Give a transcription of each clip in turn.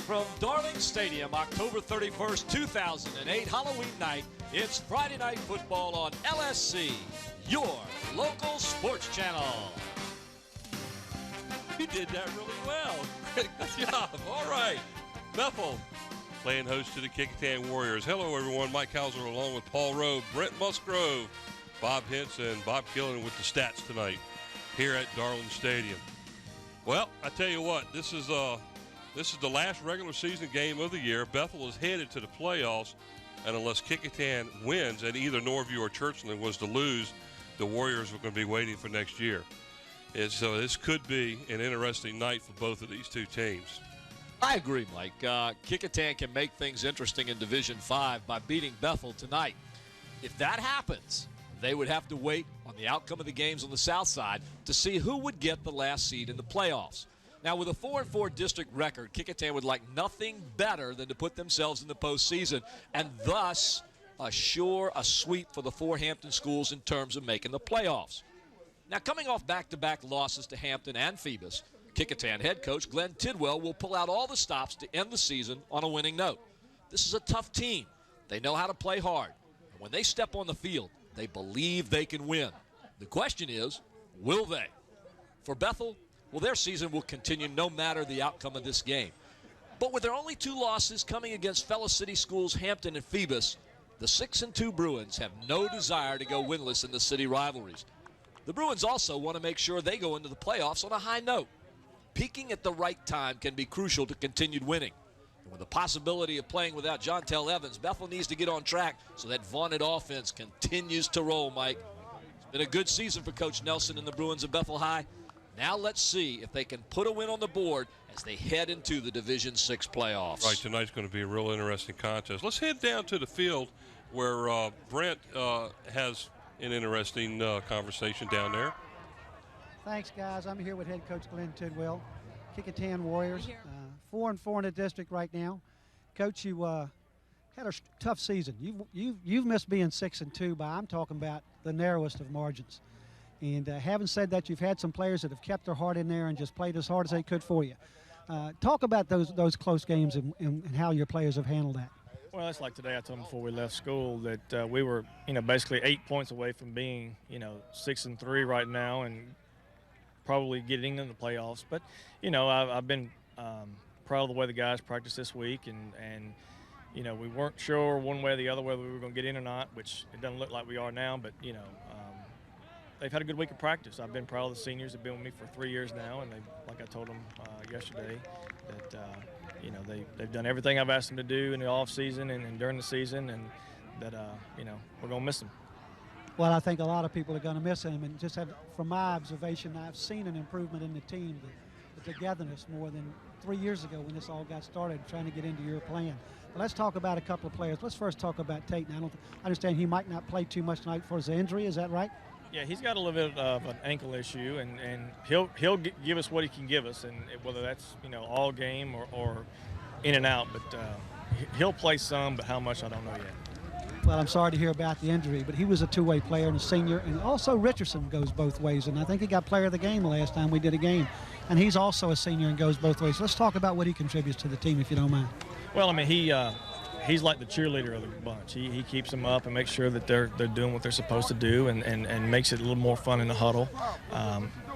from Darling Stadium, October 31st, 2008, Halloween night. It's Friday Night Football on LSC, your local sports channel. You did that really well. Good job. All right. Bethel playing host to the Kecoughtan Warriors. Hello, everyone. Mike Hauser along with Paul Rowe, Brent Musgrove, Bob Hintz, and Bob Killen with the stats tonight here at Darling Stadium. Well, I tell you what, this is the last regular season game of the year. Bethel is headed to the playoffs, and unless Kecoughtan wins and either Norview or Churchland was to lose, the Warriors are going to be waiting for next year. And so this could be an interesting night for both of these two teams. I agree, Mike. Kecoughtan can make things interesting in Division 5 by beating Bethel tonight. If that happens, they would have to wait on the outcome of the games on the south side to see who would get the last seed in the playoffs. Now, with a 4-4 district record, Kecoughtan would like nothing better than to put themselves in the postseason and thus assure a sweep for the four Hampton schools in terms of making the playoffs. Now, coming off back-to-back losses to Hampton and Phoebus, Kecoughtan head coach Glenn Tidwell will pull out all the stops to end the season on a winning note. This is a tough team. They know how to play hard. And when they step on the field, they believe they can win. The question is, will they? For Bethel, well, their season will continue no matter the outcome of this game. But with their only two losses coming against fellow city schools Hampton and Phoebus, the 6-2 Bruins have no desire to go winless in the city rivalries. The Bruins also want to make sure they go into the playoffs on a high note. Peaking at the right time can be crucial to continued winning. And with the possibility of playing without Jontel Evans, Bethel needs to get on track so that vaunted offense continues to roll, Mike. It's been a good season for Coach Nelson and the Bruins of Bethel High. Now let's see if they can put a win on the board as they head into the Division 6 playoffs. Right, tonight's going to be a real interesting contest. Let's head down to the field where Brent has an interesting conversation down there. Thanks, guys. I'm here with head coach Glenn Tidwell, Kecoughtan Warriors. 4-4 in the district right now. Coach, you had a tough season. You've missed being 6-2 by, I'm talking about, the narrowest of margins. And having said that, you've had some players that have kept their heart in there and just played as hard as they could for you. Talk about those close games and how your players have handled that. Well, it's like today I told them before we left school that we were, basically 8 points away from being, 6-3 right now and probably getting in the playoffs. But, I've been proud of the way the guys practiced this week, and we weren't sure one way or the other whether we were going to get in or not, which it doesn't look like we are now. But, they've had a good week of practice. I've been proud of the seniors. They've been with me for 3 years now, and like I told them yesterday, that they've done everything I've asked them to do in the off season and during the season, and that we're going to miss them. Well, I think a lot of people are going to miss him, and just from my observation, I've seen an improvement in the team, the togetherness more than 3 years ago when this all got started, trying to get into your plan. But let's talk about a couple of players. Let's first talk about Tate. Now, I understand he might not play too much tonight for his injury. Is that right? Yeah, he's got a little bit of an ankle issue, and he'll give us what he can give us, and whether that's all game or in and out. But he'll play some, but how much I don't know yet. Well, I'm sorry to hear about the injury, but he was a two-way player and a senior, and also Richardson goes both ways, and I think he got player of the game the last time we did a game, and he's also a senior and goes both ways. Let's talk about what he contributes to the team, if you don't mind. Well, he's like the cheerleader of the bunch. He keeps them up and makes sure that they're doing what they're supposed to do, and makes it a little more fun in the huddle.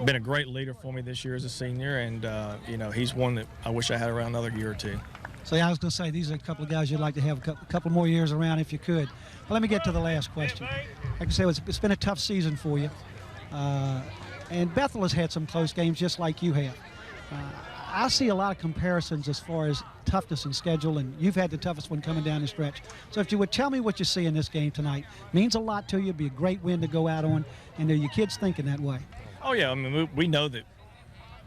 Been a great leader for me this year as a senior, and he's one that I wish I had around another year or two. So yeah, I was going to say, these are a couple of guys you'd like to have a couple more years around if you could. Well, let me get to the last question. Like I say, it's been a tough season for you. And Bethel has had some close games just like you have. I see a lot of comparisons as far as toughness and schedule, and you've had the toughest one coming down the stretch. So if you would tell me what you see in this game tonight, means a lot to you, be a great win to go out on, and are your kids thinking that way? Oh, yeah. I mean, we know that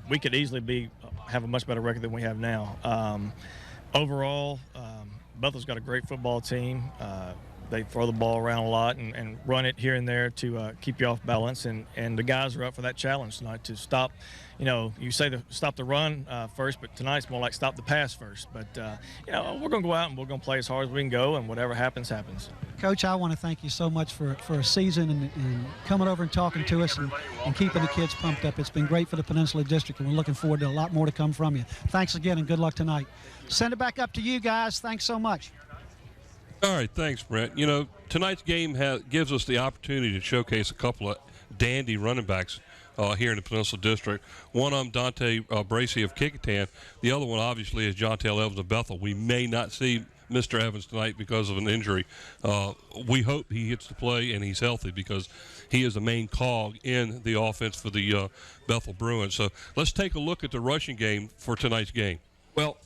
we could easily have a much better record than we have now. Overall, Bethel's got a great football team. They throw the ball around a lot and run it here and there to keep you off balance. And the guys are up for that challenge tonight to stop. You say to stop the run first, but tonight's more like stop the pass first. But, we're going to go out and we're going to play as hard as we can go, and whatever happens, happens. Coach, I want to thank you so much for a season and coming over and talking to us and keeping the kids pumped up. It's been great for the Peninsula District, and we're looking forward to a lot more to come from you. Thanks again, and good luck tonight. Send it back up to you guys. Thanks so much. All right, thanks, Brent. Tonight's game gives us the opportunity to showcase a couple of dandy running backs here in the Peninsula District. One of them, Dante Bracey of Kecoughtan. The other one, obviously, is Jontel Evans of Bethel. We may not see Mr. Evans tonight because of an injury. We hope he gets to play and he's healthy because he is the main cog in the offense for the Bethel Bruins. So let's take a look at the rushing game for tonight's game. Well,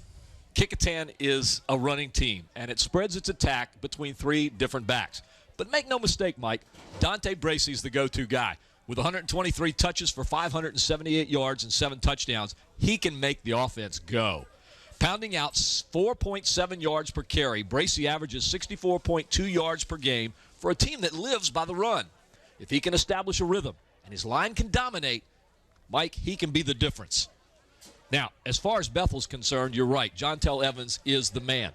Kecoughtan is a running team, and it spreads its attack between three different backs. But make no mistake, Mike, Dante Bracey's the go-to guy. With 123 touches for 578 yards and 7 touchdowns, he can make the offense go. Pounding out 4.7 yards per carry, Bracey averages 64.2 yards per game for a team that lives by the run. If he can establish a rhythm and his line can dominate, Mike, he can be the difference. Now, as far as Bethel's concerned, you're right. Jontel Evans is the man.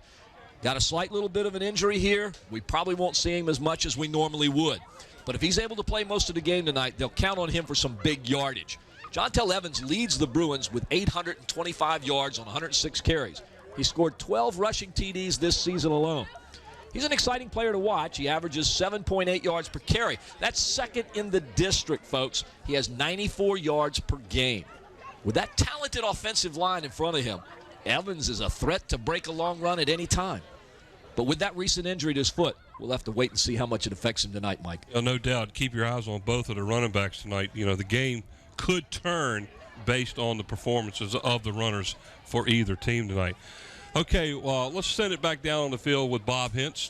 Got a slight little bit of an injury here. We probably won't see him as much as we normally would. But if he's able to play most of the game tonight, they'll count on him for some big yardage. Jontel Evans leads the Bruins with 825 yards on 106 carries. He scored 12 rushing TDs this season alone. He's an exciting player to watch. He averages 7.8 yards per carry. That's second in the district, folks. He has 94 yards per game. With that talented offensive line in front of him, Evans is a threat to break a long run at any time. But with that recent injury to his foot, we'll have to wait and see how much it affects him tonight, Mike. No doubt. Keep your eyes on both of the running backs tonight. The game could turn based on the performances of the runners for either team tonight. Okay, well, let's send it back down on the field with Bob Hintz.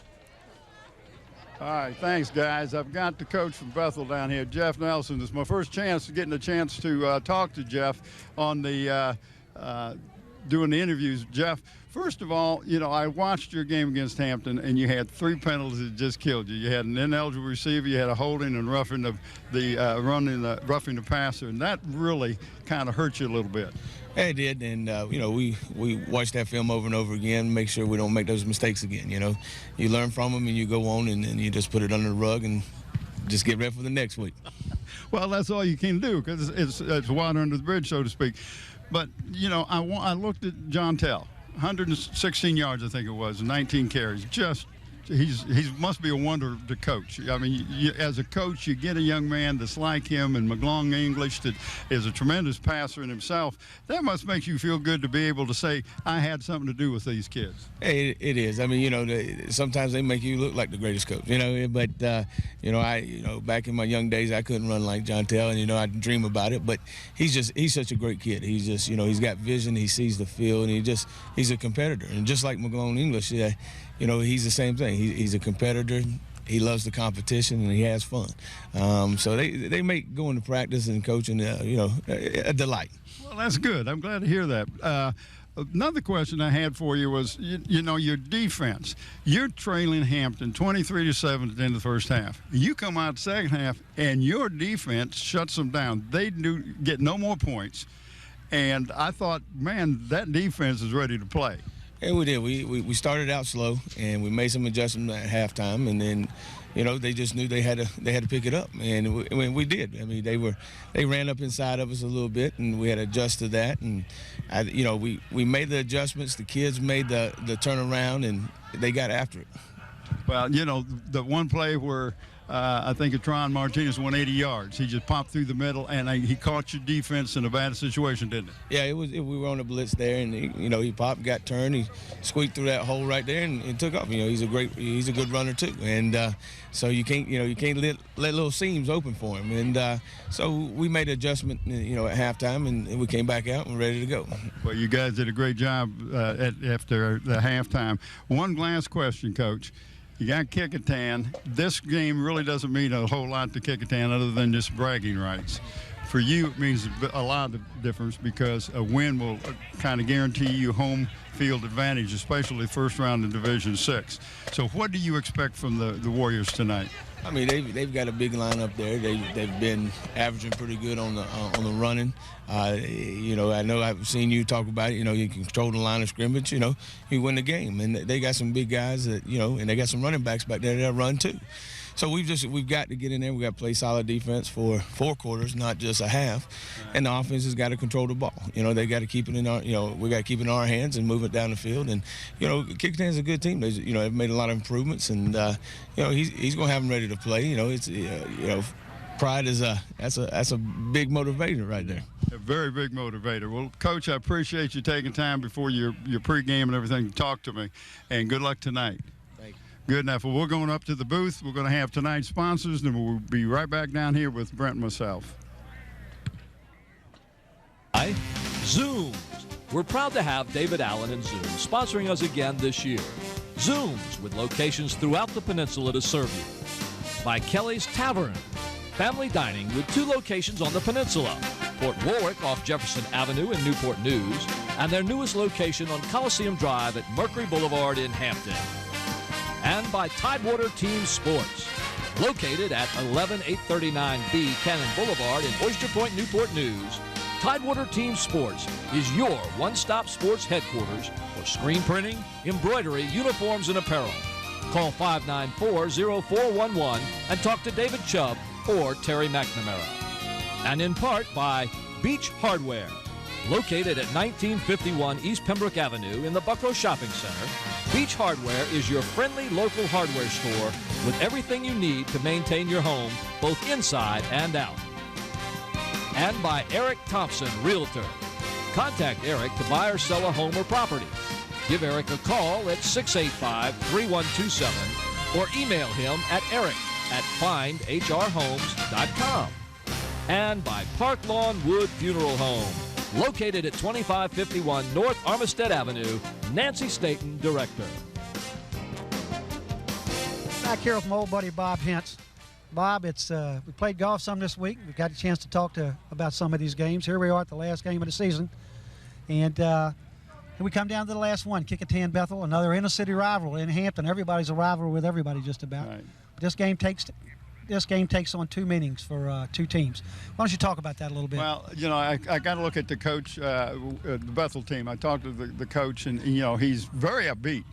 All right, thanks, guys. I've got the coach from Bethel down here, Jeff Nelson. This is my first chance to getting a chance to talk to Jeff on the doing the interviews. Jeff, first of all, I watched your game against Hampton, and you had 3 penalties that just killed you. You had an ineligible receiver, you had a holding and roughing roughing the passer, and that really kind of hurt you a little bit. Yeah, it did, and we watch that film over and over again, make sure we don't make those mistakes again. You learn from them and you go on, and you just put it under the rug and just get ready for the next week. Well, that's all you can do because it's water under the bridge, so to speak. But I looked at Jontel, 116 yards, I think it was, 19 carries. He must be a wonder to coach. I mean, as a coach, you get a young man that's like him and McGlone English that is a tremendous passer in himself. That must make you feel good to be able to say, I had something to do with these kids. Hey, it is. I mean, sometimes they make you look like the greatest coach, but, back in my young days, I couldn't run like Jontel, and, I dream about it, but he's such a great kid. He's just, he's got vision, he sees the field, and he's a competitor. And just like McGlone English, he's the same thing. He's a competitor. He loves the competition, and he has fun. So they make going to practice and coaching, a delight. Well, that's good. I'm glad to hear that. Another question I had for you was, your defense. You're trailing Hampton 23-7 at the end of the first half. You come out second half, and your defense shuts them down. They get no more points. And I thought, man, that defense is ready to play. Yeah, we did. We started out slow, and we made some adjustments at halftime, and then, they just knew they had to pick it up, and we did. I mean, they ran up inside of us a little bit, and we had to adjust to that, and we made the adjustments. The kids made the turnaround, and they got after it. Well, the one play where I think Tron Martinez went 80 yards. He just popped through the middle, and he caught your defense in a bad situation, didn't he? Yeah, we were on a blitz there, and he popped, got turned, he squeaked through that hole right there, and took off. He's a good runner too, and so you can't let little seams open for him, and so we made an adjustment, at halftime, and we came back out and ready to go. Well, you guys did a great job after the halftime. One last question, Coach. You got Kecoughtan. This game really doesn't mean a whole lot to Kecoughtan other than just bragging rights. for you, it means a lot of difference because a win will kind of guarantee you home field advantage, especially first round in Division 6. So what do you expect from the Warriors tonight? I mean, they've got a big lineup there. They've been averaging pretty good on the running. You know, I know I've seen you talk about it. You know, you can control the line of scrimmage. You know, you win the game, and they got some big guys that, you know, and they got some running backs back there that run too. So we've got to get in there. We got to play solid defense for 4 quarters, not just a half. And the offense has got to control the ball. You know, they got to keep it in our, you know, we got to keep it in our hands and move it down the field. And, you know, Kecoughtan's a good team. You know, they've made a lot of improvements, and you know, he's going to have them ready to play. You know, it's you know, pride is that's a big motivator right there. A very big motivator. Well, Coach, I appreciate you taking time before your pregame and everything to talk to me, and good luck tonight. Good enough. Well, we're going up to the booth. We're going to have tonight's sponsors, and we'll be right back down here with Brent and myself. Hi, Zooms. We're proud to have David Allen and Zoom sponsoring us again this year. Zooms, with locations throughout the peninsula to serve you. By Kelly's Tavern, family dining with 2 locations on the peninsula. Port Warwick off Jefferson Avenue in Newport News, and their newest location on Coliseum Drive at Mercury Boulevard in Hampton. And by Tidewater Team Sports, located at 11839B Cannon Boulevard in Oyster Point, Newport News. Tidewater Team Sports is your one-stop sports headquarters for screen printing, embroidery, uniforms, and apparel. Call 594-0411 and talk to David Chubb or Terry McNamara. And in part by Beach Hardware, located at 1951 East Pembroke Avenue in the Buckrow Shopping Center. Beach Hardware is your friendly local hardware store with everything you need to maintain your home, both inside and out. And by Eric Thompson, Realtor. Contact Eric to buy or sell a home or property. Give Eric a call at 685-3127 or email him at eric@findhrhomes.com. And by Park Lawn Wood Funeral Home, located at 2551 North Armistead Avenue. Nancy Staten, Director. Back here with my old buddy Bob Hintz. Bob, we played golf some this week. We got a chance to talk about some of these games. Here we are at the last game of the season. And we come down to the last one, Kecoughtan-Bethel, another inner-city rival in Hampton. Everybody's a rival with everybody just about. Right. But this game takes on 2 meanings for 2 teams. Why don't you talk about that a little bit? Well, you know, I got to look at the coach, the Bethel team. I talked to the coach, and, you know, he's very upbeat.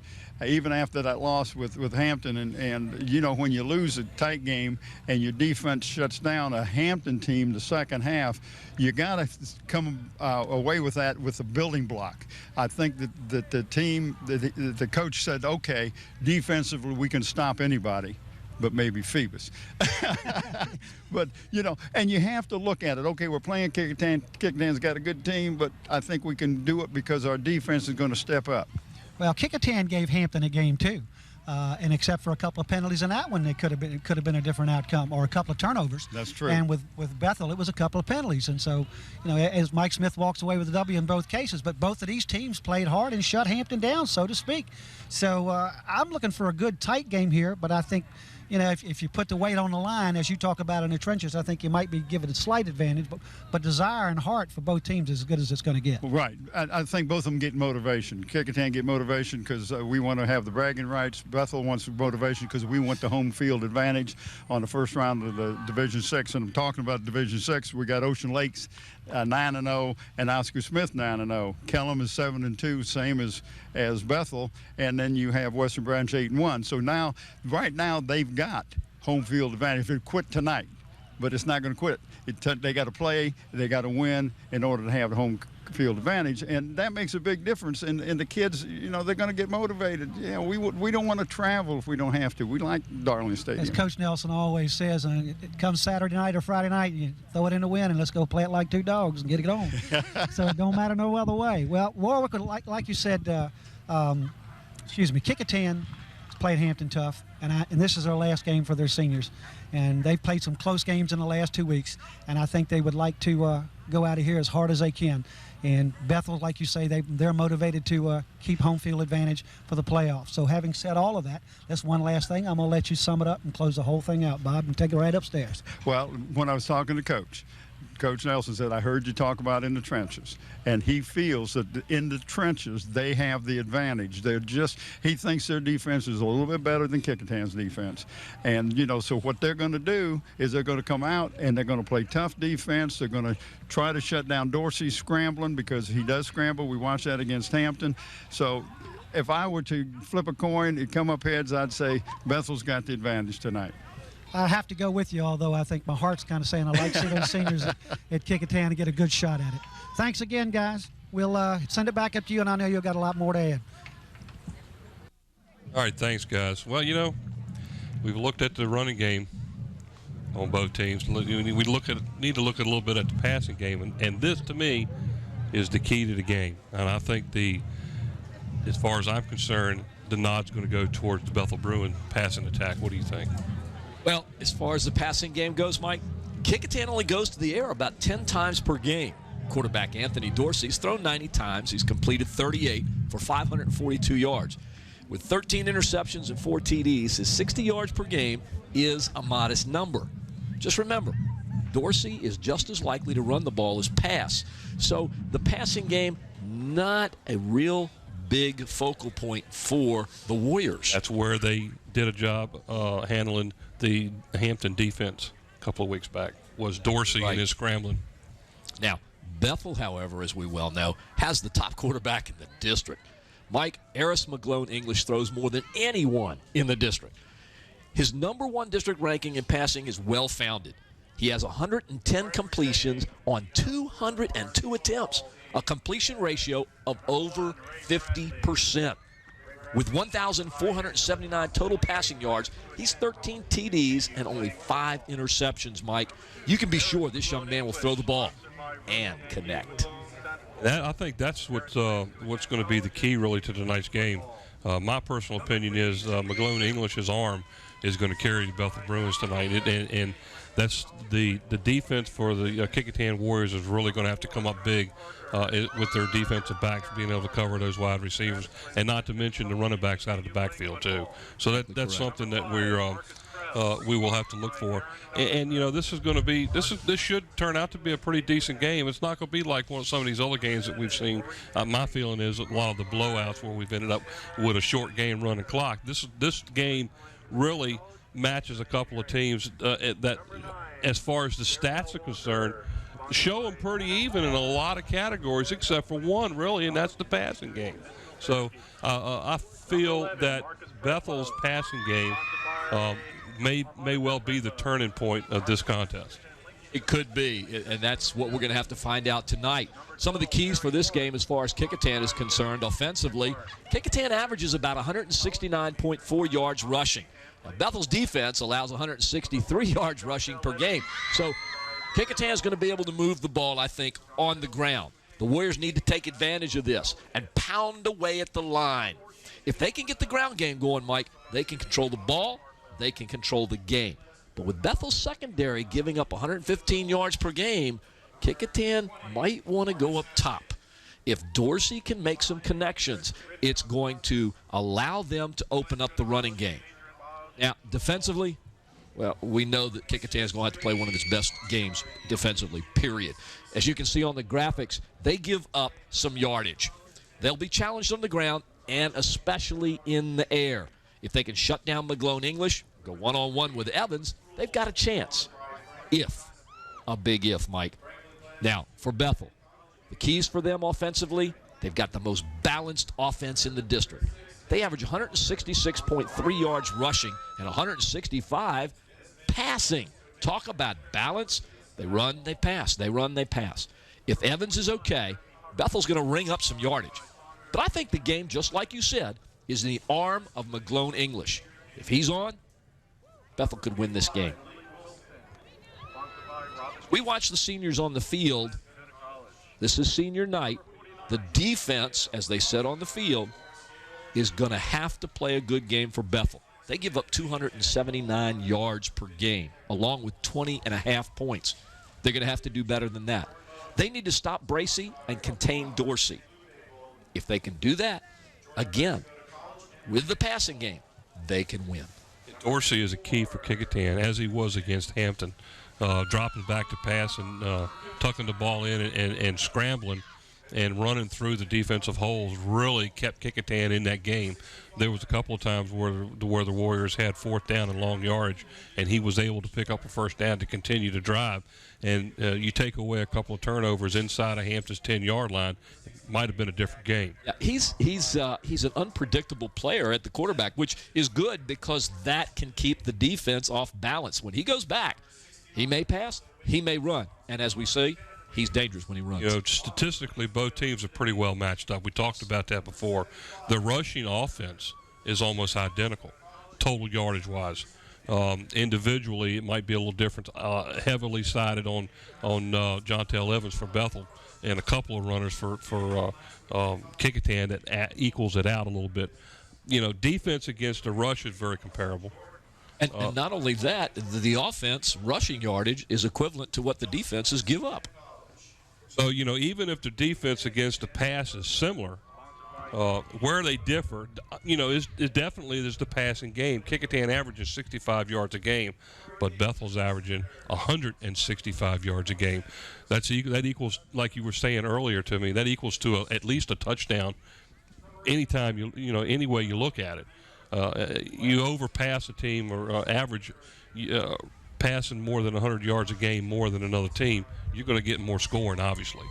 Even after that loss with Hampton, and you know, when you lose a tight game and your defense shuts down a Hampton team the second half, you got to come away with that with a building block. I think that the team, the coach said, okay, defensively we can stop anybody, but maybe Phoebus. But, you know, and you have to look at it. Okay, we're playing Kecoughtan. Kecoughtan's got a good team, but I think we can do it because our defense is going to step up. Well, Kecoughtan gave Hampton a game too, and except for a couple of penalties in that one, it could have been a different outcome, or a couple of turnovers. That's true. And with Bethel, it was a couple of penalties, and so, you know, as Mike Smith walks away with a W in both cases, but both of these teams played hard and shut Hampton down, so to speak. So I'm looking for a good tight game here, but I think, you know, if you put the weight on the line, as you talk about in the trenches, I think you might be given a slight advantage. But desire and heart for both teams is as good as it's going to get. Right. I think both of them get motivation. Kecoughtan get motivation because we want to have the bragging rights. Bethel wants motivation because we want the home field advantage on the first round of the Division 6. And I'm talking about Division 6. We got Ocean Lakes 9-0 and Oscar Smith 9-0. Kellum is 7-2, same as Bethel. And then you have Western Branch 8-1. So now, right now, they've got home field advantage. If it quit tonight, but it's not going to quit. They got to play, they got to win in order to have the home field advantage, and that makes a big difference. And the kids, you know, they're going to get motivated. Yeah, we don't want to travel if we don't have to. We like Darling Stadium. As Coach Nelson always says, it comes Saturday night or Friday night, you throw it in the wind and let's go play it like 2 dogs and get it on. So it don't matter no other way. Well, Warwick, like you said, Kecoughtan played Hampton tough, and this is their last game for their seniors. And they've played some close games in the last 2 weeks, and I think they would like to go out of here as hard as they can. And Bethel, like you say, they're motivated to keep home field advantage for the playoffs. So having said all of that, that's one last thing. I'm going to let you sum it up and close the whole thing out, Bob, and take it right upstairs. Well, when I was talking to Coach Coach Nelson said, I heard you talk about in the trenches. And he feels that in the trenches, they have the advantage. He thinks their defense is a little bit better than Kecoughtan's defense. And, so what they're going to do is they're going to come out and they're going to play tough defense. They're going to try to shut down Dorsey scrambling because he does scramble. We watched that against Hampton. So if I were to flip a coin, it'd come up heads, I'd say Bethel's got the advantage tonight. I have to go with you, although I think my heart's kind of saying I like to see those seniors at Kecoughtan to get a good shot at it. Thanks again, guys. We'll send it back up to you, and I know you've got a lot more to add. All right, thanks, guys. Well, we've looked at the running game on both teams. We need to look a little bit at the passing game, and this, to me, is the key to the game. And I think as far as I'm concerned, the nod's going to go towards the Bethel Bruin passing attack. What do you think? Well, as far as the passing game goes, Mike, Kecoughtan only goes to the air about 10 times per game. Quarterback Anthony Dorsey's thrown 90 times. He's completed 38 for 542 yards. With 13 interceptions and 4 TDs, his 60 yards per game is a modest number. Just remember, Dorsey is just as likely to run the ball as pass. So the passing game, not a real big focal point for the Warriors. That's where they did a job handling the Hampton defense a couple of weeks back, was Dorsey and his scrambling. Now, Bethel, however, as we well know, has the top quarterback in the district. Mike, Eris McGlone English throws more than anyone in the district. His #1 district ranking in passing is well-founded. He has 110 completions on 202 attempts, a completion ratio of over 50%. With 1,479 total passing yards, he's 13 TDs and only 5 interceptions, Mike. You can be sure this young man will throw the ball and connect. I think that's what's going to be the key, really, to tonight's game. My personal opinion is McGlone English's arm is going to carry the Bethel Bruins tonight, and that's the defense for the Kecoughtan Warriors is really going to have to come up big with their defensive backs being able to cover those wide receivers, and not to mention the running backs out of the backfield too. So that's something that we will have to look for. And this is going to be this should turn out to be a pretty decent game. It's not going to be like some of these other games that we've seen. My feeling is that a lot of the blowouts where we've ended up with a short game running clock. This game really matches a couple of teams that, as far as the stats are concerned, show them pretty even in a lot of categories, except for one, really, and that's the passing game. So I feel that Bethel's passing game may well be the turning point of this contest. It could be, and that's what we're going to have to find out tonight. Some of the keys for this game as far as Kecoughtan is concerned offensively, Kecoughtan averages about 169.4 yards rushing. Now, Bethel's defense allows 163 yards rushing per game. So Kecoughtan is going to be able to move the ball, I think, on the ground. The Warriors need to take advantage of this and pound away at the line. If they can get the ground game going, Mike, they can control the ball, they can control the game. But with Bethel's secondary giving up 115 yards per game, Kecoughtan might want to go up top. If Dorsey can make some connections, it's going to allow them to open up the running game. Now, defensively, well, we know that Kecoughtan is going to have to play one of its best games defensively, period. As you can see on the graphics, they give up some yardage. They'll be challenged on the ground and especially in the air. If they can shut down McGlone English, go one-on-one with Evans, they've got a chance. A big if, Mike. Now, for Bethel, the keys for them offensively, they've got the most balanced offense in the district. They average 166.3 yards rushing and 165 passing. Talk about balance. They run, they pass. They run, they pass. If Evans is okay, Bethel's going to ring up some yardage. But I think the game, just like you said, is in the arm of McGlone English. If he's on, Bethel could win this game. We watch the seniors on the field. This is senior night. The defense, as they said on the field, is going to have to play a good game for Bethel. They give up 279 yards per game, along with 20.5 points. They're going to have to do better than that. They need to stop Bracey and contain Dorsey. If they can do that, again, with the passing game, they can win. Dorsey is a key for Kecoughtan, as he was against Hampton. dropping back to pass and tucking the ball in and scrambling and running through the defensive holes really kept Kecoughtan in that game. There was a couple of times where the Warriors had 4th down and long yardage, and he was able to pick up a 1st down to continue to drive. And you take away a couple of turnovers inside of Hampton's 10-yard line, it might have been a different game. Yeah, he's an unpredictable player at the quarterback, which is good because that can keep the defense off balance. When he goes back, he may pass, he may run, and as we see, he's dangerous when he runs. You know, statistically, both teams are pretty well matched up. We talked about that before. The rushing offense is almost identical, total yardage-wise. Individually, it might be a little different. Heavily sided on Jontel Evans for Bethel, and a couple of runners for Kecoughtan that equals it out a little bit. You know, defense against the rush is very comparable. And not only that, the offense rushing yardage is equivalent to what the defenses give up. So, you know, even if the defense against the pass is similar, where they differ, you know, is definitely there's the passing game. Kecoughtan averages 65 yards a game, but Bethel's averaging 165 yards a game. That equals, like you were saying earlier to me, that equals to at least a touchdown anytime any way you look at it. You overpass a team or average passing more than 100 yards a game more than another team, you're going to get more scoring, obviously.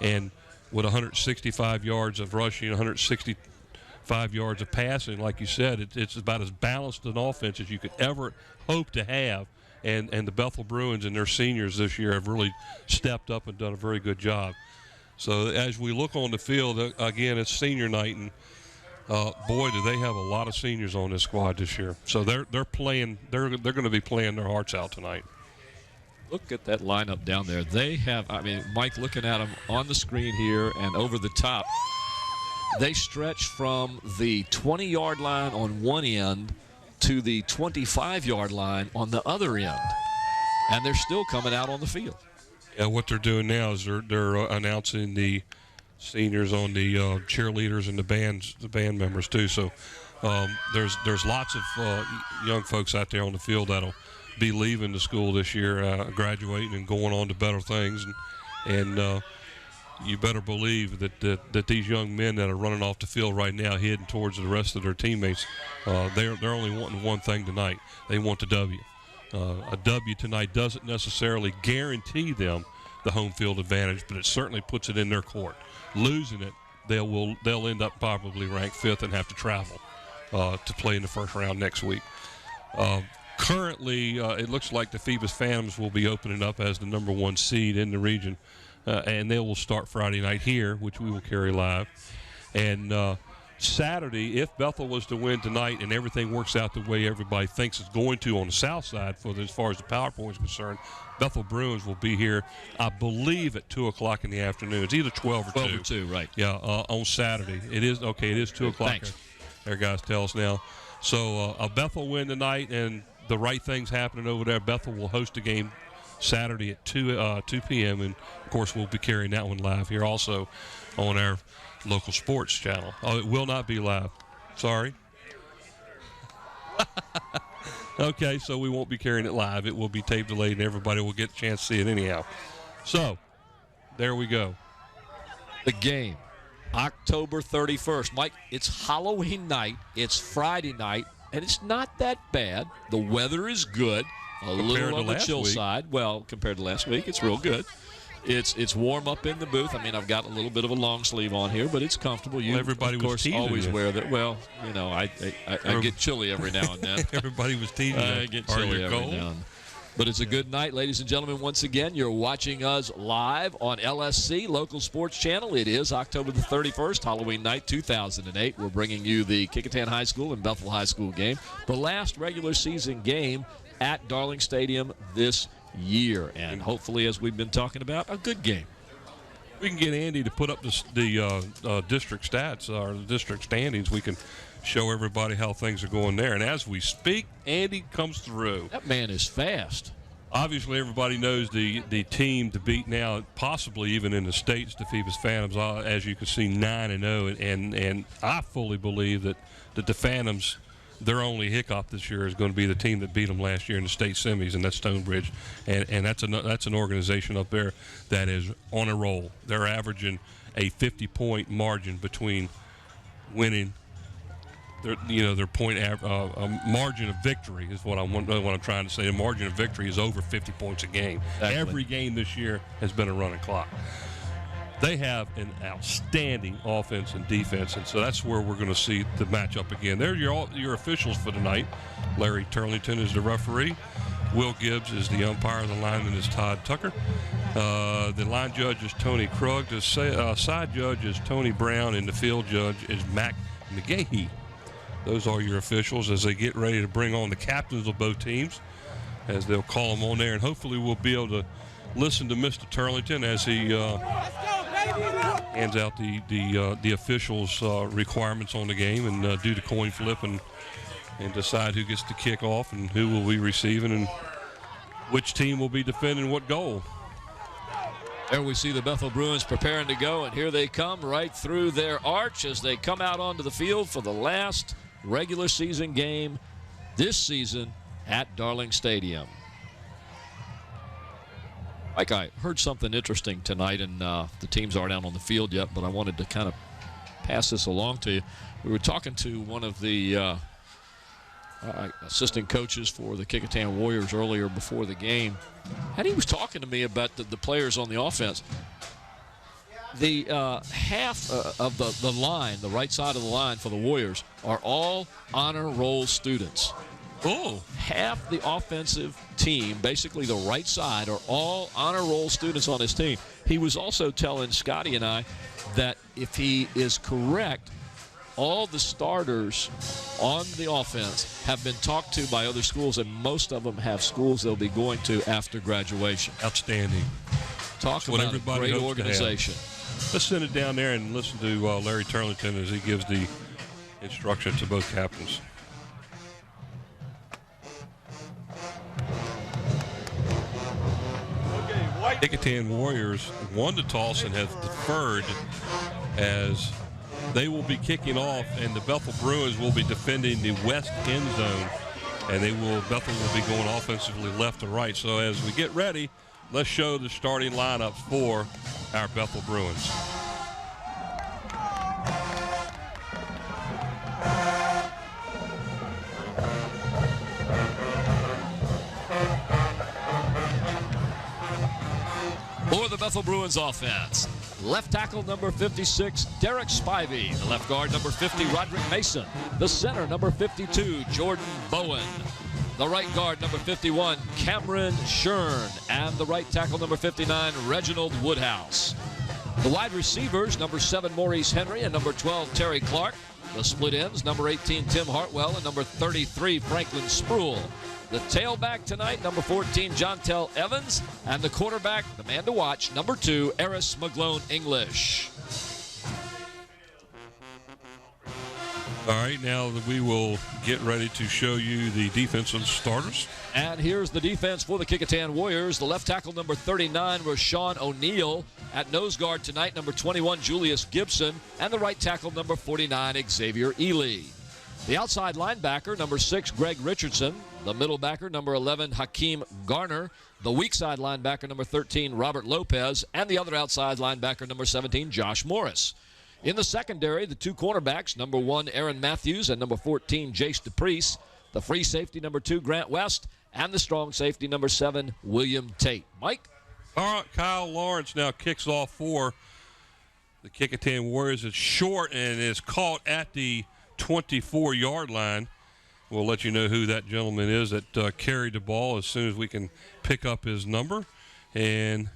And with 165 yards of rushing, 165 yards of passing, like you said, it's about as balanced an offense as you could ever hope to have. And the Bethel Bruins and their seniors this year have really stepped up and done a very good job. So as we look on the field, again, it's senior night, and boy, do they have a lot of seniors on this squad this year. So they're playing. They're going to be playing their hearts out tonight. Look at that lineup down there. They have, I mean, Mike, looking at them on the screen here and over the top, they stretch from the 20-yard line on one end to the 25-yard line on the other end, and they're still coming out on the field. Yeah, what they're doing now is they're announcing the seniors on the cheerleaders and the band members too. So there's lots of young folks out there on the field that'll be leaving the school this year, graduating and going on to better things, and you better believe that these young men that are running off the field right now, heading towards the rest of their teammates, they're only wanting one thing tonight. They want the W. A W tonight doesn't necessarily guarantee them the home field advantage, but it certainly puts it in their court. Losing it, they'll end up probably ranked 5th and have to travel to play in the first round next week. Currently, it looks like the Phoebus Phantoms will be opening up as the number 1 seed in the region, and they will start Friday night here, which we will carry live. And Saturday, if Bethel was to win tonight and everything works out the way everybody thinks it's going to on the south side as far as the PowerPoint is concerned, Bethel Bruins will be here, I believe, at 2 o'clock in the afternoon. It's either 12 or 2. 12 or 2, right. Yeah, on Saturday. It is 2 o'clock. Thanks. There, guys, tell us now. So a Bethel win tonight, and the right things happening over there. Bethel will host a game Saturday at 2 p.m., and, of course, we'll be carrying that one live here also on our local sports channel. Oh, it will not be live. Sorry. Okay, so we won't be carrying it live. It will be tape delayed, and everybody will get a chance to see it anyhow. So, there we go. The game, October 31st. Mike, it's Halloween night. It's Friday night, and it's not that bad. The weather is good. Little on the chill side. Well, compared to last week, it's real good. It's warm up in the booth. I mean, I've got a little bit of a long sleeve on here, but it's comfortable. You, everybody of course, was always you. wear that. Well, you know, I get chilly every now and then. Everybody was teasing you. I get chilly every now and then. But it's a good night, ladies and gentlemen. Once again, you're watching us live on LSC, local sports channel. It is October the 31st, Halloween night 2008. We're bringing you the Kecoughtan High School and Bethel High School game, the last regular season game at Darling Stadium this year, and hopefully, as we've been talking about, a good game. We can get Andy to put up the district stats or the district standings. We can show everybody how things are going there. And as we speak, Andy comes through. That man is fast. Obviously, everybody knows the team to beat now, possibly even in the States, the Phoebus Phantoms, as you can see, 9-0. And I fully believe that the Phantoms their only hiccup this year is going to be the team that beat them last year in the state semis, and that's Stonebridge. And that's an organization up there that is on a roll. They're averaging a 50-point margin between winning. Their point margin of victory is what I'm trying to say. The margin of victory is over 50 points a game. Exactly. Every game this year has been a running clock. They have an outstanding offense and defense, and so that's where we're going to see the matchup again. They're your officials for tonight. Larry Turlington is the referee. Will Gibbs is the umpire. The lineman is Todd Tucker. The line judge is Tony Krug. The side judge is Tony Brown, and the field judge is Mac McGahee. Those are your officials as they get ready to bring on the captains of both teams, as they'll call them on there, and hopefully we'll be able to listen to Mr. Turlington as he hands out the officials' requirements on the game and do the coin flip and decide who gets to kick off and who will be receiving and which team will be defending what goal. There we see the Bethel Bruins preparing to go, and here they come right through their arch as they come out onto the field for the last regular season game this season at Darling Stadium. Mike, I heard something interesting tonight, and the teams aren't out on the field yet, but I wanted to kind of pass this along to you. We were talking to one of the assistant coaches for the Kecoughtan Warriors earlier before the game, and he was talking to me about the players on the offense. The half of the line, the right side of the line for the Warriors, are all honor roll students. Oh. Half the offensive team, basically the right side, are all honor roll students on his team. He was also telling Scotty and I that if he is correct, all the starters on the offense have been talked to by other schools, and most of them have schools they'll be going to after graduation. Outstanding. Talk about a great organization. Let's send it down there and listen to Larry Turlington as he gives the instruction to both captains. Kecoughtan Warriors won the toss and have deferred as they will be kicking off, and the Bethel Bruins will be defending the west end zone, and Bethel will be going offensively left to right. So as we get ready, let's show the starting lineups for our Bethel Bruins. For the Bethel Bruins offense, left tackle number 56, Derek Spivey. The left guard number 50, Roderick Mason. The center number 52, Jordan Bowen. The right guard number 51, Cameron Shern. And the right tackle number 59, Reginald Woodhouse. The wide receivers, number 7, Maurice Henry, and number 12, Terry Clark. The split ends, number 18, Tim Hartwell, and number 33, Franklin Spruill. The tailback tonight, number 14, Jontel Evans. And the quarterback, the man to watch, number 2, Eris McGlone English. All right, now we will get ready to show you the defensive starters. And here's the defense for the Kecoughtan Warriors. The left tackle, number 39, Rashawn O'Neal. At nose guard tonight, number 21, Julius Gibson. And the right tackle, number 49, Xavier Ely. The outside linebacker, number 6, Greg Richardson. The middle backer, number 11, Hakeem Garner. The weak side linebacker, number 13, Robert Lopez. And the other outside linebacker, number 17, Josh Morris. In the secondary, the two cornerbacks, number 1, Aaron Matthews, and number 14, Jace DePriest. The free safety, number 2, Grant West. And the strong safety, number 7, William Tate. Mike? All right, Kyle Lawrence now kicks off for the Kecoughtan Warriors. It's short and is caught at the 24-yard line. We'll let you know who that gentleman is that carried the ball as soon as we can pick up his number. And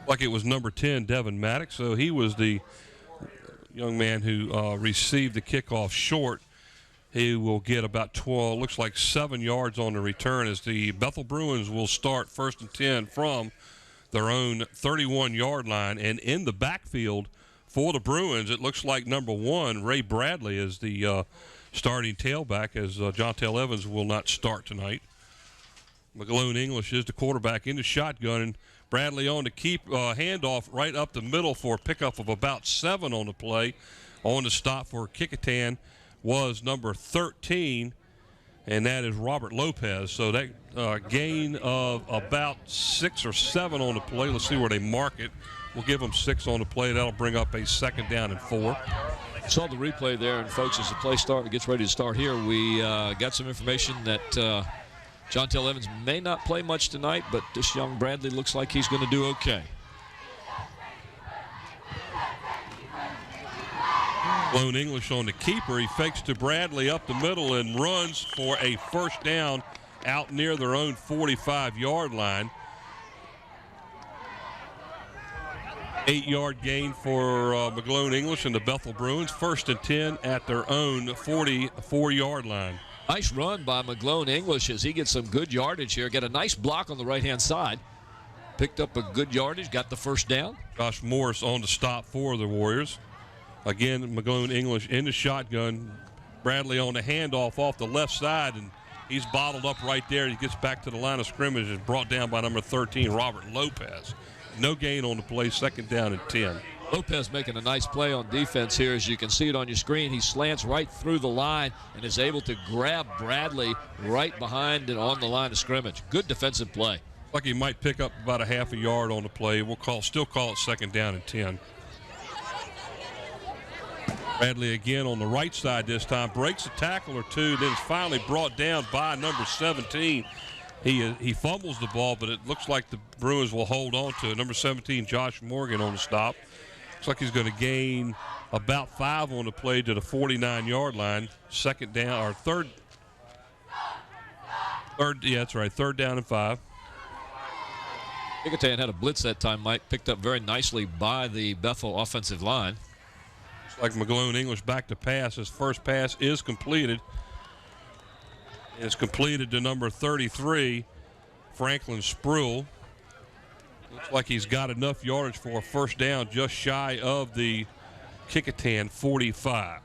like it was number 10, Devin Maddox. So he was the young man who received the kickoff short. He will get about 12, looks like 7 yards on the return, as the Bethel Bruins will start 1st and 10 from their own 31-yard line. And in the backfield for the Bruins, it looks like number 1, Ray Bradley, is the starting tailback, as Jontel Evans will not start tonight. McGlone English is the quarterback in the shotgun, and Bradley on to keep handoff right up the middle for a pickup of about 7 on the play. On the stop for Kecoughtan was number 13, and that is Robert Lopez. So that gain of about 6 or 7 on the play. Let's see where they mark it. We'll give them 6 on the play. That'll bring up a 2nd down and 4. Saw the replay there, and folks, as the play gets ready to start here, we got some information that Jontel Evans may not play much tonight, but this young Bradley looks like he's going to do okay. Lone English on the keeper. He fakes to Bradley up the middle and runs for a 1st down out near their own 45-yard line. 8-yard gain for McGlone English and the Bethel Bruins. 1st and 10 at their own 44-yard line. Nice run by McGlone English as he gets some good yardage here. Got a nice block on the right-hand side. Picked up a good yardage, got the 1st down. Josh Morris on the stop for the Warriors. Again, McGlone English in the shotgun. Bradley on the handoff off the left side, and he's bottled up right there. He gets back to the line of scrimmage and brought down by number 13, Robert Lopez. No gain on the play, 2nd down and 10. Lopez making a nice play on defense here. As you can see it on your screen, he slants right through the line and is able to grab Bradley right behind and on the line of scrimmage. Good defensive play. Like he might pick up about a half a yard on the play. We'll still call it 2nd down and 10. Bradley again on the right side this time. Breaks a tackle or two, then is finally brought down by number 17. He fumbles the ball, but it looks like the Bruins will hold on to it. Number 17, Josh Morgan on the stop. Looks like he's going to gain about 5 on the play to the 49-yard line. 2nd down, or third, yeah, that's right, 3rd down and 5. Kecoughtan had a blitz that time, Mike. Picked up very nicely by the Bethel offensive line. Like McGlone English back to pass. His first pass is completed. It's completed to number 33, Franklin Spruill. Looks like he's got enough yardage for a 1st down, just shy of the Kecoughtan 45.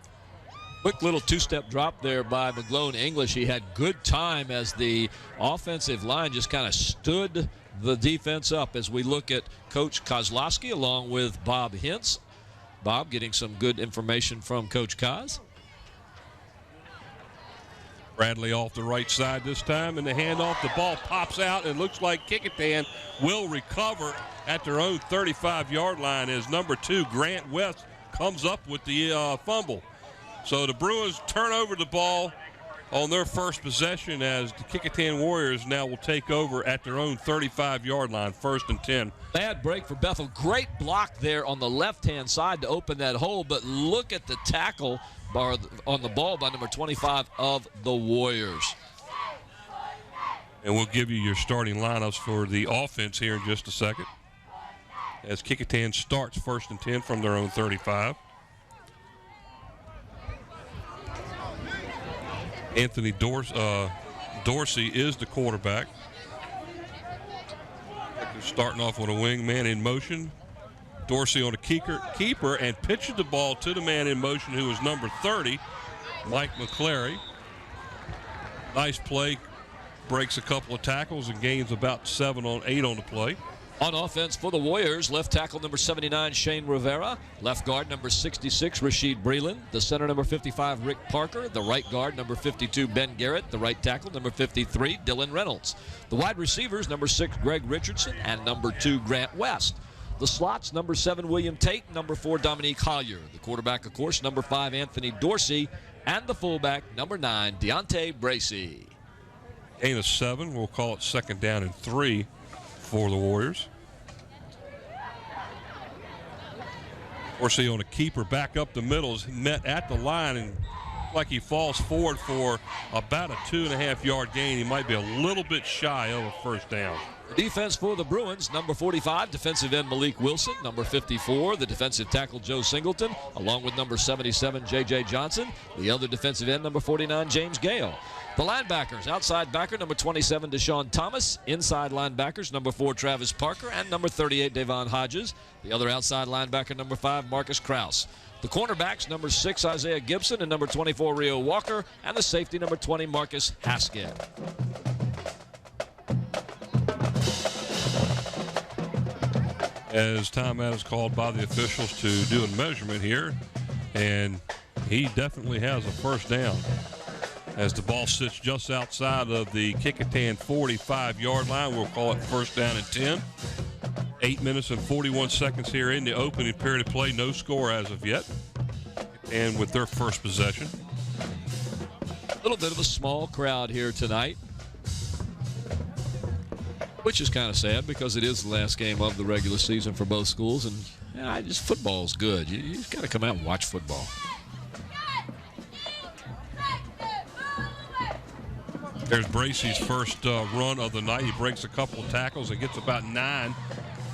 Quick little 2-step drop there by McGlone English. He had good time as the offensive line just kind of stood the defense up as we look at Coach Kozlowski along with Bob Hintz. Bob getting some good information from Coach Koz. Bradley off the right side this time, and the handoff. The ball pops out, and looks like Kecoughtan will recover at their own 35-yard line as number 2, Grant West, comes up with the fumble. So the Bruins turn over the ball on their first possession as the Kecoughtan Warriors now will take over at their own 35-yard line, 1st and 10. Bad break for Bethel. Great block there on the left-hand side to open that hole, but look at the tackle bar on the ball by number 25 of the Warriors. And we'll give you your starting lineups for the offense here in just a second as Kecoughtan starts 1st and 10 from their own 35. Anthony Dorsey is the quarterback. Starting off with a wing, man in motion. Dorsey on a keeper and pitches the ball to the man in motion who is number 30, Mike McClary. Nice play. Breaks a couple of tackles and gains about 8 on the play. On offense for the Warriors, left tackle number 79, Shane Rivera. Left guard number 66, Rasheed Breland. The center number 55, Rick Parker. The right guard number 52, Ben Garrett. The right tackle number 53, Dylan Reynolds. The wide receivers number 6, Greg Richardson, and number 2, Grant West. The slots number 7, William Tate. Number 4, Dominique Collier. The quarterback, of course, number 5, Anthony Dorsey. And the fullback, number 9, Deontay Bracey. Gain of 7. We'll call it 2nd down and 3 for the Warriors. Dorsey on a keeper back up the middle is met at the line, and like he falls forward for about a 2.5-yard gain. He might be a little bit shy of a 1st down. Defense for the Bruins, number 45, defensive end Malik Wilson. Number 54, the defensive tackle Joe Singleton, along with number 77, J.J. Johnson. The other defensive end, number 49, James Gale. The linebackers, outside backer, number 27, Deshaun Thomas. Inside linebackers, number 4, Travis Parker, and number 38, Davon Hodges. The other outside linebacker, number 5, Marcus Krause. The cornerbacks, number 6, Isaiah Gibson, and number 24, Rio Walker, and the safety, number 20, Marcus Haskett. as timeout is called by the officials to do a measurement here. And he definitely has a first down as the ball sits just outside of the Kecoughtan 45-yard line. We'll call it first down and 10. 8 minutes and 41 seconds here in the opening period of play. No score as of yet. And with their first possession. A little bit of a small crowd here tonight, which is kind of sad because it is the last game of the regular season for both schools. And just football's good. You just got to come out and watch football. There's Bracey's first run of the night. He breaks a couple of tackles and gets about 9.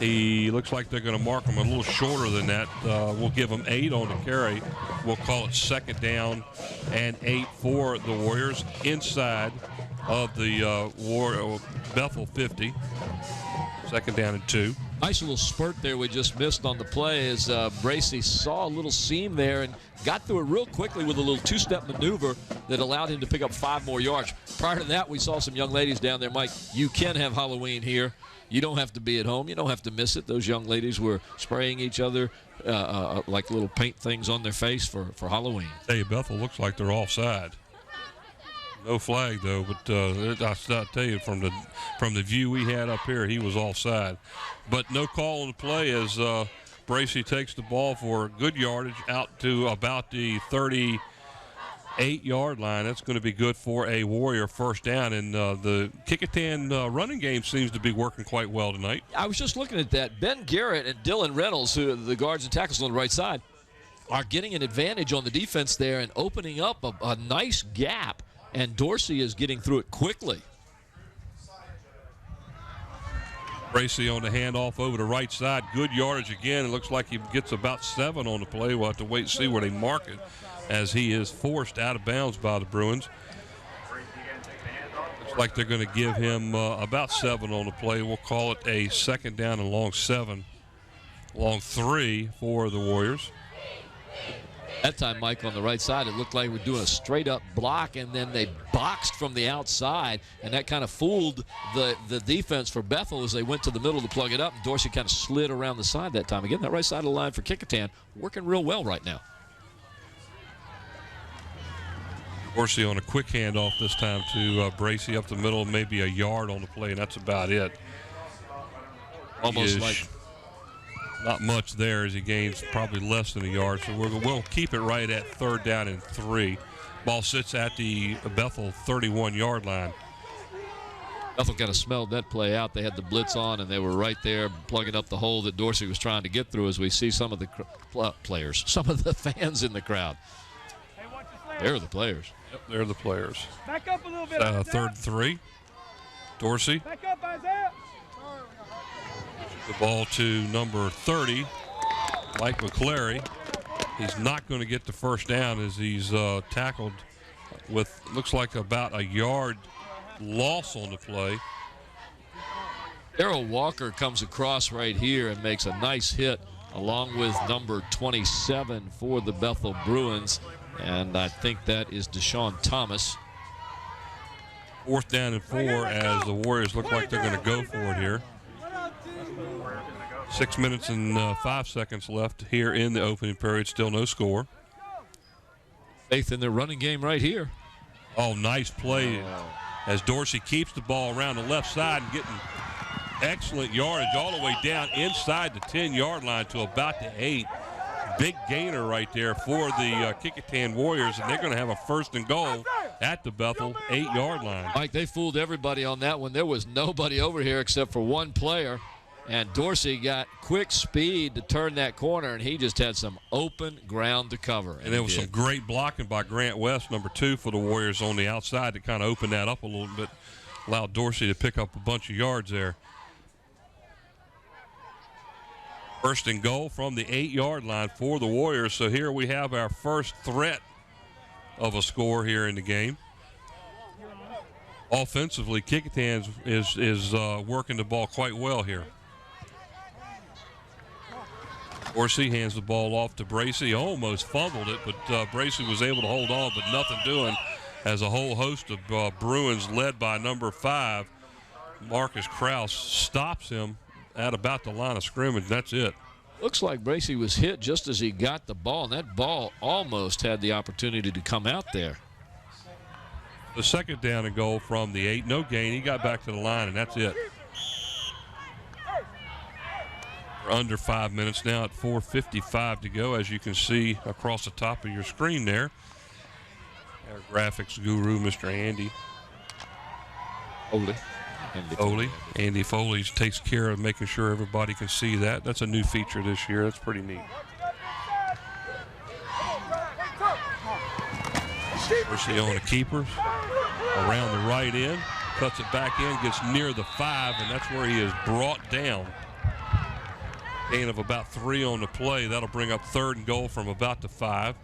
He looks like they're going to mark him a little shorter than that. We'll give him 8 on the carry. We'll call it second down and 8 for the Warriors inside of the Bethel 50. Second down and 2. Nice little spurt there we just missed on the play as Bracey saw a little seam there and got through it real quickly with a little two-step maneuver that allowed him to pick up 5 more yards. Prior to that, we saw some young ladies down there. Mike, you can have Halloween here. You don't have to be at home. You don't have to miss it. Those young ladies were spraying each other like little paint things on their face for Halloween. Hey, Bethel looks like they're offside. No flag though, but I tell you from the view we had up here, he was offside. But no call on the play as Bracey takes the ball for good yardage out to about the 38-yard line. That's going to be good for a Warrior first down. And the Kecoughtan running game seems to be working quite well tonight. I was just looking at that. Ben Garrett and Dylan Reynolds, who are the guards and tackles on the right side, are getting an advantage on the defense there and opening up a nice gap. And Dorsey is getting through it quickly. Bracey on the handoff over the right side. Good yardage again. It looks like he gets about 7 on the play. We'll have to wait and see where they mark it as he is forced out of bounds by the Bruins. Looks like they're going to give him about 7 on the play. We'll call it a second down and long 7. Long 3 for the Warriors. That time, Mike, on the right side, it looked like we're doing a straight-up block, and then they boxed from the outside, and that kind of fooled the defense for Bethel as they went to the middle to plug it up, and Dorsey kind of slid around the side that time. Again, that right side of the line for Kecoughtan working real well right now. Dorsey on a quick handoff this time to Bracey up the middle, maybe a yard on the play, and that's about it. Almost like... Not much there as he gains probably less than a yard. So we'll keep it right at third down and 3. Ball sits at the Bethel 31-yard line. Bethel kind of smelled that play out. They had the blitz on, and they were right there plugging up the hole that Dorsey was trying to get through as we see some of the players, some of the fans in the crowd. They're the players. Yep, they're the players. Back up a little bit. Third and 3. Dorsey. Back up, Isaiah. The ball to number 30, Mike McClary. He's not going to get the first down as he's tackled with, looks like about a yard loss on the play. Darrell Walker comes across right here and makes a nice hit along with number 27 for the Bethel Bruins. And I think that is Deshaun Thomas. Fourth down and 4 as the Warriors look like they're going to go for it here. 6 minutes and 5 seconds left here in the opening period. Still no score. Faith in their running game right here. Oh, nice play as Dorsey keeps the ball around the left side and getting excellent yardage all the way down inside the 10-yard line to about the 8. Big gainer right there for the Kecoughtan Warriors, and they're going to have a first and goal at the Bethel 8-yard line. Mike, they fooled everybody on that one. There was nobody over here except for one player. And Dorsey got quick speed to turn that corner, and he just had some open ground to cover. And there was some great blocking by Grant West, number 2 for the Warriors on the outside to kind of open that up a little bit, allowed Dorsey to pick up a bunch of yards there. First and goal from the 8-yard line for the Warriors. So here we have our first threat of a score here in the game. Offensively, Kecoughtan is working the ball quite well here. Dorsey hands the ball off to Bracey. Almost fumbled it, but Bracey was able to hold on, but nothing doing as a whole host of Bruins led by number 5, Marcus Krause, stops him at about the line of scrimmage. That's it. Looks like Bracey was hit just as he got the ball, and that ball almost had the opportunity to come out there. The second down and goal from the 8. No gain. He got back to the line, and that's it. We're under 5 minutes now at 4:55 to go, as you can see across the top of your screen there. Our graphics guru, Mr. Andy Foley takes care of making sure everybody can see that. That's a new feature this year. That's pretty neat. Mercy on the keepers. Around the right end. Cuts it back in. Gets near the 5, and that's where he is brought down. Gain of about 3 on the play. That'll bring up 3rd and goal from about the 5.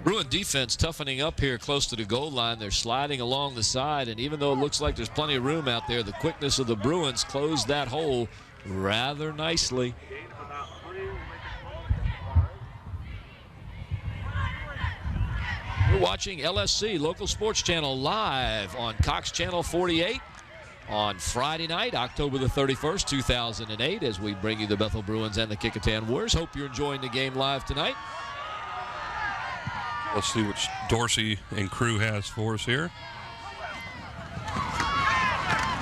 Bruin defense toughening up here close to the goal line. They're sliding along the side, and even though it looks like there's plenty of room out there, the quickness of the Bruins closed that hole rather nicely. We're watching LSC Local Sports Channel live on Cox Channel 48 on Friday night, October the 31st, 2008, as we bring you the Bethel Bruins and the Kecoughtan Warriors. Hope you're enjoying the game live tonight. Let's see what Dorsey and crew has for us here.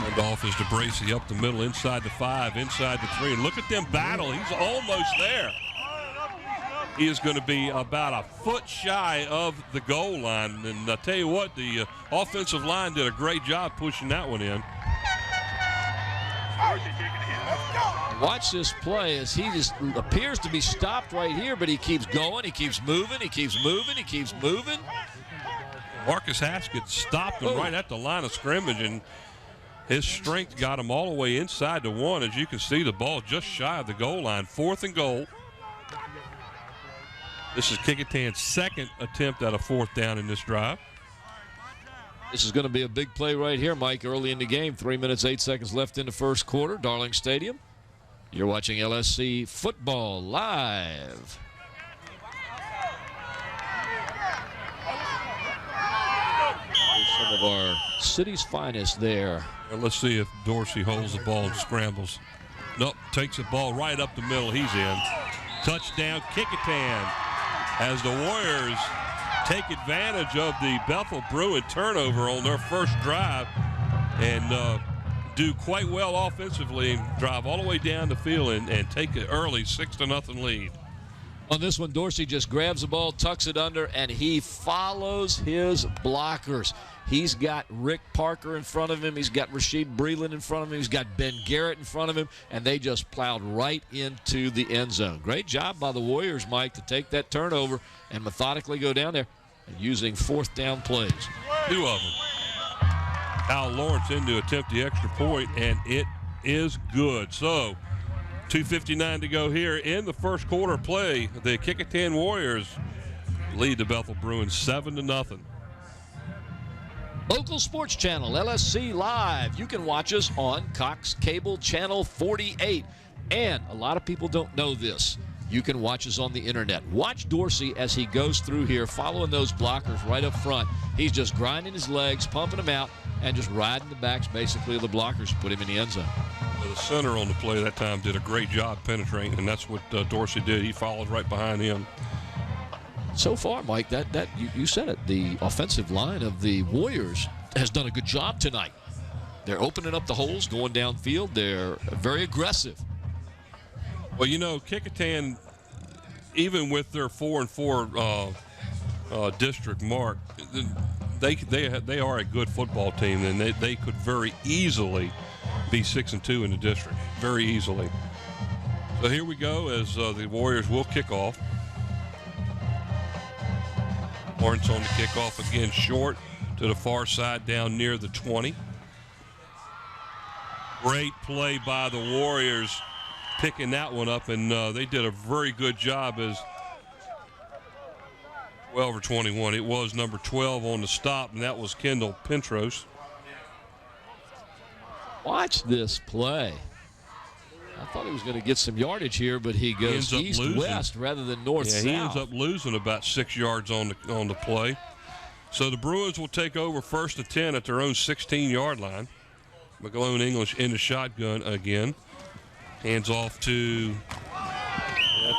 And off is DeBracey up the middle, inside the 5, inside the 3. And look at them battle. He's almost there. He is going to be about a foot shy of the goal line. And I tell you what, the offensive line did a great job pushing that one in. Watch this play as he just appears to be stopped right here, but he keeps going, he keeps moving, he keeps moving, he keeps moving. Marcus Haskett stopped him right at the line of scrimmage, and his strength got him all the way inside the 1. As you can see, the ball just shy of the goal line. 4th and goal. This is Kecoughtan's 2nd attempt at a 4th down in this drive. This is going to be a big play right here, Mike, early in the game. 3 minutes, 8 seconds left in the first quarter, Darling Stadium. You're watching LSC Football live. Here's some of our city's finest there. And let's see if Dorsey holds the ball and scrambles. Nope, takes the ball right up the middle. He's in. Touchdown, Kecoughtan, as the Warriors take advantage of the Bethel Bruin turnover on their first drive and do quite well offensively and drive all the way down the field and take an early 6-0 lead. On this one, Dorsey just grabs the ball, tucks it under, and he follows his blockers. He's got Rick Parker in front of him. He's got Rasheed Breland in front of him. He's got Ben Garrett in front of him, and they just plowed right into the end zone. Great job by the Warriors, Mike, to take that turnover and methodically go down there and using 4th down plays. 2 of them. Kyle Lawrence in to attempt the extra point, and it is good. So, 2:59 to go here in the first quarter play. The Kecoughtan Warriors lead the Bethel Bruins 7-0. Local Sports Channel, LSC Live. You can watch us on Cox Cable Channel 48. And a lot of people don't know this. You can watch us on the internet. Watch Dorsey as he goes through here, following those blockers right up front. He's just grinding his legs, pumping them out, and just riding the backs basically of the blockers to put him in the end zone. The center on the play that time did a great job penetrating, and that's what Dorsey did. He followed right behind him. So far, Mike, that you said it. The offensive line of the Warriors has done a good job tonight. They're opening up the holes, going downfield. They're very aggressive. Well, you know, Kecoughtan, even with their 4-4 district mark, they are a good football team, and they could very easily be 6-2 in the district, very easily. So here we go as the Warriors will kick off. Lawrence on the kickoff again, short to the far side down near the 20. Great play by the Warriors picking that one up, and they did a very good job as 12 or 21. It was number 12 on the stop, and that was Kendall Pentros. Watch this play. I thought he was going to get some yardage here, but he goes east-west rather than north-south. Yeah, he ends up losing about 6 yards on the play. So the Bruins will take over 1st and 10 at their own 16-yard line. McGlone English in the shotgun again. Hands off to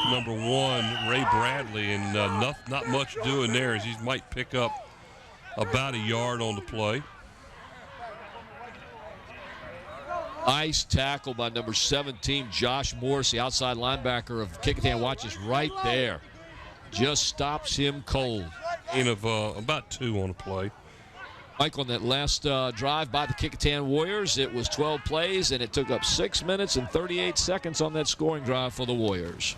number 1, Ray Bradley, and not much doing there as he might pick up about a yard on the play. Nice tackle by number 17, Josh Morse, the outside linebacker of Kecoughtan. Watches right there. Just stops him cold. Gain of about 2 on the play. Mike, on that last drive by the Kecoughtan Warriors, it was 12 plays, and it took up 6 minutes and 38 seconds on that scoring drive for the Warriors.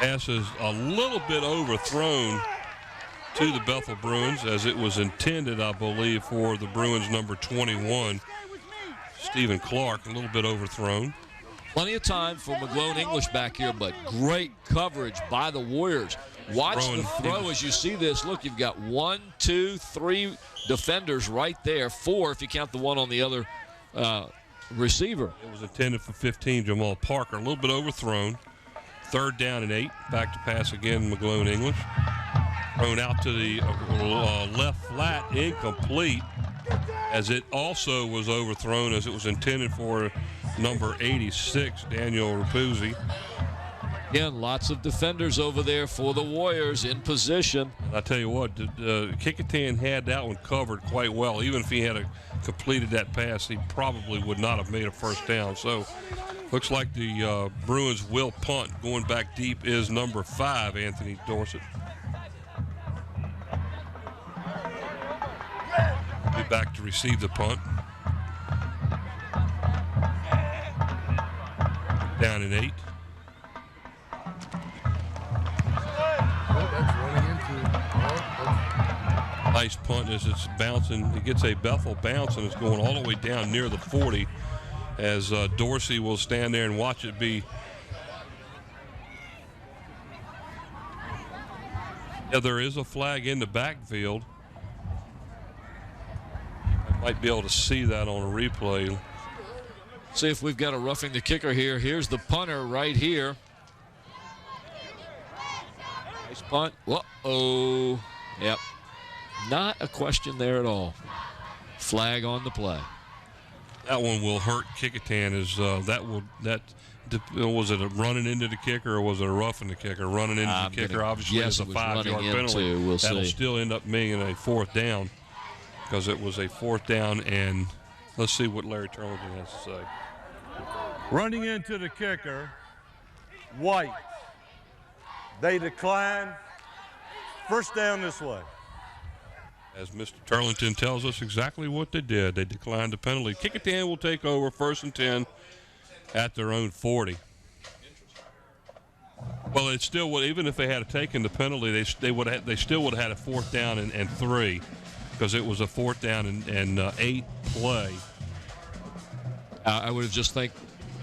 Pass is a little bit overthrown to the Bethel Bruins, as it was intended, I believe, for the Bruins number 21, Stephen Clark. A little bit overthrown. Plenty of time for McGlone English back here, but great coverage by the Warriors. Watch the throw as you see this. Look, you've got 1, 2, 3 defenders right there. 4 if you count the one on the other receiver. It was intended for 15, Jamal Parker. A little bit overthrown. 3rd down and 8. Back to pass again, McGlone English. Thrown out to the left flat, incomplete, as it also was overthrown, as it was intended for number 86, Daniel Rapuzzi. Again, lots of defenders over there for the Warriors in position. I tell you what, Kecoughtan had that one covered quite well. Even if he had completed that pass, he probably would not have made a first down. So looks like the Bruins will punt. Going back deep is number 5, Anthony Dorsett. Be back to receive the punt. Down and 8. Nice punt as it's bouncing. It gets a Bethel bounce, and it's going all the way down near the 40, as Dorsey will stand there and watch it be. Yeah, there is a flag in the backfield. Might be able to see that on a replay. See if we've got a roughing the kicker here. Here's the punter right here. Nice punt. Whoa. Yep. Not a question there at all. Flag on the play. That one will hurt Kecoughtan. Was it a running into the kicker, or was it a roughing the kicker? Running into the kicker, obviously, is a 5-yard penalty. That'll still end up being a 4th down, because it was a 4th down, and let's see what Larry Turlington has to say. Running into the kicker, White. They decline. First down this way. As Mr. Turlington tells us exactly what they did. They declined the penalty. Kecoughtan will take over 1st and 10 at their own 40. Well, it still would, even if they had taken the penalty, they still would have had a 4th down and 3, because it was a 4th down and 8 play. I would have just think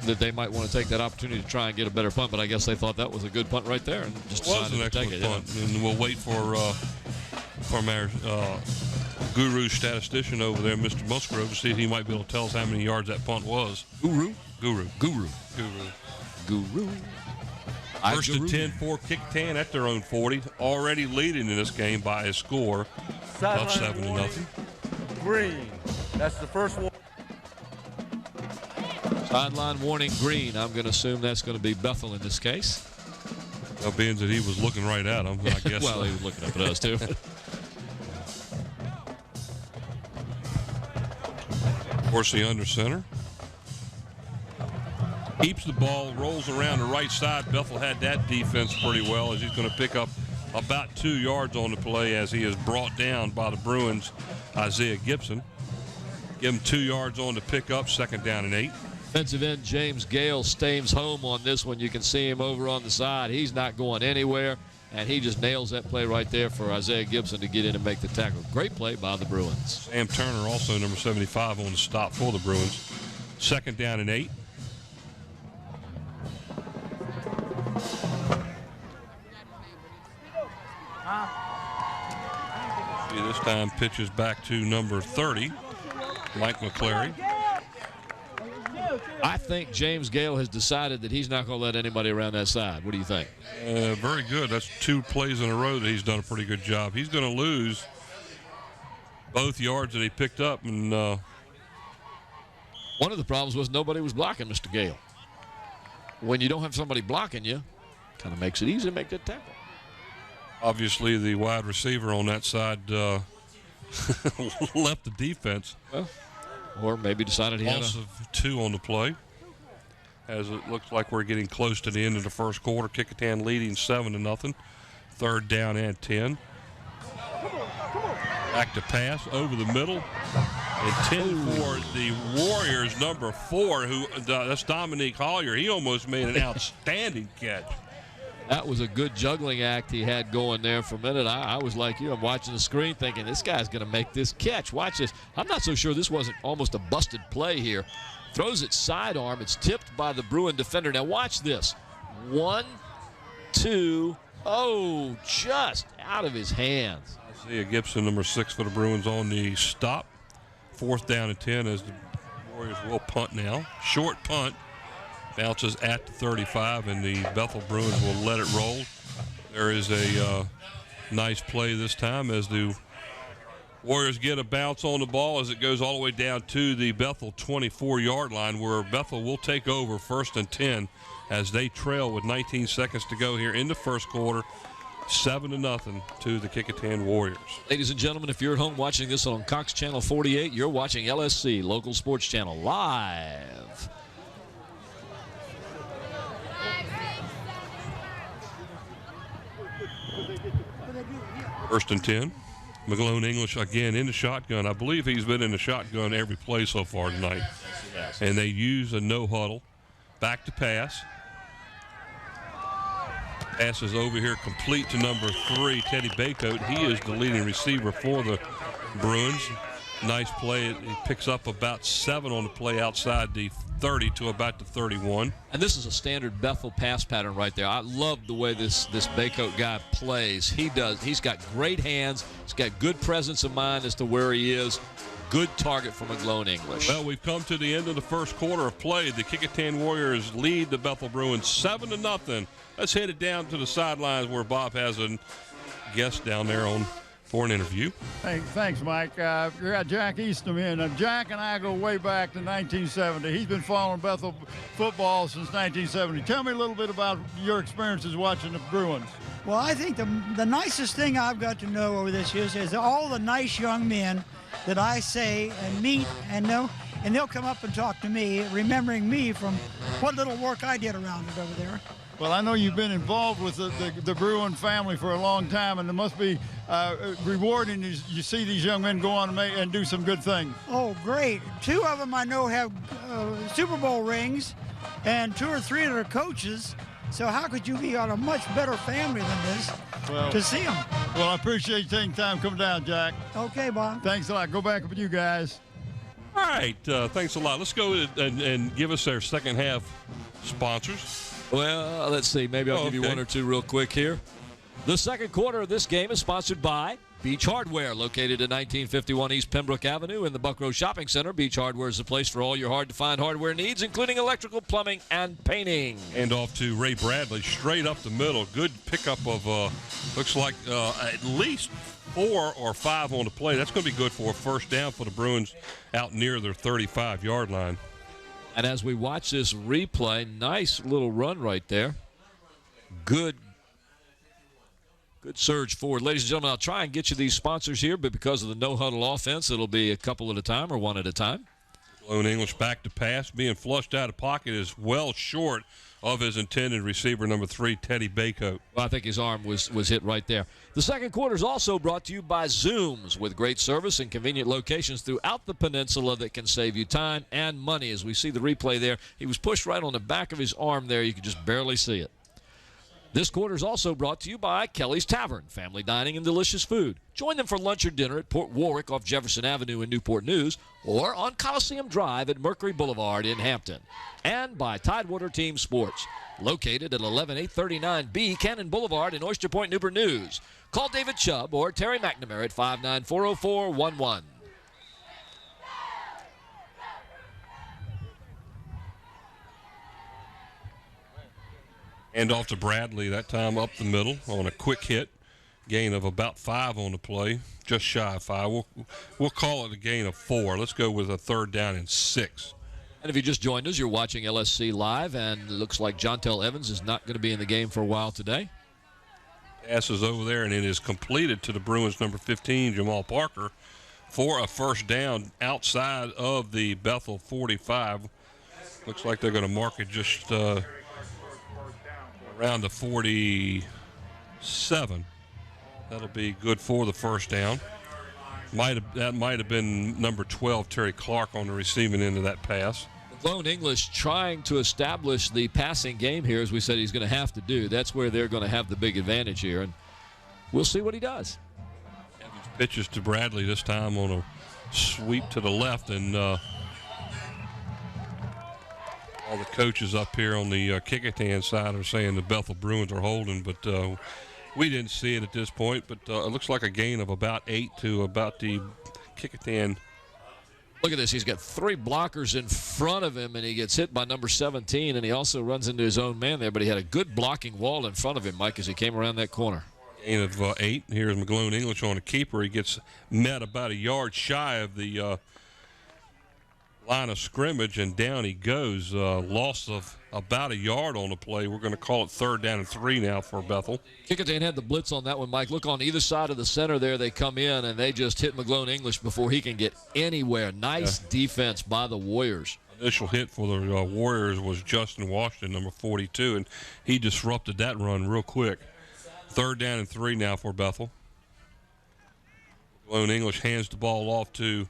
that they might want to take that opportunity to try and get a better punt, but I guess they thought that was a good punt right there and just decided to take it. It was an excellent punt, and we'll wait from our guru statistician over there, Mr. Musgrove, to see if he might be able to tell us how many yards that punt was. Guru. 1st and 10 for Kecoughtan at their own 40, already leading in this game by a score of 7-0. Green. That's the first one. Sideline warning green. I'm going to assume that's going to be Bethel in this case. Well, being that he was looking right at him, I guess. Well, he was looking up at us, too. Dorsey under center. Keeps the ball, rolls around the right side. Bethel had that defense pretty well, as he's going to pick up about 2 yards on the play, as he is brought down by the Bruins, Isaiah Gibson. Give him 2 yards on the pickup, 2nd down and 8. Defensive end James Gale stays home on this one. You can see him over on the side. He's not going anywhere, and he just nails that play right there for Isaiah Gibson to get in and make the tackle. Great play by the Bruins. Sam Turner, also number 75, on the stop for the Bruins. 2nd down and 8. See, this time pitches back to number 30, Mike McClary. I think James Gale has decided that he's not going to let anybody around that side. What do you think? Very good. That's 2 plays in a row that he's done a pretty good job. He's going to lose both yards that he picked up. And one of the problems was nobody was blocking Mr. Gale. When you don't have somebody blocking you, kind of makes it easy to make that tackle. Obviously, the wide receiver on that side left the defense. Well, or maybe decided he had loss of 2 on the play. As it looks like we're getting close to the end of the first quarter. Kecoughtan leading 7-0. 3rd down and 10. Back to pass over the middle. Intended for the Warriors, number 4, that's Dominique Collier. He almost made an outstanding catch. That was a good juggling act he had going there for a minute. I was like you. I'm watching the screen thinking, this guy's going to make this catch. Watch this. I'm not so sure this wasn't almost a busted play here. Throws it sidearm. It's tipped by the Bruin defender. Now watch this. 1, 2, oh, just out of his hands. Isaiah Gibson, number 6 for the Bruins on the stop. 4th down and 10 as the Warriors will punt now. Short punt. Bounces at the 35, and the Bethel Bruins will let it roll. There is a nice play this time as the Warriors get a bounce on the ball as it goes all the way down to the Bethel 24-yard line, where Bethel will take over 1st and 10 as they trail with 19 seconds to go here in the first quarter. 7-0 to the Kecoughtan Warriors. Ladies and gentlemen, if you're at home watching this on Cox Channel 48, you're watching LSC, local sports channel, live. First and 10. McGlone English again in the shotgun. I believe he's been in the shotgun every play so far tonight. Yes, and they use a no huddle. Back to pass. Pass is over here complete to number 3, Teddy Baycoat. He is the leading receiver for the Bruins. Nice play. He picks up about 7 on the play outside the 30 to about the 31. And this is a standard Bethel pass pattern right there. I love the way this Baycoat guy plays. He's got great hands. He's got good presence of mind as to where he is. Good target for McGlone English. Well, we've come to the end of the first quarter of play. The Kecoughtan Warriors lead the Bethel Bruins 7-0. Let's head it down to the sidelines where Bob has a guest down there for an interview. Hey, thanks, Mike. You got Jack Eastham in. Jack and I go way back to 1970. He's been following Bethel football since 1970. Tell me a little bit about your experiences watching the Bruins. Well, I think the nicest thing I've got to know over this year is all the nice young men that I say and meet and know, and they'll come up and talk to me, remembering me from what little work I did around it over there. Well, I know you've been involved with the Bruin family for a long time, and it must be rewarding as you see these young men go on and do some good things. Oh, great. 2 of them I know have Super Bowl rings, and 2 or 3 of their coaches. So how could you be on a much better family than this to see them? Well, I appreciate you taking time to come down, Jack. Okay, Bob. Thanks a lot. Go back with you guys. All right. Thanks a lot. Let's go and give us our second half sponsors. Well, let's see. Maybe I'll give you 1 or 2 real quick here. The second quarter of this game is sponsored by Beach Hardware, located at 1951 East Pembroke Avenue in the Buckrow Shopping Center. Beach Hardware is the place for all your hard-to-find hardware needs, including electrical, plumbing, and painting. And off to Ray Bradley, straight up the middle. Good pickup of, looks like at least 4 or 5 on the play. That's going to be good for a first down for the Bruins out near their 35-yard line. And as we watch this replay, nice little run right there. Good surge forward. Ladies and gentlemen, I'll try and get you these sponsors here, but because of the no-huddle offense, it'll be a couple at a time or 1 at a time. Lone English back to pass, being flushed out of pocket is well short of his intended receiver, number 3, Teddy Baycoat. Well, I think his arm was hit right there. The second quarter is also brought to you by Zooms, with great service and convenient locations throughout the peninsula that can save you time and money. As we see the replay there, he was pushed right on the back of his arm there. You could just barely see it. This quarter is also brought to you by Kelly's Tavern, family dining and delicious food. Join them for lunch or dinner at Port Warwick off Jefferson Avenue in Newport News, or on Coliseum Drive at Mercury Boulevard in Hampton. And by Tidewater Team Sports, located at 11839B Cannon Boulevard in Oyster Point, Newport News. Call David Chubb or Terry McNamara at 5940411. And off to Bradley, that time up the middle on a quick hit. Gain of about 5 on the play, just shy of 5. We'll call it a gain of 4. Let's go with a 3rd down and 6. And if you just joined us, you're watching LSC Live, and it looks like Jontel Evans is not going to be in the game for a while today. Pass is over there, and it is completed to the Bruins number 15, Jamal Parker, for a 1st down outside of the Bethel 45. Looks like they're going to mark it just around the 47. That'll be good for the 1st down. That might have been number 12, Terry Clark, on the receiving end of that pass. Lone English trying to establish the passing game here, as we said he's going to have to do. That's where they're going to have the big advantage here, and we'll see what he does. Evans pitches to Bradley this time on a sweep to the left, and all the coaches up here on the Kecoughtan side are saying the Bethel Bruins are holding, but we didn't see it at this point, but it looks like a gain of about 8 to about the Kecoughtan. Look at this. He's got 3 blockers in front of him, and he gets hit by number 17, and he also runs into his own man there, but he had a good blocking wall in front of him, Mike, as he came around that corner. Gain of 8. Here's McGlone English on a keeper. He gets met about a yard shy of the line of scrimmage, and down he goes. Loss of about a yard on the play. We're going to call it 3rd down and 3 now for Bethel. Kecoughtan had the blitz on that one, Mike. Look on either side of the center there. They come in, and they just hit McGlone English before he can get anywhere. Nice defense by the Warriors. Initial hit for the Warriors was Justin Washington, number 42, and he disrupted that run real quick. 3rd down and 3 now for Bethel. McGlone English hands the ball off to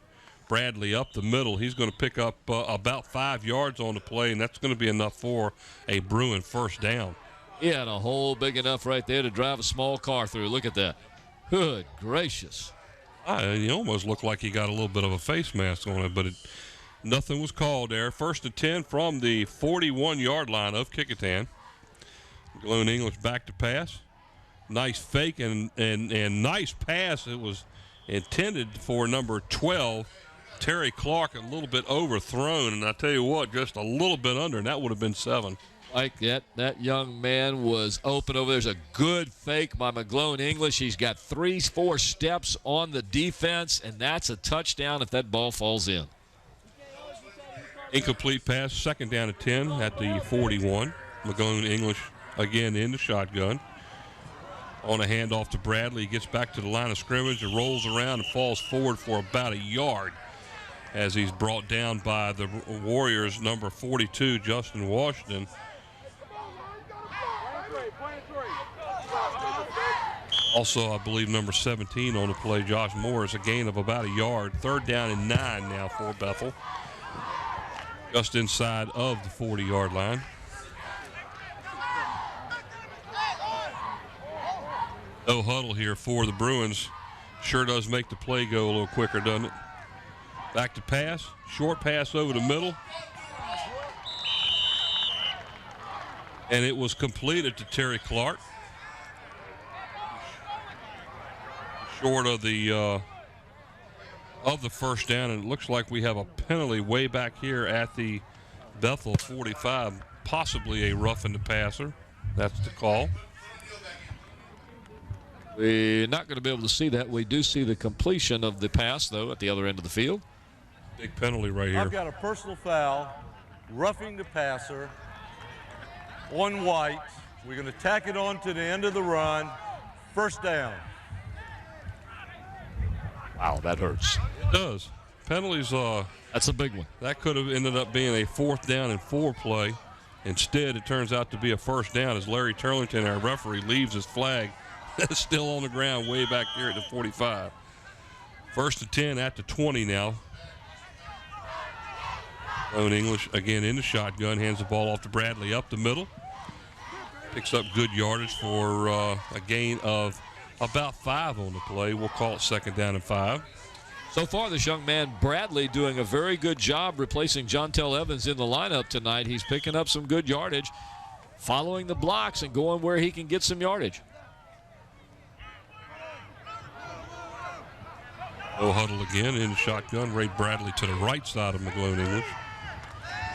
Bradley up the middle. He's going to pick up about 5 yards on the play, and that's going to be enough for a Bruin 1st down. He had a hole big enough right there to drive a small car through. Look at that. Good gracious. He almost looked like he got a little bit of a face mask on it, but nothing was called there. 1st and 10 from the 41-yard line of Kecoughtan. McGlone English back to pass. Nice fake and nice pass. It was intended for number 12, Terry Clark, a little bit overthrown, and I tell you what, just a little bit under, and that would have been 7. Like that young man was open over. There's a good fake by McGlone English. He's got 3-4 steps on the defense, and that's a touchdown if that ball falls in. Incomplete pass, 2nd down and 10 at the 41. McGlone English again in the shotgun. On a handoff to Bradley, he gets back to the line of scrimmage and rolls around and falls forward for about a yard as he's brought down by the Warriors' number 42, Justin Washington. Also, I believe number 17 on the play, Josh Morris, a gain of about a yard. 3rd down and 9 now for Bethel, just inside of the 40-yard line. No huddle here for the Bruins. Sure does make the play go a little quicker, doesn't it? Back to pass. Short pass over the middle. And it was completed to Terry Clark. Short of the 1st down, and it looks like we have a penalty way back here at the Bethel 45, possibly a roughing the passer. That's the call. We're not going to be able to see that. We do see the completion of the pass, though, at the other end of the field. Big penalty right here. I've got a personal foul, roughing the passer on White. We're going to tack it on to the end of the run. 1st down. Wow, that hurts. It does. Penalties, that's a big one. That could have ended up being a 4th down and 4 play. Instead, it turns out to be a 1st down as Larry Turlington, our referee, leaves his flag still on the ground way back here at the 45. 1st and 10 at the 20 now. Lone English again in the shotgun, hands the ball off to Bradley up the middle. Picks up good yardage for a gain of about 5 on the play. We'll call it 2nd down and 5. So far, this young man, Bradley, doing a very good job replacing Jontel Evans in the lineup tonight. He's picking up some good yardage, following the blocks and going where he can get some yardage. No huddle again in the shotgun. Ray Bradley to the right side of McGlone English.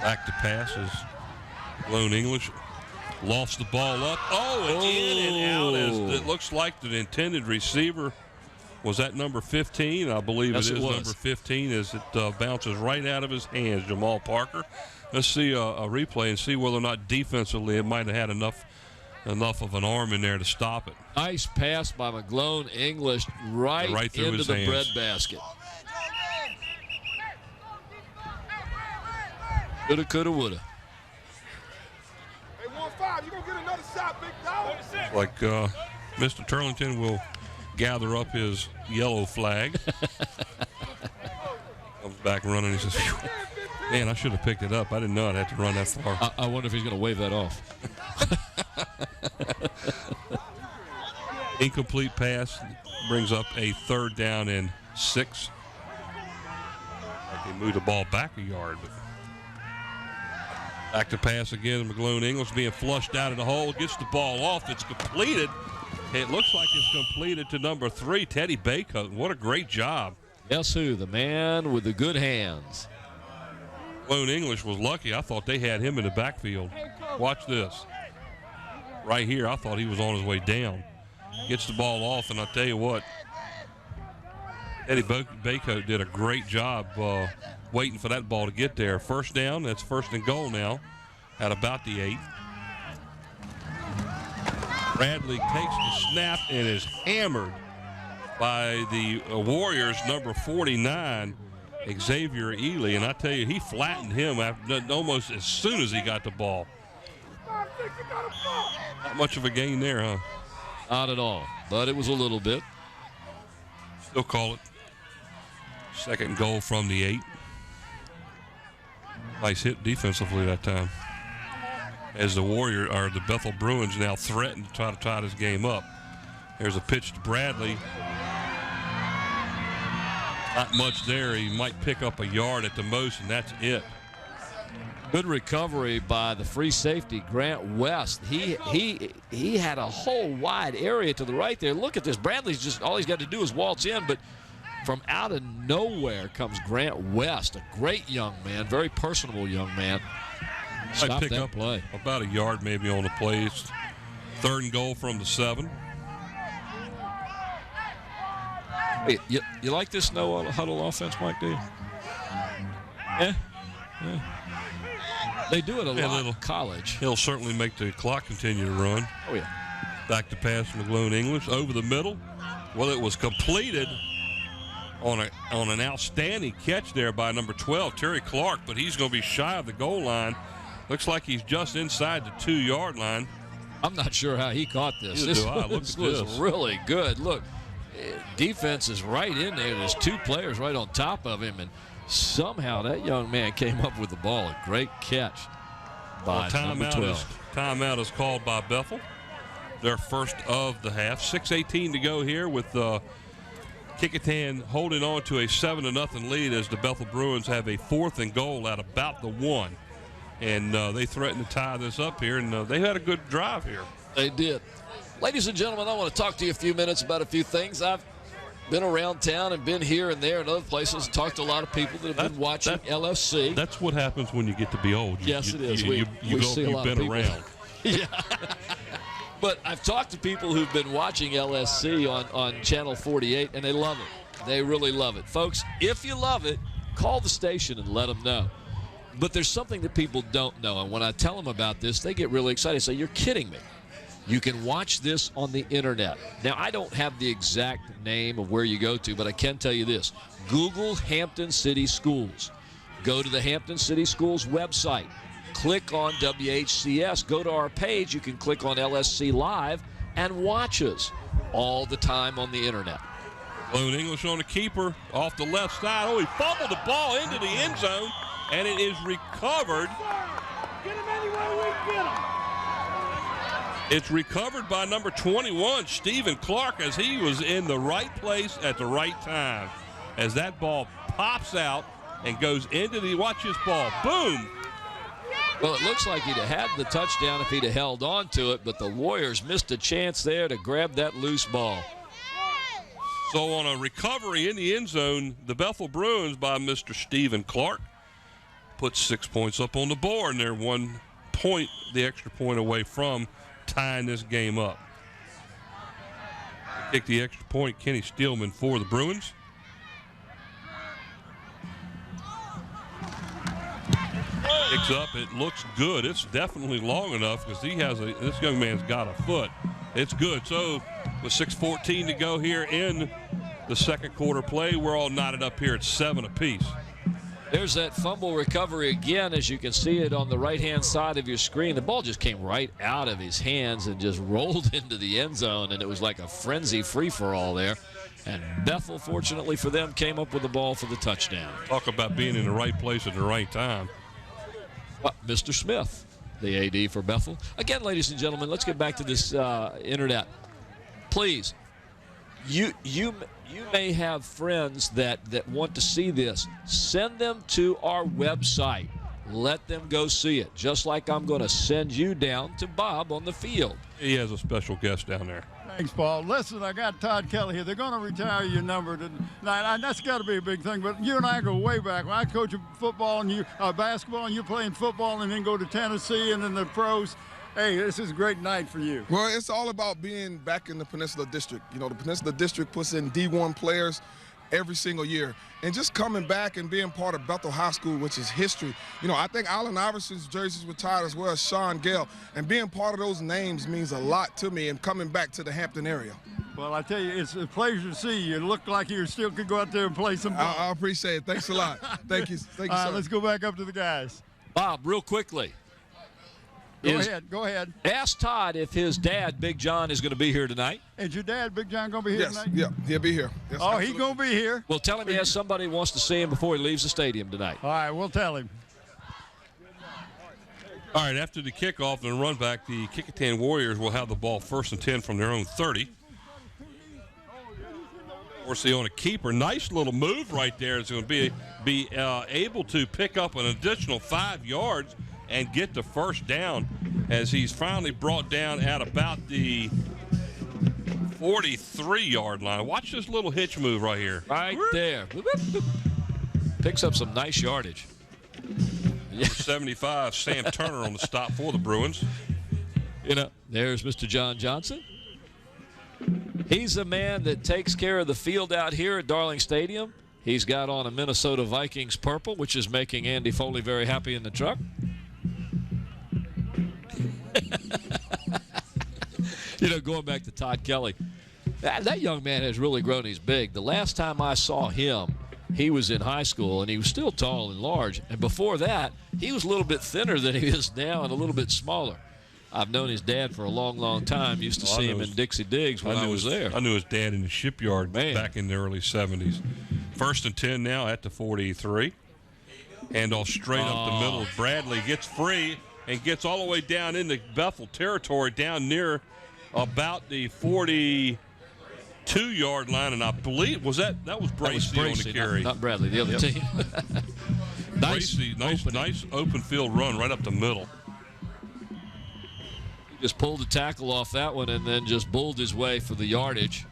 Back to pass is McGlone English. Lofts the ball up. Oh, and in and out as it looks like the intended receiver was that number 15. I believe Yes, it is it was. number 15 as it bounces right out of his hands, Jamal Parker. Let's see a replay and see whether or not defensively it might have had enough of an arm in there to stop it. Nice pass by McGlone English right through into his the hands. bread basket. Coulda, coulda, woulda. Hey, 1-5, you gonna get another shot, big dog. Like Mr. Turlington will gather up his yellow flag. Comes back running. He says, "Phew, man, I should have picked it up. I didn't know I'd have to run that far." I wonder if he's going to wave that off. Incomplete pass brings up a 3rd down and 6. Like they moved the ball back a yard, but back to pass again. McGlone English being flushed out of the hole, gets the ball off. It's completed. It looks like it's completed to number 3, Teddy Kecoughtan. What a great job. Guess who? The man with the good hands. McGlone English was lucky. I thought they had him in the backfield. Watch this. Right here, I thought he was on his way down. Gets the ball off, and I'll tell you what, Eddie Kecoughtan did a great job waiting for that ball to get there. 1st down, that's 1st and goal now at about the 8. Bradley takes the snap and is hammered by the Warriors, number 49, Xavier Ely. And I tell you, he flattened him almost as soon as he got the ball. Not much of a gain there, huh? Not at all, but it was a little bit. Still call it 2nd goal from the 8. Nice hit defensively that time. As the Bethel Bruins now threaten to try to tie this game up. There's a pitch to Bradley. Not much there. He might pick up a yard at the most, and that's it. Good recovery by the free safety, Grant West. He had a whole wide area to the right there. Look at this. Bradley's just, all he's got to do is waltz in, but from out of nowhere comes Grant West, a great young man, very personable young man. Stop pick that up play. About a yard maybe on the play. 3rd and goal from the 7. Hey, you like this no huddle offense, Mike, do you? Yeah. They do it a lot in college. He'll certainly make the clock continue to run. Oh, yeah. Back to pass from McGlone English over the middle. Well, it was completed on an outstanding catch there by number 12, Terry Clark, but he's going to be shy of the goal line. Looks like he's just inside the 2-yard line. I'm not sure how he caught this. This was really good. Look, defense is right in there. There's 2 players right on top of him, and somehow that young man came up with the ball. A great catch by number 12. Timeout is called by Bethel. Their first of the half. 6:18 to go here with Kecoughtan holding on to a 7-0 lead as the Bethel Bruins have a 4th and goal at about the 1. And they threaten to tie this up here, and they had a good drive here. They did. Ladies and gentlemen, I want to talk to you a few minutes about a few things. I've been around town and been here and there and other places and talked to a lot of people that have been watching LFC. That's what happens when you get to be old. Yes, it is. You've been around. Yeah. But I've talked to people who've been watching LSC on Channel 48, and they love it. They really love it. Folks, if you love it, call the station and let them know. But there's something that people don't know, and when I tell them about this, they get really excited. Say, you're kidding me. You can watch this on the internet. Now, I don't have the exact name of where you go to, but I can tell you this. Google Hampton City Schools. Go to the Hampton City Schools website. Click on WHCS. Go to our page. You can click on LSC Live and watch us all the time on the internet. McGlone English on the keeper off the left side. Oh, he fumbled the ball into the end zone, and it is recovered. Get him anywhere we can get him. It's recovered by number 21, Stephen Clark, as he was in the right place at the right time. As that ball pops out and goes into the, watch this ball, boom. Well, it looks like he'd have had the touchdown if he'd have held on to it, but the Warriors missed a chance there to grab that loose ball. So on a recovery in the end zone, the Bethel Bruins by Mr. Stephen Clark put 6 points up on the board, and they're 1 the extra point away from tying this game up. Kick the extra point, Kenny Steelman for the Bruins. Kicks up, it looks good. It's definitely long enough because this young man's got a foot. It's good. So with 6:14 to go here in the second quarter play, we're all knotted up here at 7 apiece. There's that fumble recovery again, as you can see it on the right-hand side of your screen. The ball just came right out of his hands and just rolled into the end zone, and it was like a frenzy free-for-all there. And Bethel, fortunately for them, came up with the ball for the touchdown. Talk about being in the right place at the right time. Mr. Smith, the AD for Bethel. Again, ladies and gentlemen, let's get back to this internet. Please, you may have friends that want to see this. Send them to our website. Let them go see it, just like I'm going to send you down to Bob on the field. He has a special guest down there. Thanks, Paul. Listen, I got Todd Kelly here. They're going to retire your number tonight. That's got to be a big thing. But you and I go way back. When I coach football and you basketball, and you're playing football, and then go to Tennessee and then the pros. Hey, this is a great night for you. Well, it's all about being back in the Peninsula District. You know, the Peninsula District puts in D1 players every single year. And just coming back and being part of Bethel High School, which is history. You know, I think Allen Iverson's jersey's retired as well as Sean Gale. And being part of those names means a lot to me and coming back to the Hampton area. Well, I tell you, it's a pleasure to see you. You look like you still could go out there and play some ball. I appreciate it. Thanks a lot. Thank you. Thank you, All sir. right, let's go back up to the guys. Bob, real quickly. Go ahead. Ask Todd if his dad, Big John, is going to be here tonight. Is your dad, Big John, going to be here tonight? Yeah, he'll be here. Yes, oh, he's going to be here? Well, tell him he has somebody who wants to see him before he leaves the stadium tonight. All right, we'll tell him. All right, after the kickoff and run back, the Kecoughtan Warriors will have the ball 1st and 10 from their own 30. Of course, they own a keeper. Nice little move right there. It's going to be able to pick up an additional 5 yards and get the first down as he's finally brought down at about the 43-yard line. Watch this little hitch move right here. Right there. Picks up some nice yardage. Number 75, Sam Turner on the stop for the Bruins. You know, there's Mr. John Johnson. He's a man that takes care of the field out here at Darling Stadium. He's got on a Minnesota Vikings purple, which is making Andy Foley very happy in the truck. You know, going back to Todd Kelly, that young man has really grown. He's big. The last time I saw him, he was in high school, and he was still tall and large. And before that, he was a little bit thinner than he is now and a little bit smaller. I've known his dad for a long, long time. Used to see him in Dixie Diggs when I was there. I knew his dad in the shipyard back in the early 70s. 1st and 10 now at the 43. Handoff straight up the middle. Bradley gets free and gets all the way down into Bethel territory, down near about the 42-yard line. And I believe that was Bracey on the carry. Not Bradley, the other team. Bracey, nice open field run right up the middle. Just pulled the tackle off that one and then just bulled his way for the yardage.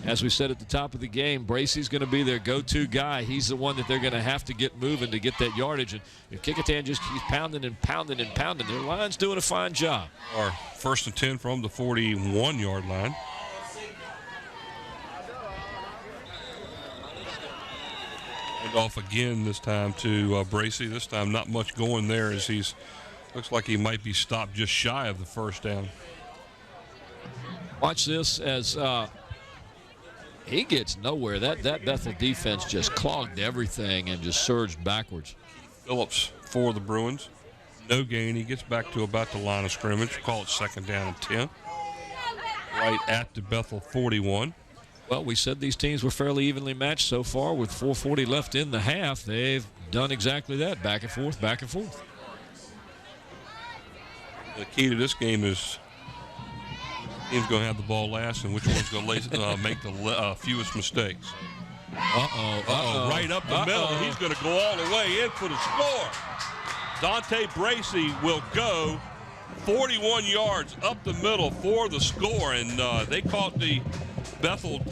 As we said at the top of the game, Bracey's going to be their go-to guy. He's the one that they're going to have to get moving to get that yardage. And if Kecoughtan just keeps pounding and pounding and pounding, their line's doing a fine job. Our 1st and 10 from the 41-yard line. And off again this time to Bracey. This time not much going there as he's looks like he might be stopped just shy of the first down. Watch this as he gets nowhere. That Bethel defense just clogged everything and just surged backwards. Phillips for the Bruins. No gain. He gets back to about the line of scrimmage. Call it 2nd down and 10. Right at the Bethel 41. Well, we said these teams were fairly evenly matched so far. With 4:40 left in the half, they've done exactly that. Back and forth, back and forth. The key to this game is team's going to have the ball last and which one's going to make the fewest mistakes. Right up the middle. He's going to go all the way in for the score. Dante Bracey will go 41 yards up the middle for the score, and they caught the Bethel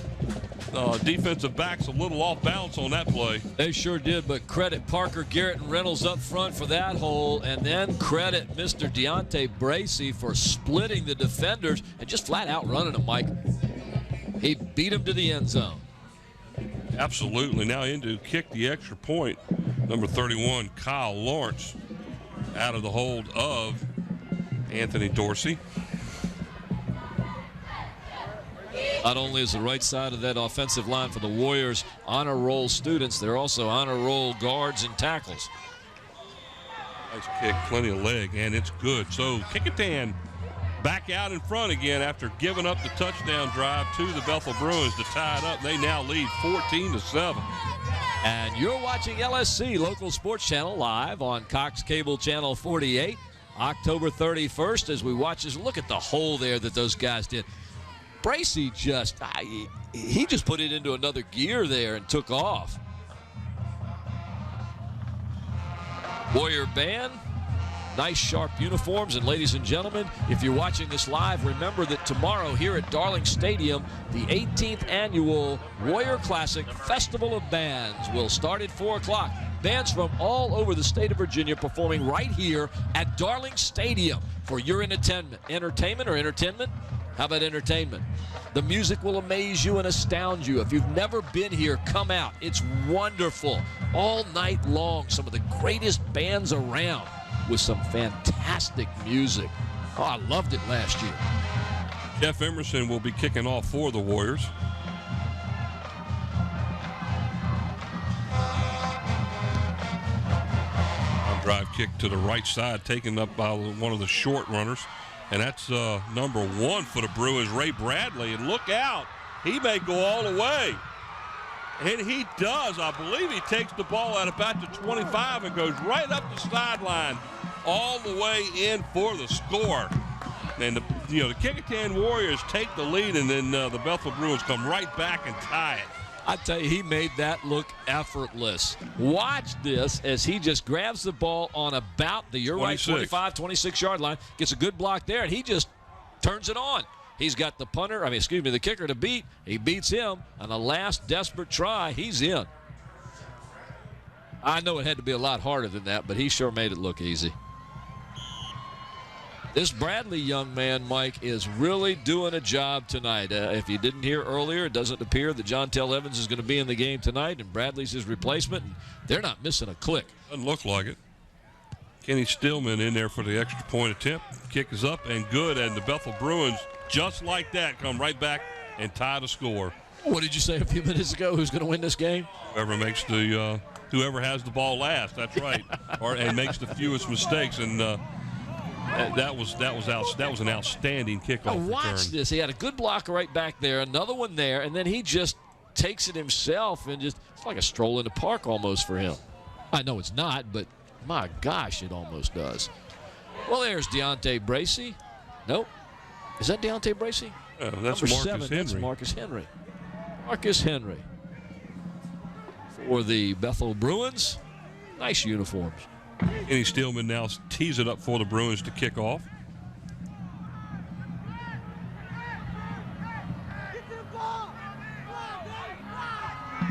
defensive backs a little off balance on that play. They sure did, but credit Parker, Garrett, and Reynolds up front for that hole, and then credit Mr. Deontay Bracey for splitting the defenders and just flat out running them, Mike. He beat him to the end zone. Absolutely. Now in to kick the extra point, number 31, Kyle Lawrence, out of the hold of Anthony Dorsey. Not only is the right side of that offensive line for the Warriors honor roll students, they're also honor roll guards and tackles. Nice kick, plenty of leg, and it's good. So Kecoughtan back out in front again after giving up the touchdown drive to the Bethel Bruins to tie it up. They now lead 14-7. And you're watching LSC Local Sports Channel live on Cox Cable Channel 48, October 31st, as we watch this. Look at the hole there that those guys did. Bracey he just put it into another gear there and took off. Warrior band, nice sharp uniforms. And ladies and gentlemen, if you're watching this live, remember that tomorrow here at Darling Stadium, the 18th annual Warrior Classic Festival of Bands will start at 4 o'clock. Bands from all over the state of Virginia performing right here at Darling Stadium for your entertainment. How about entertainment? The music will amaze you and astound you. If you've never been here, come out. It's wonderful. All night long, some of the greatest bands around with some fantastic music. Oh, I loved it last year. Jeff Emerson will be kicking off for the Warriors. Drive kick to the right side, taken up by one of the short runners. And that's number 1 for the Bruins, Ray Bradley. And look out, he may go all the way. And he does. I believe he takes the ball at about the 25 and goes right up the sideline all the way in for the score. And the Kecoughtan Warriors take the lead, and then the Bethel Bruins come right back and tie it. I tell you, he made that look effortless. Watch this as he just grabs the ball on about the 25, 26-yard line, gets a good block there, and he just turns it on. He's got the the kicker to beat. He beats him on the last desperate try. He's in. I know it had to be a lot harder than that, but he sure made it look easy. This Bradley young man, Mike, is really doing a job tonight. If you didn't hear earlier, it doesn't appear that John Tell Evans is going to be in the game tonight, and Bradley's his replacement, and they're not missing a click. Doesn't look like it. Kenny Stillman in there for the extra point attempt. Kick is up and good, and the Bethel Bruins, just like that, come right back and tie the score. What did you say a few minutes ago? Who's going to win this game? Whoever has the ball last. That's right, and makes the fewest mistakes. And that was an outstanding kickoff return. Watch this. He had a good block right back there, another one there, and then he just takes it himself and it's like a stroll in the park almost for him. I know it's not, but my gosh, it almost does. Well, there's Deontay Bracey. Nope. Is that Deontay Bracey? That's Number Marcus 7. Henry. That's Marcus Henry. Marcus Henry for the Bethel Bruins. Nice uniforms. Kenny Stillman now tees it up for the Bruins to kick off.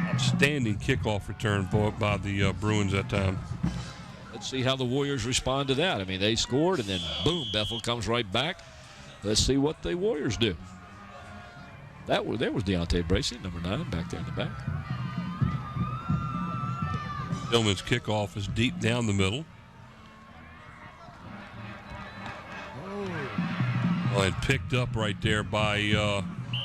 Outstanding kickoff return by the Bruins that time. Let's see how the Warriors respond to that. I mean, they scored, and then boom, Bethel comes right back. Let's see what the Warriors do. There was Deontay Bracey, number 9, back there in the back. Stillman's kickoff is deep down the middle. Oh, and picked up right there by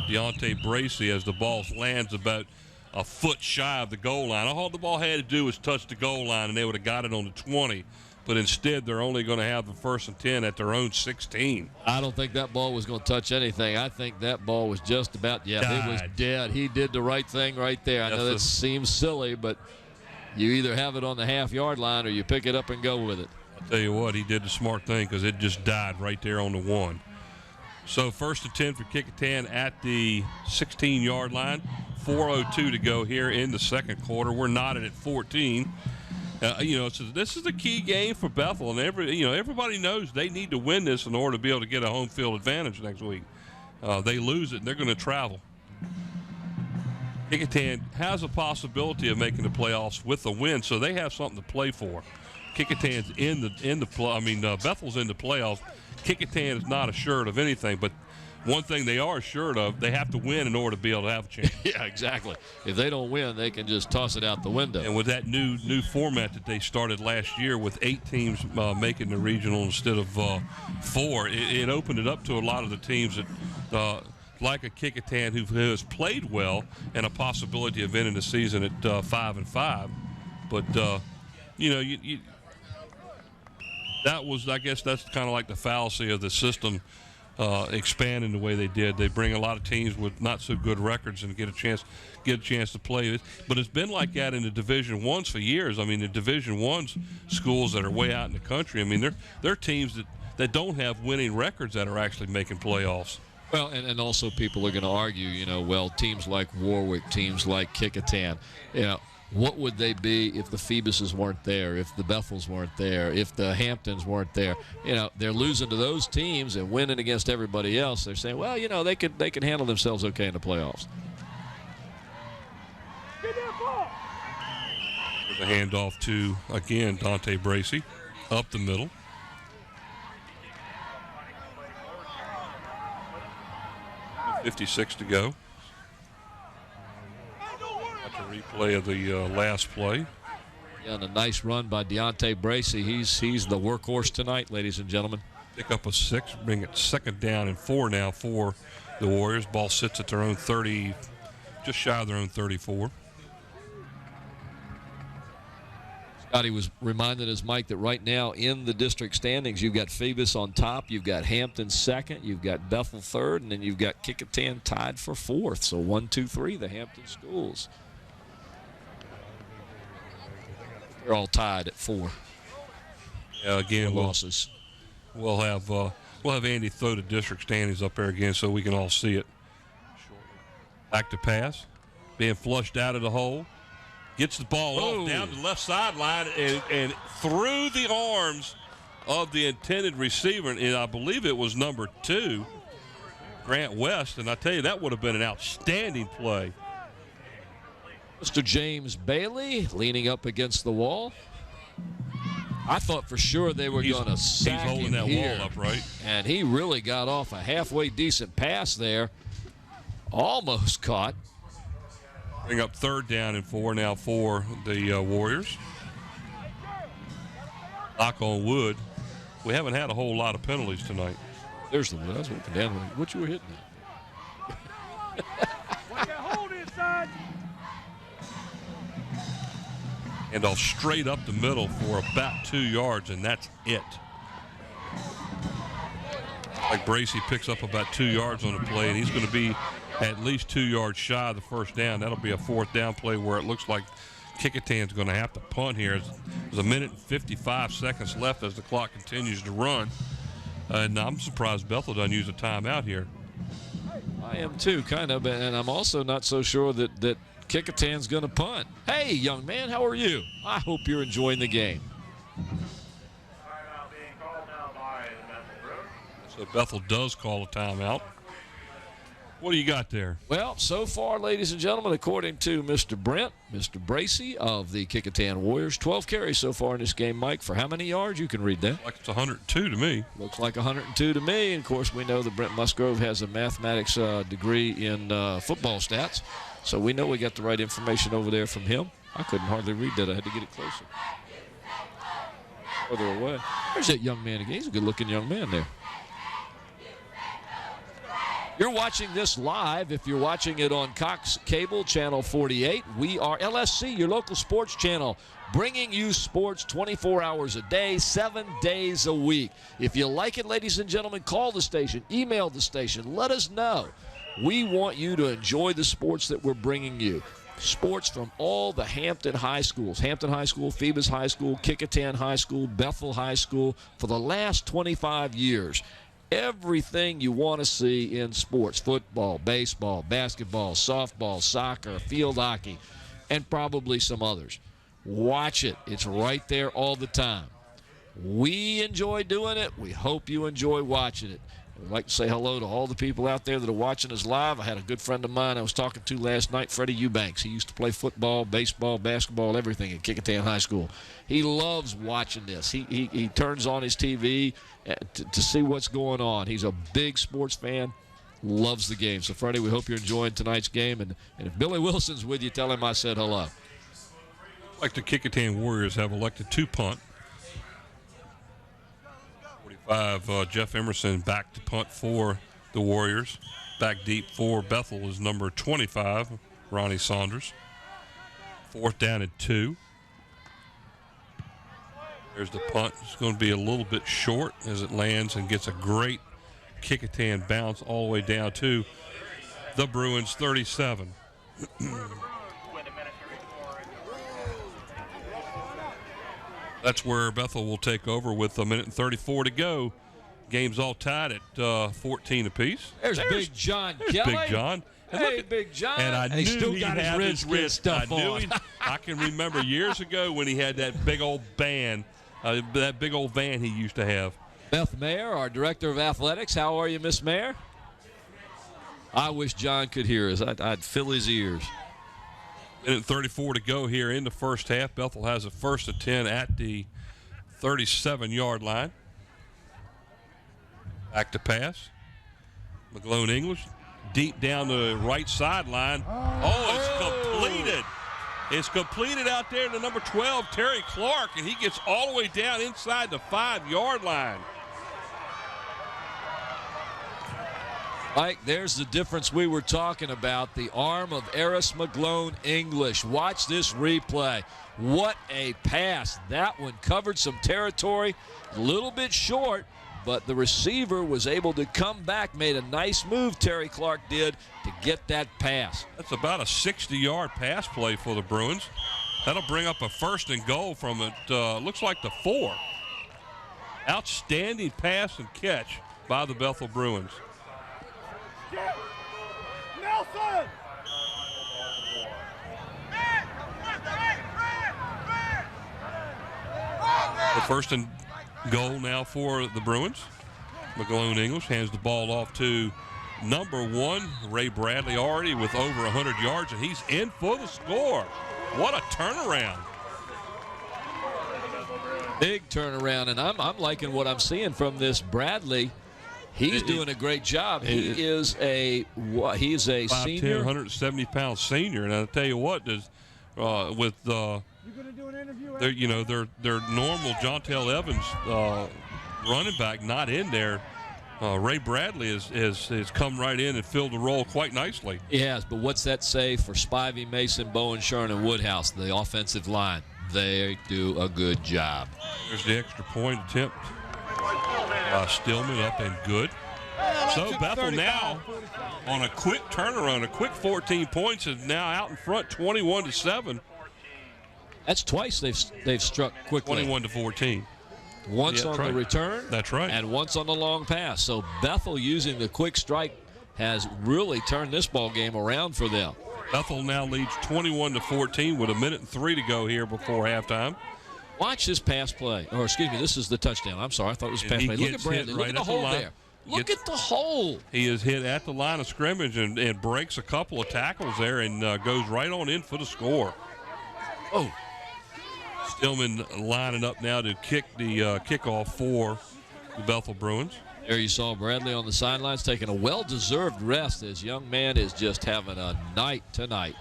Deontay Bracey as the ball lands about a foot shy of the goal line. All the ball had to do was touch the goal line, and they would have got it on the 20. But instead, they're only going to have the 1st and 10 at their own 16. I don't think that ball was going to touch anything. I think that ball was just about, it was dead. He did the right thing right there. I know that seems silly, but you either have it on the half-yard line or you pick it up and go with it. I'll tell you what, he did the smart thing because it just died right there on the 1. So 1st and 10 for Kecoughtan at the 16-yard line. 4:02 to go here in the second quarter. We're knotted at 14. So this is a key game for Bethel, and everybody knows they need to win this in order to be able to get a home field advantage next week. They lose it, and they're going to travel. Kecoughtan has a possibility of making the playoffs with a win, so they have something to play for. Kecoughtan's Bethel's in the playoffs. Kecoughtan is not assured of anything, but one thing they are assured of, they have to win in order to be able to have a chance. Yeah, exactly. If they don't win, they can just toss it out the window. And with that new format that they started last year with 8 teams making the regional instead of 4, it opened it up to a lot of the teams that like a Kecoughtan who has played well and a possibility of ending the season at 5-5. But, I guess that's kind of like the fallacy of the system expanding the way they did. They bring a lot of teams with not so good records and get a chance to play. But it's been like that in the Division I's for years. I mean, the Division I's schools that are way out in the country, I mean, they're teams that don't have winning records that are actually making playoffs. Well, and also people are going to argue, teams like Warwick, teams like Kecoughtan, what would they be if the Phoebuses weren't there, if the Bethels weren't there, if the Hamptons weren't there? They're losing to those teams and winning against everybody else. They're saying, well, they can handle themselves okay in the playoffs. There's a handoff to, again, Dante Bracey up the middle. .56 to go. That's a replay of the last play. Yeah, and a nice run by Deontay Bracey. He's the workhorse tonight, ladies and gentlemen. Pick up a 6, bring it 2nd down and 4 now for the Warriors. Ball sits at their own 30, just shy of their own 34. Scotty was reminded us, Mike, that right now in the district standings, you've got Phoebus on top, you've got Hampton 2nd, you've got Bethel 3rd, and then you've got Kecoughtan tied for 4th. So 1, 2, 3, the Hampton schools. They're all tied at 4. Yeah, again, losses. We'll have Andy throw the district standings up there again so we can all see it. Back to pass, being flushed out of the hole. Gets the ball off down the left sideline and through the arms of the intended receiver, and I believe it was number 2, Grant West, and I tell you, that would have been an outstanding play. Mr. James Bailey leaning up against the wall. I thought for sure they were going to sack him holding that here. wall up, right? And he really got off a halfway decent pass there. Almost caught. Bring up 3rd down and 4 now for the Warriors. Knock on wood. We haven't had a whole lot of penalties tonight. There's the wood. I was looking down. What you were hitting at? Hold inside. And off straight up the middle for about 2 yards, and that's it. Like Bracey picks up about 2 yards on the play, and he's going to be at least 2 yards shy of the 1st down. That'll be a 4th down play where it looks like Kecoughtan's going to have to punt here. There's 1 minute and 55 seconds left as the clock continues to run. And I'm surprised Bethel doesn't use a timeout here. I am too, kind of, and I'm also not so sure that Kecoughtan's going to punt. Hey, young man, how are you? I hope you're enjoying the game. So Bethel does call a timeout. What do you got there? Well, so far, ladies and gentlemen, according to Mr. Bracey of the Kecoughtan Warriors, 12 carries so far in this game, Mike, for how many yards? You can read that. Like it's 102 to me. Looks like 102 to me. And, of course, we know that Brent Musgrove has a mathematics degree in football stats. So we know we got the right information over there from him. I couldn't hardly read that. I had to get it closer. Further away. There's that young man again. He's a good-looking young man there. You're watching this live. If you're watching it on Cox Cable, Channel 48, we are LSC, your local sports channel, bringing you sports 24 hours a day, 7 days a week. If you like it, ladies and gentlemen, call the station, email the station, let us know. We want you to enjoy the sports that we're bringing you. Sports from all the Hampton high schools. Hampton High School, Phoebus High School, Kecoughtan High School, Bethel High School for the last 25 years. Everything you want to see in sports, football, baseball, basketball, softball, soccer, field hockey, and probably some others. Watch it. It's right there all the time. We enjoy doing it. We hope you enjoy watching it. I'd like to say hello to all the people out there that are watching us live. I had a good friend of mine I was talking to last night, Freddie Eubanks. He used to play football, baseball, basketball, everything at Kecoughtan High School. He loves watching this. He turns on his TV to see what's going on. He's a big sports fan, loves the game. So, Freddie, we hope you're enjoying tonight's game. And if Billy Wilson's with you, tell him I said hello. Like the Kecoughtan Warriors have elected to punt. 45, Jeff Emerson back to punt for the Warriors. Back deep for Bethel is number 25, Ronnie Saunders. 4th down and 2. There's the punt. It's going to be a little bit short as it lands and gets a great Kecoughtan bounce all the way down to the Bruins 37. That's where Bethel will take over with 1:34 to go. Game's all tied at 14 apiece. There's Big John Kelly. Big John. Hey, Big John. And I knew he still he got had his wrist stuff on. I can remember years ago when he had that big old band, that big old van he used to have. Beth Mayer, our Director of Athletics. How are you, Miss Mayer? I wish John could hear us. I'd fill his ears. 1:34 to go here in the first half. Bethel has a 1st and 10 at the 37-yard line. Back to pass. McGlone English deep down the right sideline. Oh, it's completed. It's completed out there to number 12, Terry Clark, and he gets all the way down inside the 5-yard line. Mike, there's the difference we were talking about, the arm of Eris McGlone English. Watch this replay. What a pass. That one covered some territory, a little bit short, but the receiver was able to come back, made a nice move, Terry Clark did, to get that pass. That's about a 60-yard pass play for the Bruins. That'll bring up a 1st and goal from it, looks like the 4. Outstanding pass and catch by the Bethel Bruins. Nelson! The 1st and goal now for the Bruins. McGlone English hands the ball off to number 1, Ray Bradley, already with over 100 yards, and he's in for the score. What a turnaround. Big turnaround, and I'm liking what I'm seeing from this Bradley. He's doing a great job. He is a senior, 170-pound senior, and I'll tell you what, with their normal Jontel Evans running back not in there, Ray Bradley has come right in and filled the role quite nicely. He has, but what's that say for Spivey, Mason, Bowen, Shern, and Woodhouse, the offensive line? They do a good job. There's the extra point attempt. Stillman up and good. So Bethel now on a quick turnaround, a quick 14 points, is now out in front 21-7. That's twice they've struck quickly. 21-14. Once on the return. That's right. And once on the long pass. So Bethel using the quick strike has really turned this ball game around for them. Bethel now leads 21-14 with 1:03 to go here before halftime. Watch this pass play. Or excuse me, this is the touchdown. I'm sorry, I thought it was a pass play. Look at Bradley. Look at the hole there. Look at the hole. He is hit at the line of scrimmage and breaks a couple of tackles there and goes right on in for the score. Oh. Stillman lining up now to kick the kickoff for the Bethel Bruins. There you saw Bradley on the sidelines taking a well-deserved rest. This young man is just having a night tonight.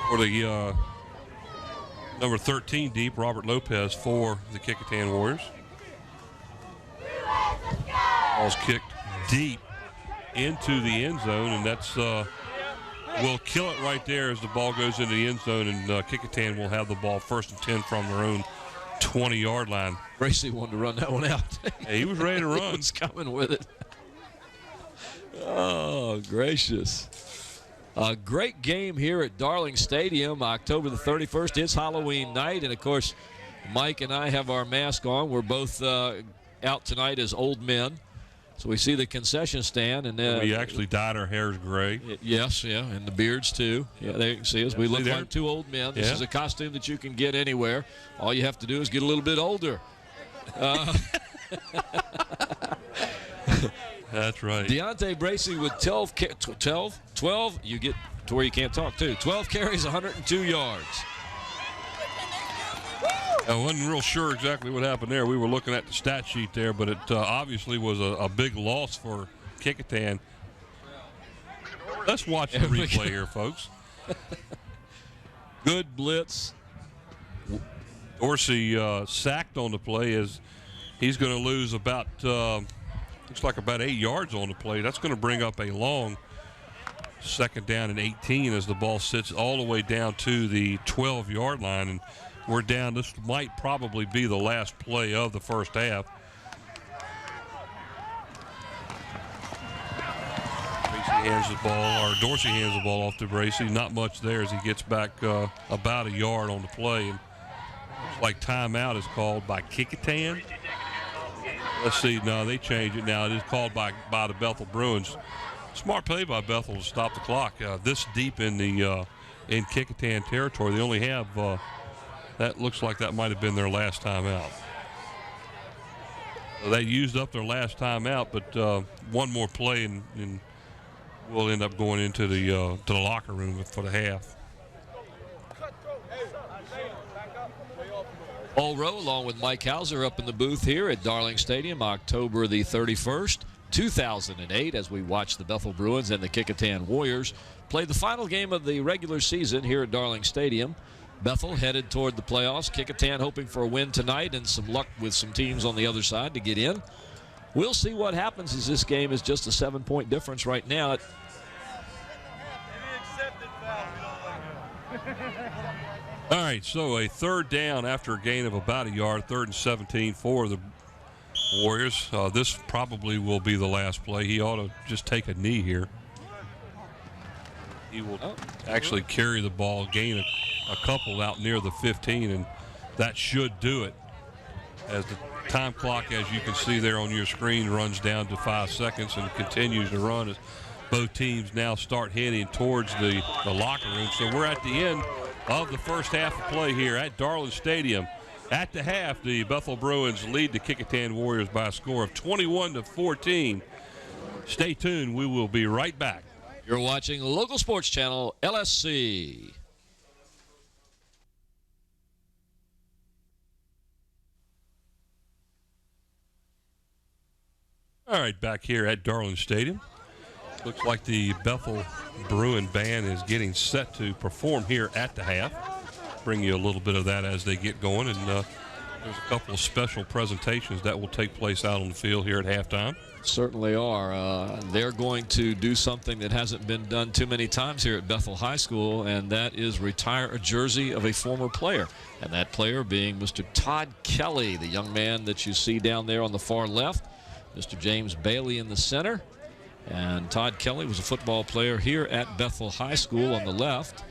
For the number 13 deep, Robert Lopez for the Kecoughtan Warriors. Ball's kicked deep into the end zone, and that's will kill it right there as the ball goes into the end zone, and Kecoughtan will have the ball 1st and 10 from their own 20-yard line. Gracie wanted to run that one out. Yeah, he was ready to run. He was coming with it. Oh, gracious. A great game here at Darling Stadium, October the 31st. It's Halloween night, and, of course, Mike and I have our mask on. We're both out tonight as old men. So we see the concession stand, and we actually dyed our hairs gray. Yes, yeah, and the beards too. Yeah, there you can see us. We look like 2 old men. This is a costume that you can get anywhere. All you have to do is get a little bit older. That's right. Deontay Bracy with 12. You get to where you can't talk, too. 12 carries, 102 yards. I wasn't real sure exactly what happened there. We were looking at the stat sheet there, but it obviously was a big loss for Kecoughtan. Let's watch the replay here, folks. Good blitz. Dorsey sacked on the play as he's going to lose about, looks like about 8 yards on the play. That's going to bring up a long second down and 18 as the ball sits all the way down to the 12-yard line. And we're down. This might probably be the last play of the first half. Dorsey hands the ball off to Bracy. Not much there as he gets back about a yard on the play. And looks like timeout is called by Kecoughtan. Let's see. No, they changed it now. It is called by the Bethel Bruins. Smart play by Bethel to stop the clock. This deep in the in Kecoughtan territory, they only have. That looks like that might have been their last timeout. So they used up their last timeout, but one more play and we'll end up going into the to the locker room for the half. Paul Rowe along with Mike Hauser up in the booth here at Darling Stadium, October the 31st, 2008, as we watch the Bethel Bruins and the Kecoughtan Warriors play the final game of the regular season here at Darling Stadium. Bethel headed toward the playoffs. Kecoughtan hoping for a win tonight and some luck with some teams on the other side to get in. We'll see what happens as this game is just a 7-point difference right now. All right, so a third down after a gain of about a yard, 3rd and 17 for the Warriors. This probably will be the last play. He ought to just take a knee here. He will actually carry the ball, gain a couple out near the 15, and that should do it. As the time clock, as you can see there on your screen, runs down to 5 seconds and continues to run as both teams now start heading towards the locker room. So we're at the end of the first half of play here at Darling Stadium. At the half, the Bethel Bruins lead the Kecoughtan Warriors by a score of 21-14. Stay tuned. We will be right back. You're watching local sports channel LSC. All right, back here at Darling Stadium. Looks like the Bethel Bruin band is getting set to perform here at the half. Bring you a little bit of that as they get going, and there's a couple of special presentations that will take place out on the field here at halftime. Certainly are. They're going to do something that hasn't been done too many times here at Bethel High School, and that is retire a jersey of a former player. And that player being Mr. Todd Kelly, the young man that you see down there on the far left. Mr. James Bailey in the center. And Todd Kelly was a football player here at Bethel High School on the left.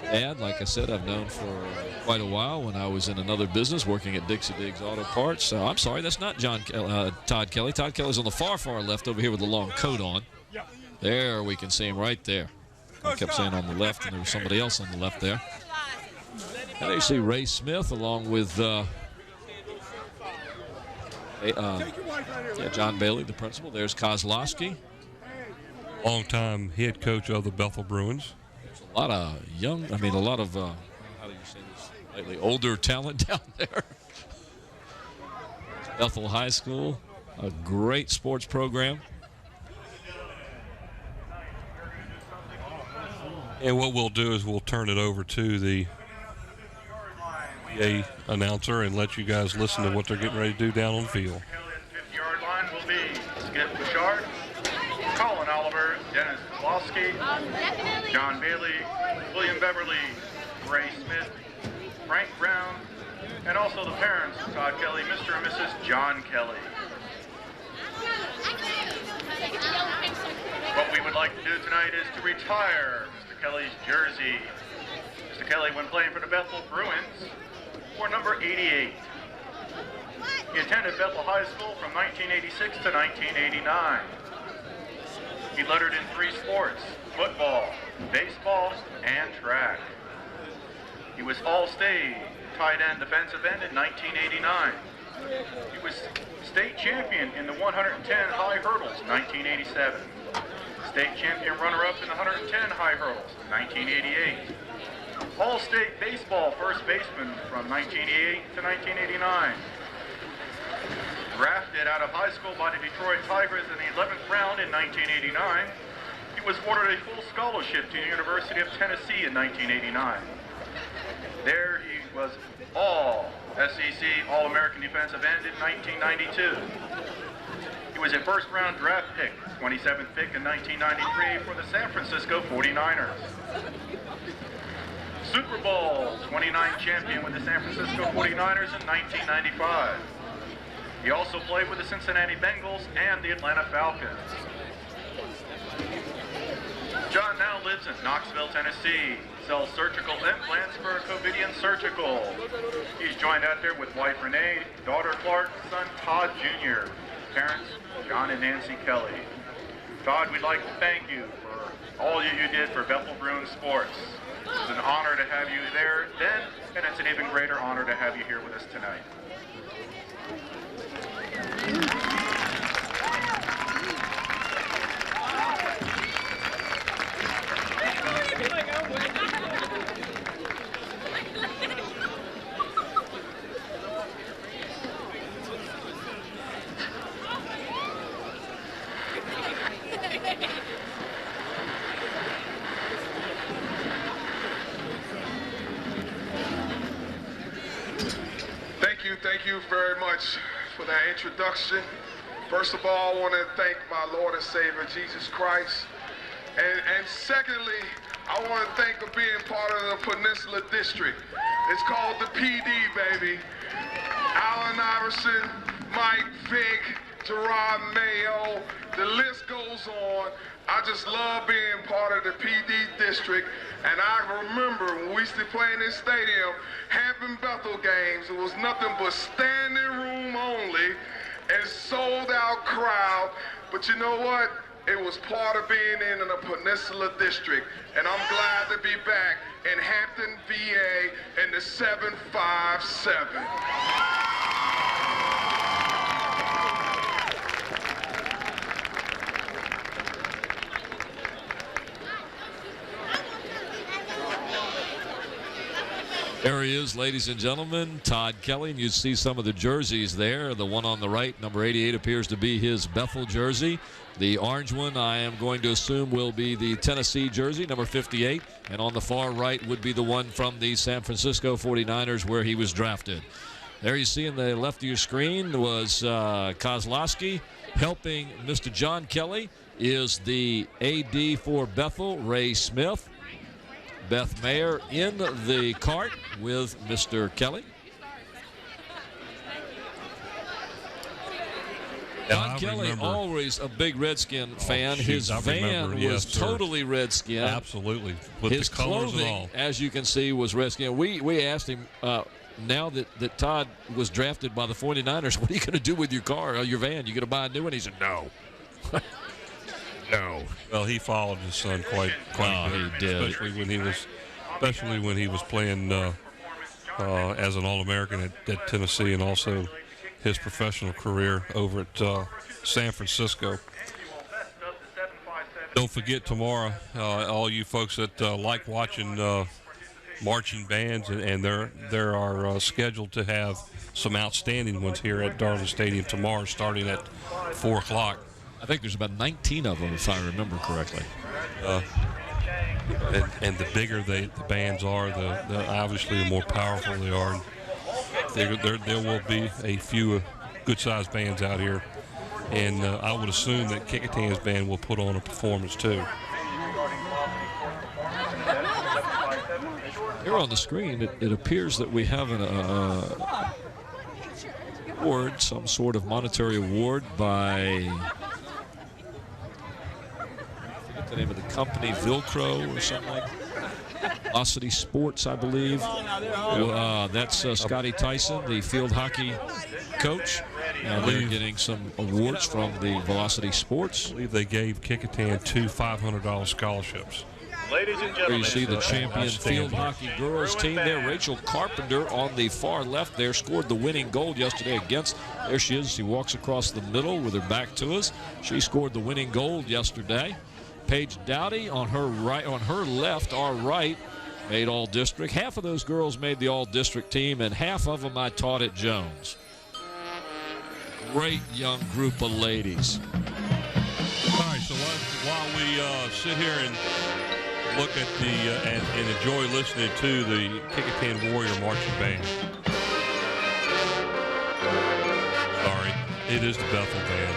And like I said, I've known for quite a while when I was in another business working at Dixie Diggs Auto Parts. So I'm sorry, that's not Todd Kelly. Todd Kelly's on the far left over here with the long coat on. There, we can see him right there. I kept saying on the left, and there was somebody else on the left there. And there you see Ray Smith along with John Bailey, the principal. There's Kozlowski. Longtime head coach of the Bethel Bruins. A lot of young, how do you say this lately, older talent down there. Bethel High School, a great sports program. And what we'll do is we'll turn it over to the PA announcer and let you guys listen to what they're getting ready to do down on the field. 50-yard line will be Skip Bouchard, Colin Oliver, Dennis Kozlowski, John Bailey, William Beverly, Ray Smith, Frank Brown, and also the parents of Todd Kelly, Mr. and Mrs. John Kelly. What we would like to do tonight is to retire Mr. Kelly's jersey. Mr. Kelly, when playing for the Bethel Bruins, wore number 88. He attended Bethel High School from 1986 to 1989. He lettered in 3 sports: football, baseball, and track. He was All-State tight end defensive end in 1989. He was state champion in the 110 high hurdles, 1987. State champion runner-up in the 110 high hurdles, 1988. All-state baseball first baseman from 1988 to 1989. Drafted out of high school by the Detroit Tigers in the 11th round in 1989. He was awarded a full scholarship to the University of Tennessee in 1989. There he was all SEC All-American defensive end in 1992. He was a first-round draft pick, 27th pick in 1993 for the San Francisco 49ers. Super Bowl 29 champion with the San Francisco 49ers in 1995. He also played with the Cincinnati Bengals and the Atlanta Falcons. John now lives in Knoxville, Tennessee. Sells surgical implants for Covidian Surgical. He's joined out there with wife Renee, daughter Clark, son Todd Jr., parents John and Nancy Kelly. Todd, we'd like to thank you for all you did for Bethel Bruins sports. It's an honor to have you there then, and it's an even greater honor to have you here with us tonight. Thank you very much for that introduction. First of all, I want to thank my Lord and Savior, Jesus Christ. And secondly, I want to thank for being part of the Peninsula District. It's called the PD, baby. Allen Iverson, Mike Vick, Gerard Mayo, the list goes on. I just love being part of the PD district, and I remember when we used to play in this stadium, having Bethel games, it was nothing but standing room only and sold out crowd, but you know what? It was part of being in the Peninsula District, and I'm glad to be back in Hampton, VA in the 757. There he is, ladies and gentlemen, Todd Kelly, and you see some of the jerseys there. The one on the right, number 88, appears to be his Bethel jersey. The orange one, I am going to assume, will be the Tennessee jersey, number 58. And on the far right would be the one from the San Francisco 49ers where he was drafted. There you see in the left of your screen was Kozlowski. Helping Mr. John Kelly is the AD for Bethel, Ray Smith. Beth Mayer in the cart with Mr. Kelly. John Kelly, always a big Redskin fan. His van was totally Redskin. Absolutely. With his the colors clothing, and all. as you can see, was Redskin. We asked him, now that Todd was drafted by the 49ers, what are you going to do with your car or your van? You going to buy a new one? He said, no. No. Well, he followed his son quite a bit. He did. Especially when he was playing as an All-American at Tennessee, and also his professional career over at San Francisco. Don't forget tomorrow, all you folks that like watching marching bands, and there are scheduled to have some outstanding ones here at Darling Stadium tomorrow, starting at 4 o'clock. I think there's about 19 of them, if I remember correctly. And the bigger the bands are, the obviously the more powerful they are. There will be a few good-sized bands out here, and I would assume that Kecoughtan's band will put on a performance too. Here on the screen, it appears that we have an award, some sort of monetary award by the name of the company, Vilcro or something like that. Velocity Sports, I believe. That's Scotty Tyson, the field hockey coach. They're getting some awards from the Velocity Sports. I believe they gave Kecoughtan 2 $500 scholarships. Ladies and There gentlemen, you see the champion field Outstanding. hockey girls team there. Rachel Carpenter on the far left there scored the winning goal yesterday against. There she is. She walks across the middle with her back to us. She scored the winning goal yesterday. Paige Dowdy on her right, on her left, our right, made all-district. Half of those girls made the all-district team, and half of them I taught at Jones. Great young group of ladies. All right, so while we sit here and look at the and enjoy listening to the Kecoughtan Warrior Marching Band. Sorry, it is the Bethel Band.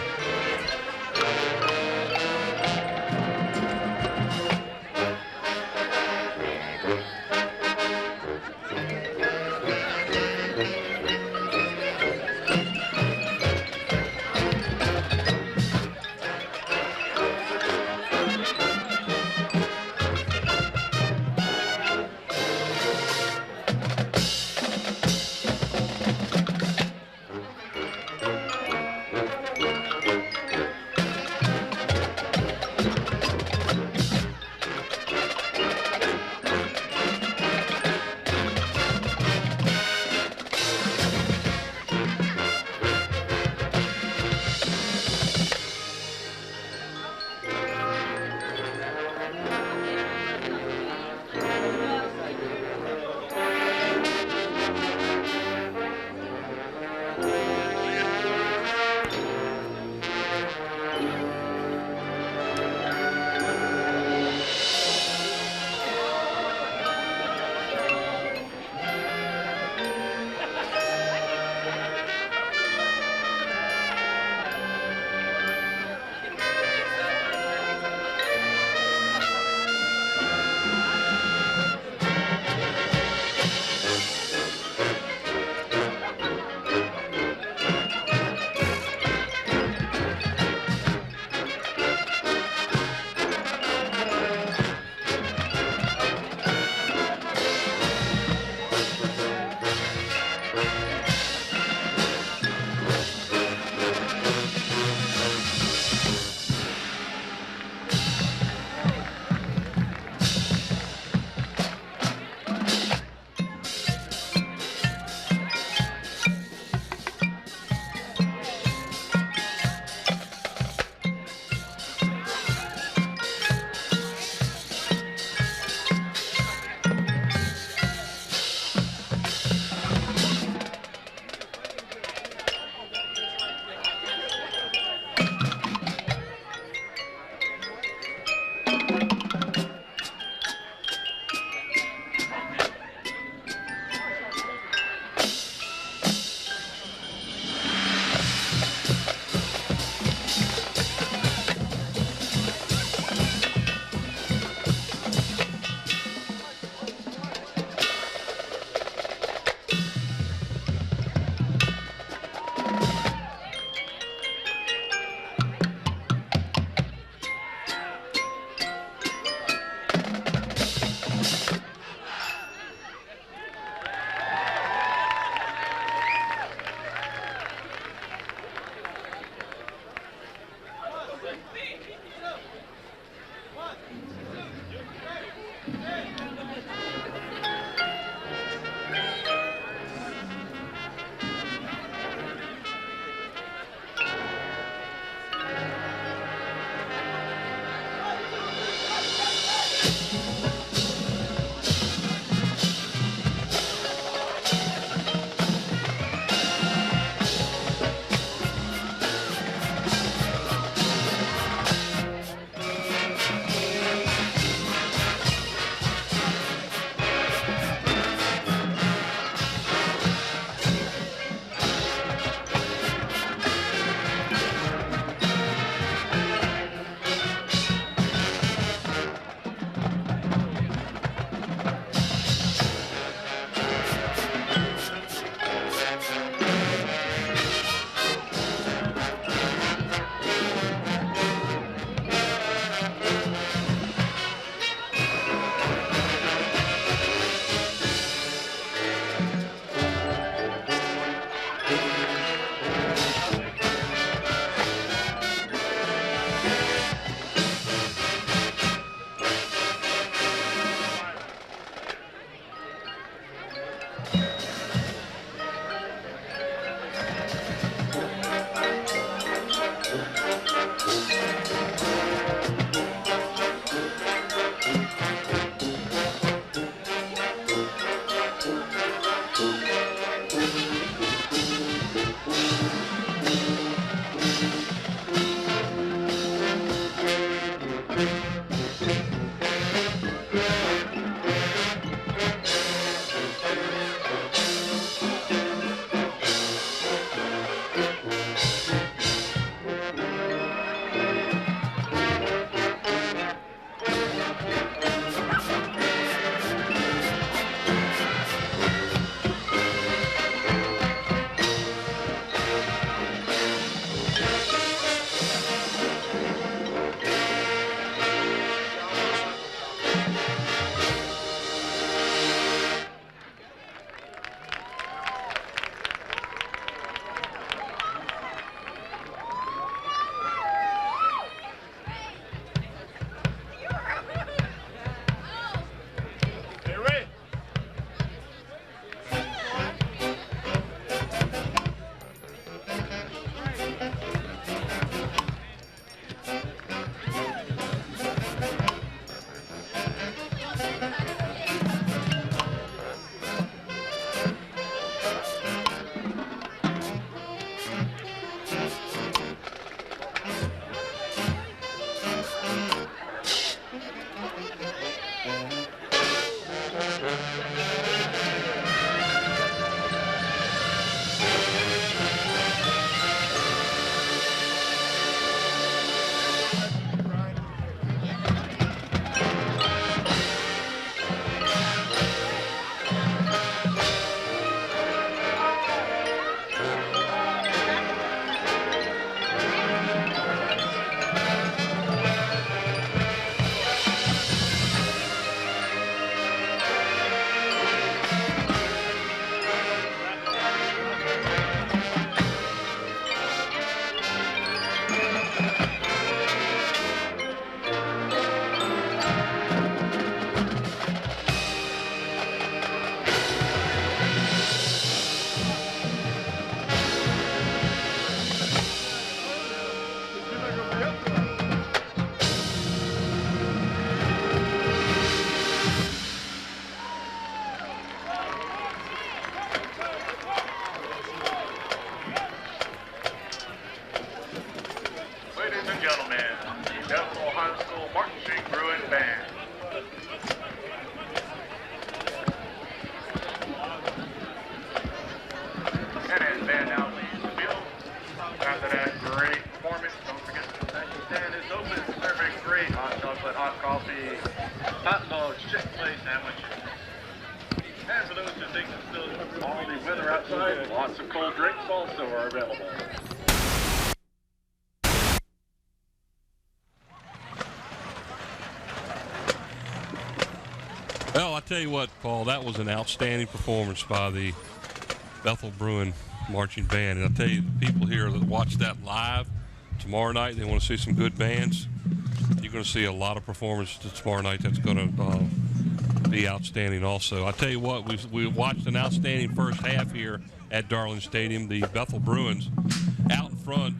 Lots of cold drinks also are available. Well, I tell you what, Paul, that was an outstanding performance by the Bethel Bruin Marching Band. And I'll tell you, the people here that watch that live tomorrow night, they want to see some good bands. You're going to see a lot of performances tomorrow night that's going to be outstanding also. I'll tell you what, we watched an outstanding first half here at Darling Stadium. The Bethel Bruins out in front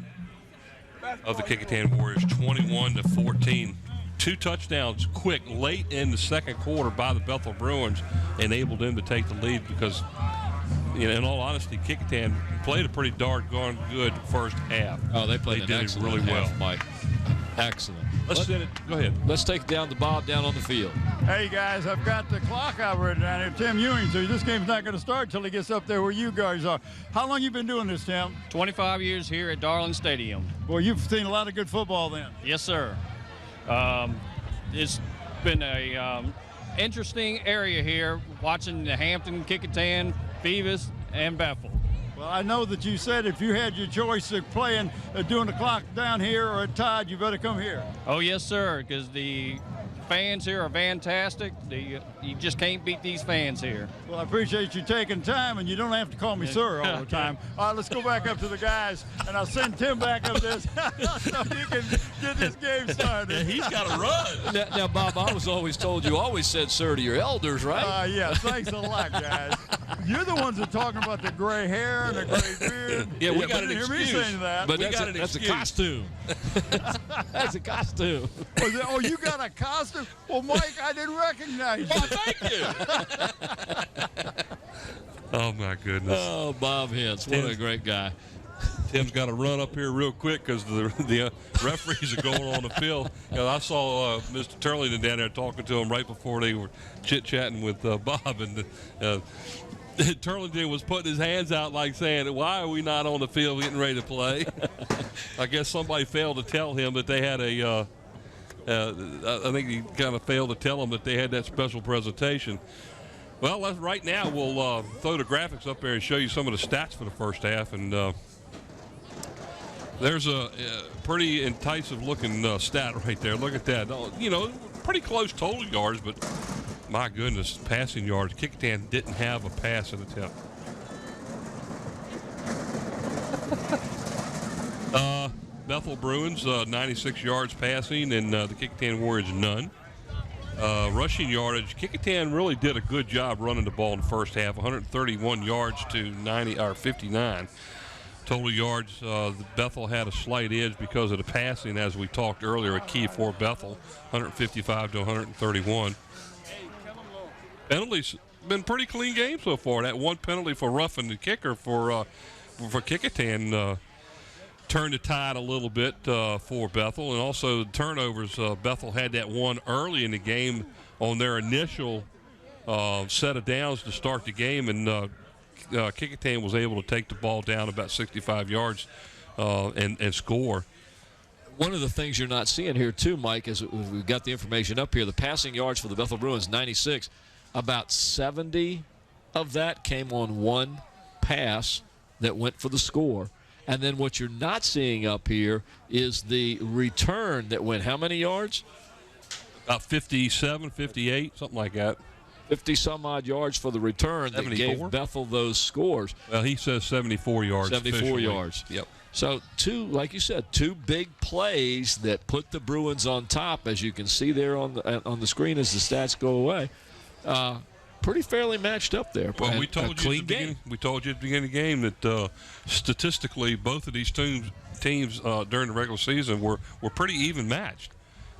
of the Kecoughtan Warriors 21-14. 2 touchdowns quick late in the second quarter by the Bethel Bruins enabled them to take the lead because, you know, in all honesty, Kecoughtan played a pretty darn good first half. Oh, they played did excellent really well. half, Mike. Excellent. Go ahead. Let's take it down to Bob down on the field. Hey, guys, I've got the clock operator down here, Tim Ewing, so this game's not going to start until he gets up there where you guys are. How long you been doing this, Tim? 25 years here at Darling Stadium. Well, you've seen a lot of good football then. Yes, sir. It's been a interesting area here, watching the Hampton, Kecoughtan, Beavis, and Bethel. Well, I know that you said if you had your choice of playing, doing the clock down here or at Todd, you better come here. Oh, yes, sir, because the fans here are fantastic. You just can't beat these fans here. Well, I appreciate you taking time, and you don't have to call me sir all the time. All right, let's go back up to the guys, and I'll send Tim back up there so you can get this game started. Yeah, he's got to run. Now, Bob, I was always told you always said sir to your elders, right? Yeah, thanks a lot, guys. You're the ones that are talking about the gray hair and the gray beard. Yeah, we got an an excuse. Hear me saying that. But that's a costume. That's a costume. Oh, you got a costume? Well, Mike, I didn't recognize you. Oh, thank you. Oh, my goodness. Oh, Bob Hintz. What a great guy. Tim's got to run up here real quick because the referees are going on the field. You know, I saw Mr. Turlington down there talking to him right before they were chit-chatting with Bob. And Turlington was putting his hands out like saying, why are we not on the field getting ready to play? I guess somebody failed to tell him that they had I think he kind of failed to tell them that they had that special presentation. Well, right now we'll throw the graphics up there and show you some of the stats for the first half. And there's a pretty enticing-looking stat right there. Look at that. You know, pretty close total yards, but my goodness, passing yards. Kecoughtan didn't have a passing attempt. Bethel Bruins, 96 yards passing, and the Kecoughtan Warriors, none. Rushing yardage, Kecoughtan really did a good job running the ball in the first half, 131 yards to 59. Total yards, Bethel had a slight edge because of the passing, as we talked earlier, a key for Bethel, 155 to 131. Penalties, been pretty clean game so far. That one penalty for roughing the kicker for Kecoughtan turned the tide a little bit for Bethel. And also turnovers, Bethel had that one early in the game on their initial set of downs to start the game, and Kecoughtan was able to take the ball down about 65 yards and score. One of the things you're not seeing here, too, Mike, is we've got the information up here. The passing yards for the Bethel Bruins, 96. About 70 of that came on one pass that went for the score. And then what you're not seeing up here is the return that went how many yards? About 57, 58, something like that. 50-some-odd yards for the return 74? That gave Bethel those scores. Well, he says 74 yards. 74 officially. Yards. Yep. So, like you said, two big plays that put the Bruins on top, as you can see there on the screen as the stats go away. Pretty fairly matched up there. Well, we told you at the beginning of the game that statistically both of these teams during the regular season were pretty even matched.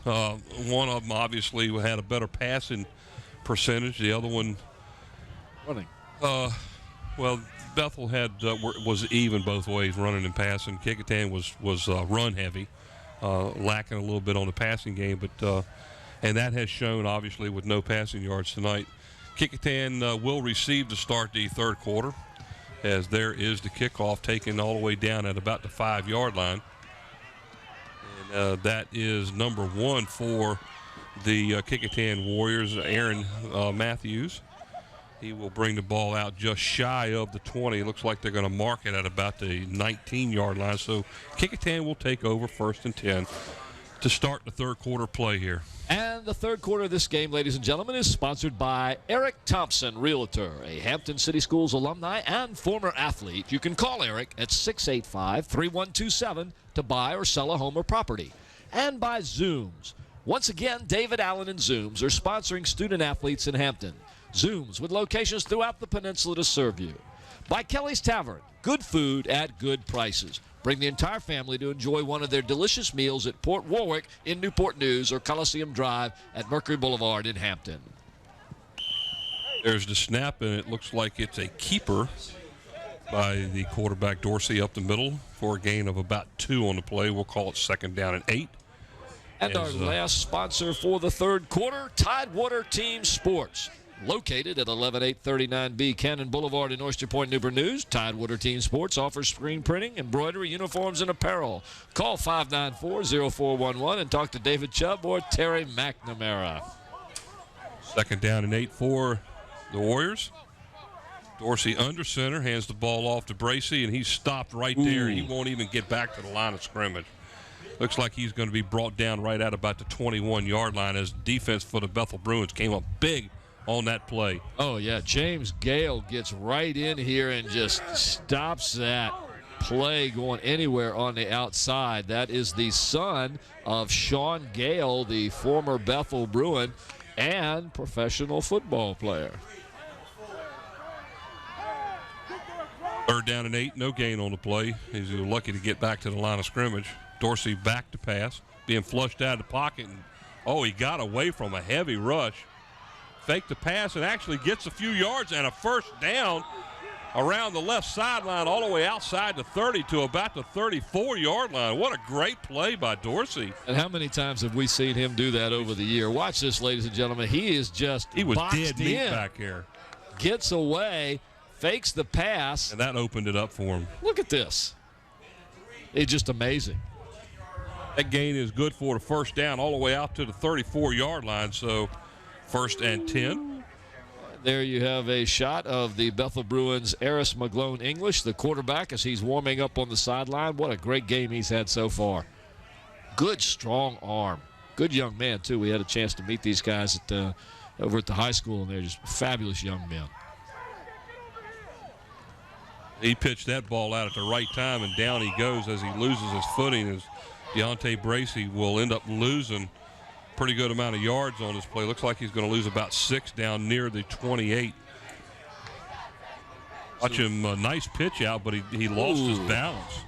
One of them obviously had a better passing percentage. The other one running. Well, Bethel was even both ways, running and passing. Kecoughtan was run heavy, lacking a little bit on the passing game, but and that has shown obviously with no passing yards tonight. Kecoughtan will receive to start the third quarter, as there is the kickoff taken all the way down at about the 5-yard line. And that is number 1 for the Kecoughtan Warriors, Aaron Matthews. He will bring the ball out just shy of the 20. It looks like they're going to mark it at about the 19-yard line. So Kecoughtan will take over 1st and 10 to start the third quarter play here. And the third quarter of this game, ladies and gentlemen, is sponsored by Eric Thompson, Realtor, a Hampton City Schools alumni and former athlete. You can call Eric at 685-3127 to buy or sell a home or property. And by Zooms. Once again, David Allen and Zooms are sponsoring student athletes in Hampton. Zooms with locations throughout the peninsula to serve you. By Kelly's Tavern, good food at good prices. Bring the entire family to enjoy one of their delicious meals at Port Warwick in Newport News or Coliseum Drive at Mercury Boulevard in Hampton. There's the snap, and it looks like it's a keeper by the quarterback Dorsey up the middle for a gain of about 2 on the play. We'll call it 2nd down and 8. And our last sponsor for the third quarter, Tidewater Team Sports. Located at 11839B Cannon Boulevard in Oyster Point, Newport News, Tidewater Team Sports offers screen printing, embroidery, uniforms, and apparel. Call 594-0411 and talk to David Chubb or Terry McNamara. 2nd down and 8 for the Warriors. Dorsey under center, hands the ball off to Bracey, and he's stopped right there. He won't even get back to the line of scrimmage. Looks like he's going to be brought down right at about the 21-yard line as defense for the Bethel Bruins came up big on that play. Oh, yeah. James Gale gets right in here and just stops that play going anywhere on the outside. That is the son of Sean Gale, the former Bethel Bruin and professional football player. 3rd down and 8, no gain on the play. He's lucky to get back to the line of scrimmage. Dorsey back to pass, being flushed out of the pocket. And, he got away from a heavy rush. Faked the pass and actually gets a few yards and a 1st down. around the left sideline all the way outside the 30 to about the 34-yard line. What a great play by Dorsey. And how many times have we seen him do that over the year? Watch this, ladies and gentlemen. He is just He was boxed dead meat in. back here. Gets away, fakes the pass. And that opened it up for him. Look at this. It's just amazing. That gain is good for the first down all the way out to the 34-yard line, so 1st and 10. There you have a shot of the Bethel Bruins' Eris McGlone English, the quarterback, as he's warming up on the sideline. What a great game he's had so far. Good, strong arm. Good young man, too. We had a chance to meet these guys over at the high school, and they're just fabulous young men. He pitched that ball out at the right time, and down he goes as he loses his footing, as Deontay Bracey will end up losing pretty good amount of yards on this play. Looks like he's going to lose about 6 down near the 28. Watch him, nice pitch out, but he lost his balance.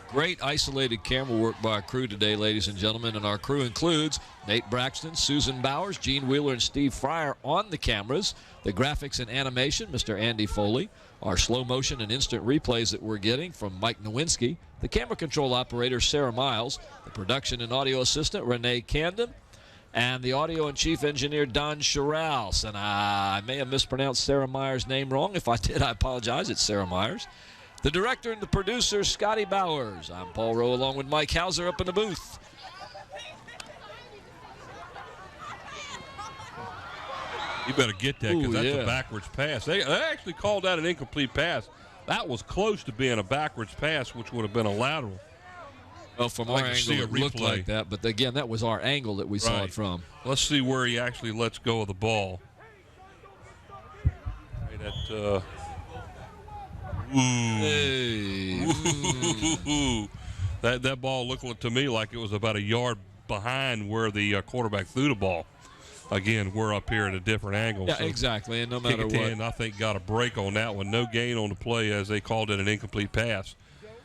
Great isolated camera work by our crew today, ladies and gentlemen, and our crew includes Nate Braxton, Susan Bowers, Gene Wheeler, and Steve Fryer on the cameras. The graphics and animation, Mr. Andy Foley. Our slow motion and instant replays that we're getting from Mike Nowinski. The camera control operator, Sarah Miles. The production and audio assistant, Renee Camden. And the audio and chief engineer, Don Sherals. And I may have mispronounced Sarah Myers' name wrong. If I did, I apologize. It's Sarah Myers. The director and the producer, Scotty Bowers. I'm Paul Rowe along with Mike Hauser up in the booth. You better get that, because that's a backwards pass. They actually called that an incomplete pass. That was close to being a backwards pass, which would have been a lateral. Well, from our angle, it looked like that. But, again, that was our angle that we saw it from. Let's see where he actually lets go of the ball. That ball looked to me like it was about a yard behind where the quarterback threw the ball. Again, we're up here at a different angle. Yeah, so exactly, and no matter Kecoughtan, what. I think, got a break on that one. No gain on the play, as they called it an incomplete pass.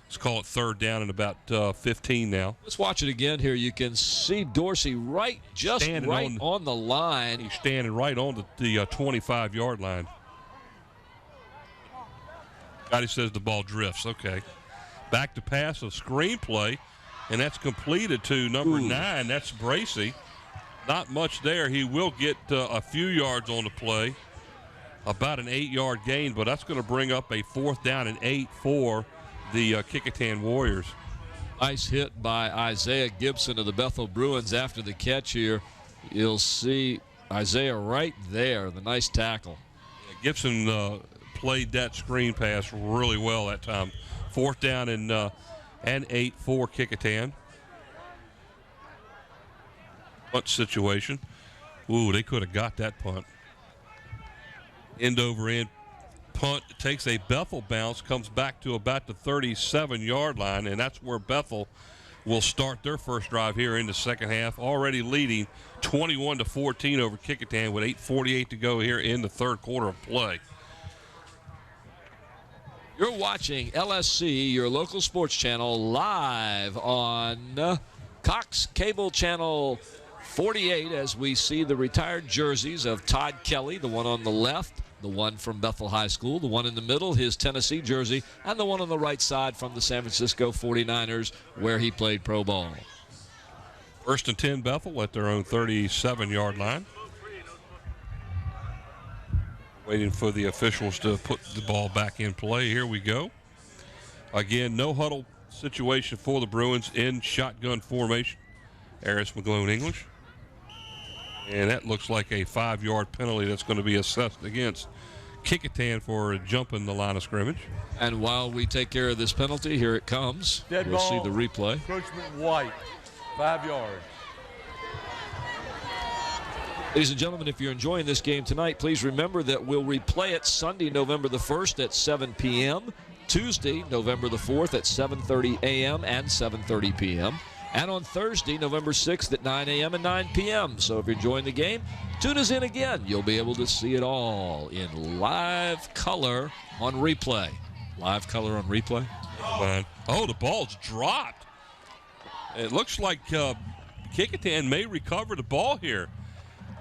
Let's call it 3rd down and about 15 now. Let's watch it again here. You can see Dorsey right on the line. He's standing right on the 25-yard line. Scotty says the ball drifts. Okay. Back to pass, a screenplay, and that's completed to number 9. That's Bracey. Not much there. He will get a few yards on the play, about an 8-yard gain, but that's going to bring up a 4th down and 8 for the Kecoughtan Warriors. Nice hit by Isaiah Gibson of the Bethel Bruins after the catch here. You'll see Isaiah right there, the nice tackle. Yeah, Gibson played that screen pass really well that time. 4th down and 8 for Kecoughtan. Punt situation. Ooh, they could have got that punt. End over end punt takes a Bethel bounce, comes back to about the 37-yard line, and that's where Bethel will start their first drive here in the second half, already leading 21-14 over Kecoughtan with 8:48 to go here in the third quarter of play. You're watching LSC, your local sports channel, live on Cox Cable Channel 48, as we see the retired jerseys of Todd Kelly, the one on the left, the one from Bethel High School, the one in the middle, his Tennessee jersey, and the one on the right side from the San Francisco 49ers, where he played pro ball. 1st and 10 Bethel at their own 37-yard line. Waiting for the officials to put the ball back in play. Here we go. Again, no huddle situation for the Bruins in shotgun formation. Eris McGlone English. And that looks like a 5-yard penalty that's going to be assessed against Kecoughtan for jumping the line of scrimmage. And while we take care of this penalty, here it comes. Dead we'll ball. See the replay. Encroachment White, 5 yards. Ladies and gentlemen, if you're enjoying this game tonight, please remember that we'll replay it Sunday, November the 1st at 7 p.m., Tuesday, November the 4th at 7:30 a.m. and 7:30 p.m., and on Thursday, November 6th at 9 a.m. and 9 p.m. So if you're enjoying the game, tune us in again. You'll be able to see it all in live color on replay. Live color on replay? Oh, the ball's dropped. It looks like Kecoughtan may recover the ball here,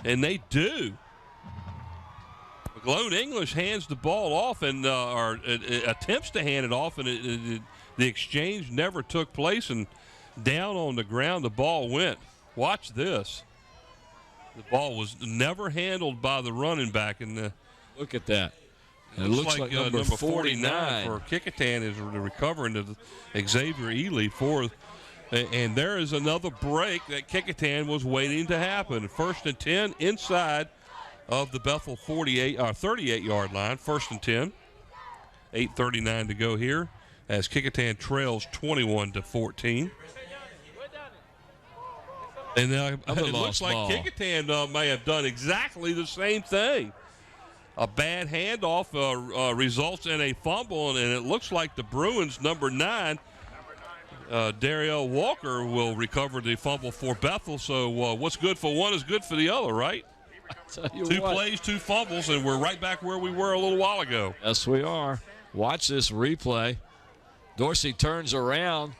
and they do. McGlone English hands the ball off and or attempts to hand it off, and the exchange never took place, and down on the ground the ball went. Watch this. The ball was never handled by the running back. And look at that. It looks like number 49 for Kecoughtan is recovering to Xavier Ely for. And there is another break that Kecoughtan was waiting to happen. 1st and 10 inside of the Bethel 38-yard line. 1st and 10. 8:39 to go here as Kecoughtan trails 21-14. And it looks like Kecoughtan may have done exactly the same thing. A bad handoff results in a fumble, and it looks like the Bruins, number 9, Dariel Walker, will recover the fumble for Bethel. So what's good for one is good for the other, right? Two plays, 2 fumbles, and we're right back where we were a little while ago. Yes, we are. Watch this replay. Dorsey turns around,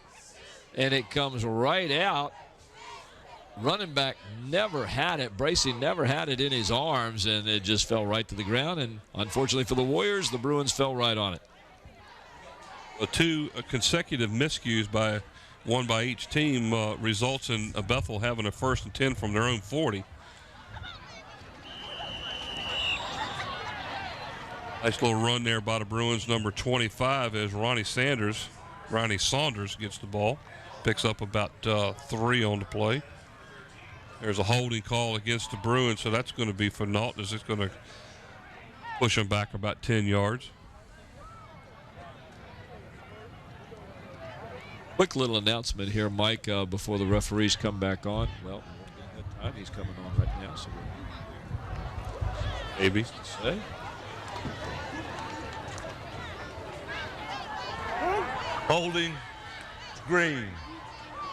and it comes right out. Running back never had it. Bracey never had it in his arms, and it just fell right to the ground. And unfortunately for the Warriors, the Bruins fell right on it. 2 consecutive miscues by one by each team results in Bethel having a 1st and 10 from their own 40. Nice little run there by the Bruins, number 25, as Ronnie Saunders gets the ball. Picks up about 3 on the play. There's a holding call against the Bruins, so that's going to be for naught, as it's going to push them back about 10 yards. Quick little announcement here, Mike, before the referees come back on. Well, at that time, he's coming on right now. So maybe. To say. Holding, green,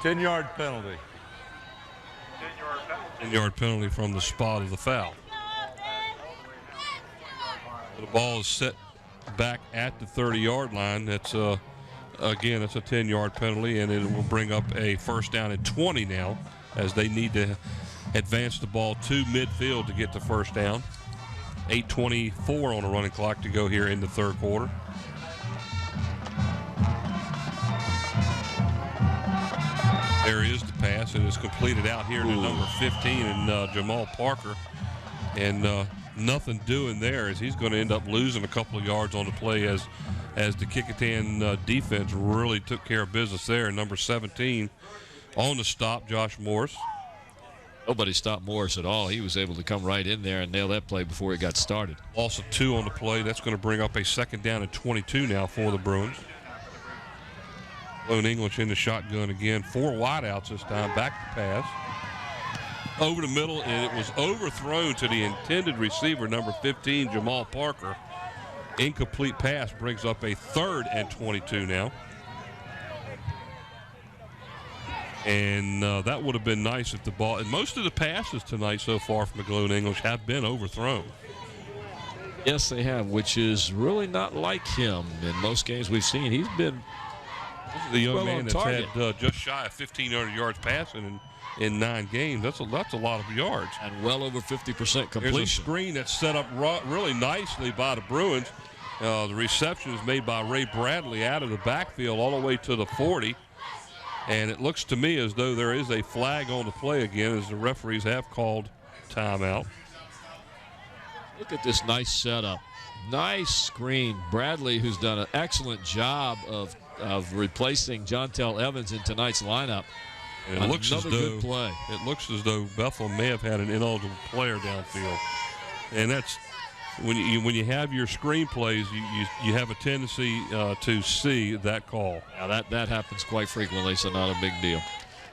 10-yard penalty. 10-yard penalty from the spot of the foul. The ball is set back at the 30-yard line. That's again, it's a 10-yard penalty, and it will bring up a 1st down and 20 now, as they need to advance the ball to midfield to get the 1st down. 8:24 on the running clock to go here in the 3rd quarter. There is the pass, and it's completed out here to number 15 and Jamal Parker. And nothing doing there, as he's going to end up losing a couple of yards on the play as the Kecoughtan defense really took care of business there. Number 17 on the stop, Josh Morris. Nobody stopped Morris at all. He was able to come right in there and nail that play before it got started. Loss of 2 on the play. That's going to bring up a 2nd down and 22 now for the Bruins. Lone English in the shotgun again. 4 wideouts this time. Back to pass. Over the middle, and it was overthrown to the intended receiver, number 15, Jamal Parker. Incomplete pass brings up a 3rd and 22 now. And that would have been nice if the ball, and most of the passes tonight so far from McGlone English have been overthrown. Yes, they have, which is really not like him. In most games we've seen, he's been the young man that's had just shy of 1,500 yards passing in 9 games. That's a lot of yards. And well over 50% completion. There's a screen that's set up really nicely by the Bruins. The reception is made by Ray Bradley out of the backfield all the way to the 40. And it looks to me as though there is a flag on the play again, as the referees have called timeout. Look at this nice setup. Nice screen. Bradley, who's done an excellent job of replacing Jontel Evans in tonight's lineup. And it looks as though Bethel may have had an ineligible player downfield. And that's when you have your screenplays, you have a tendency to see that call. Yeah, that happens quite frequently, so not a big deal.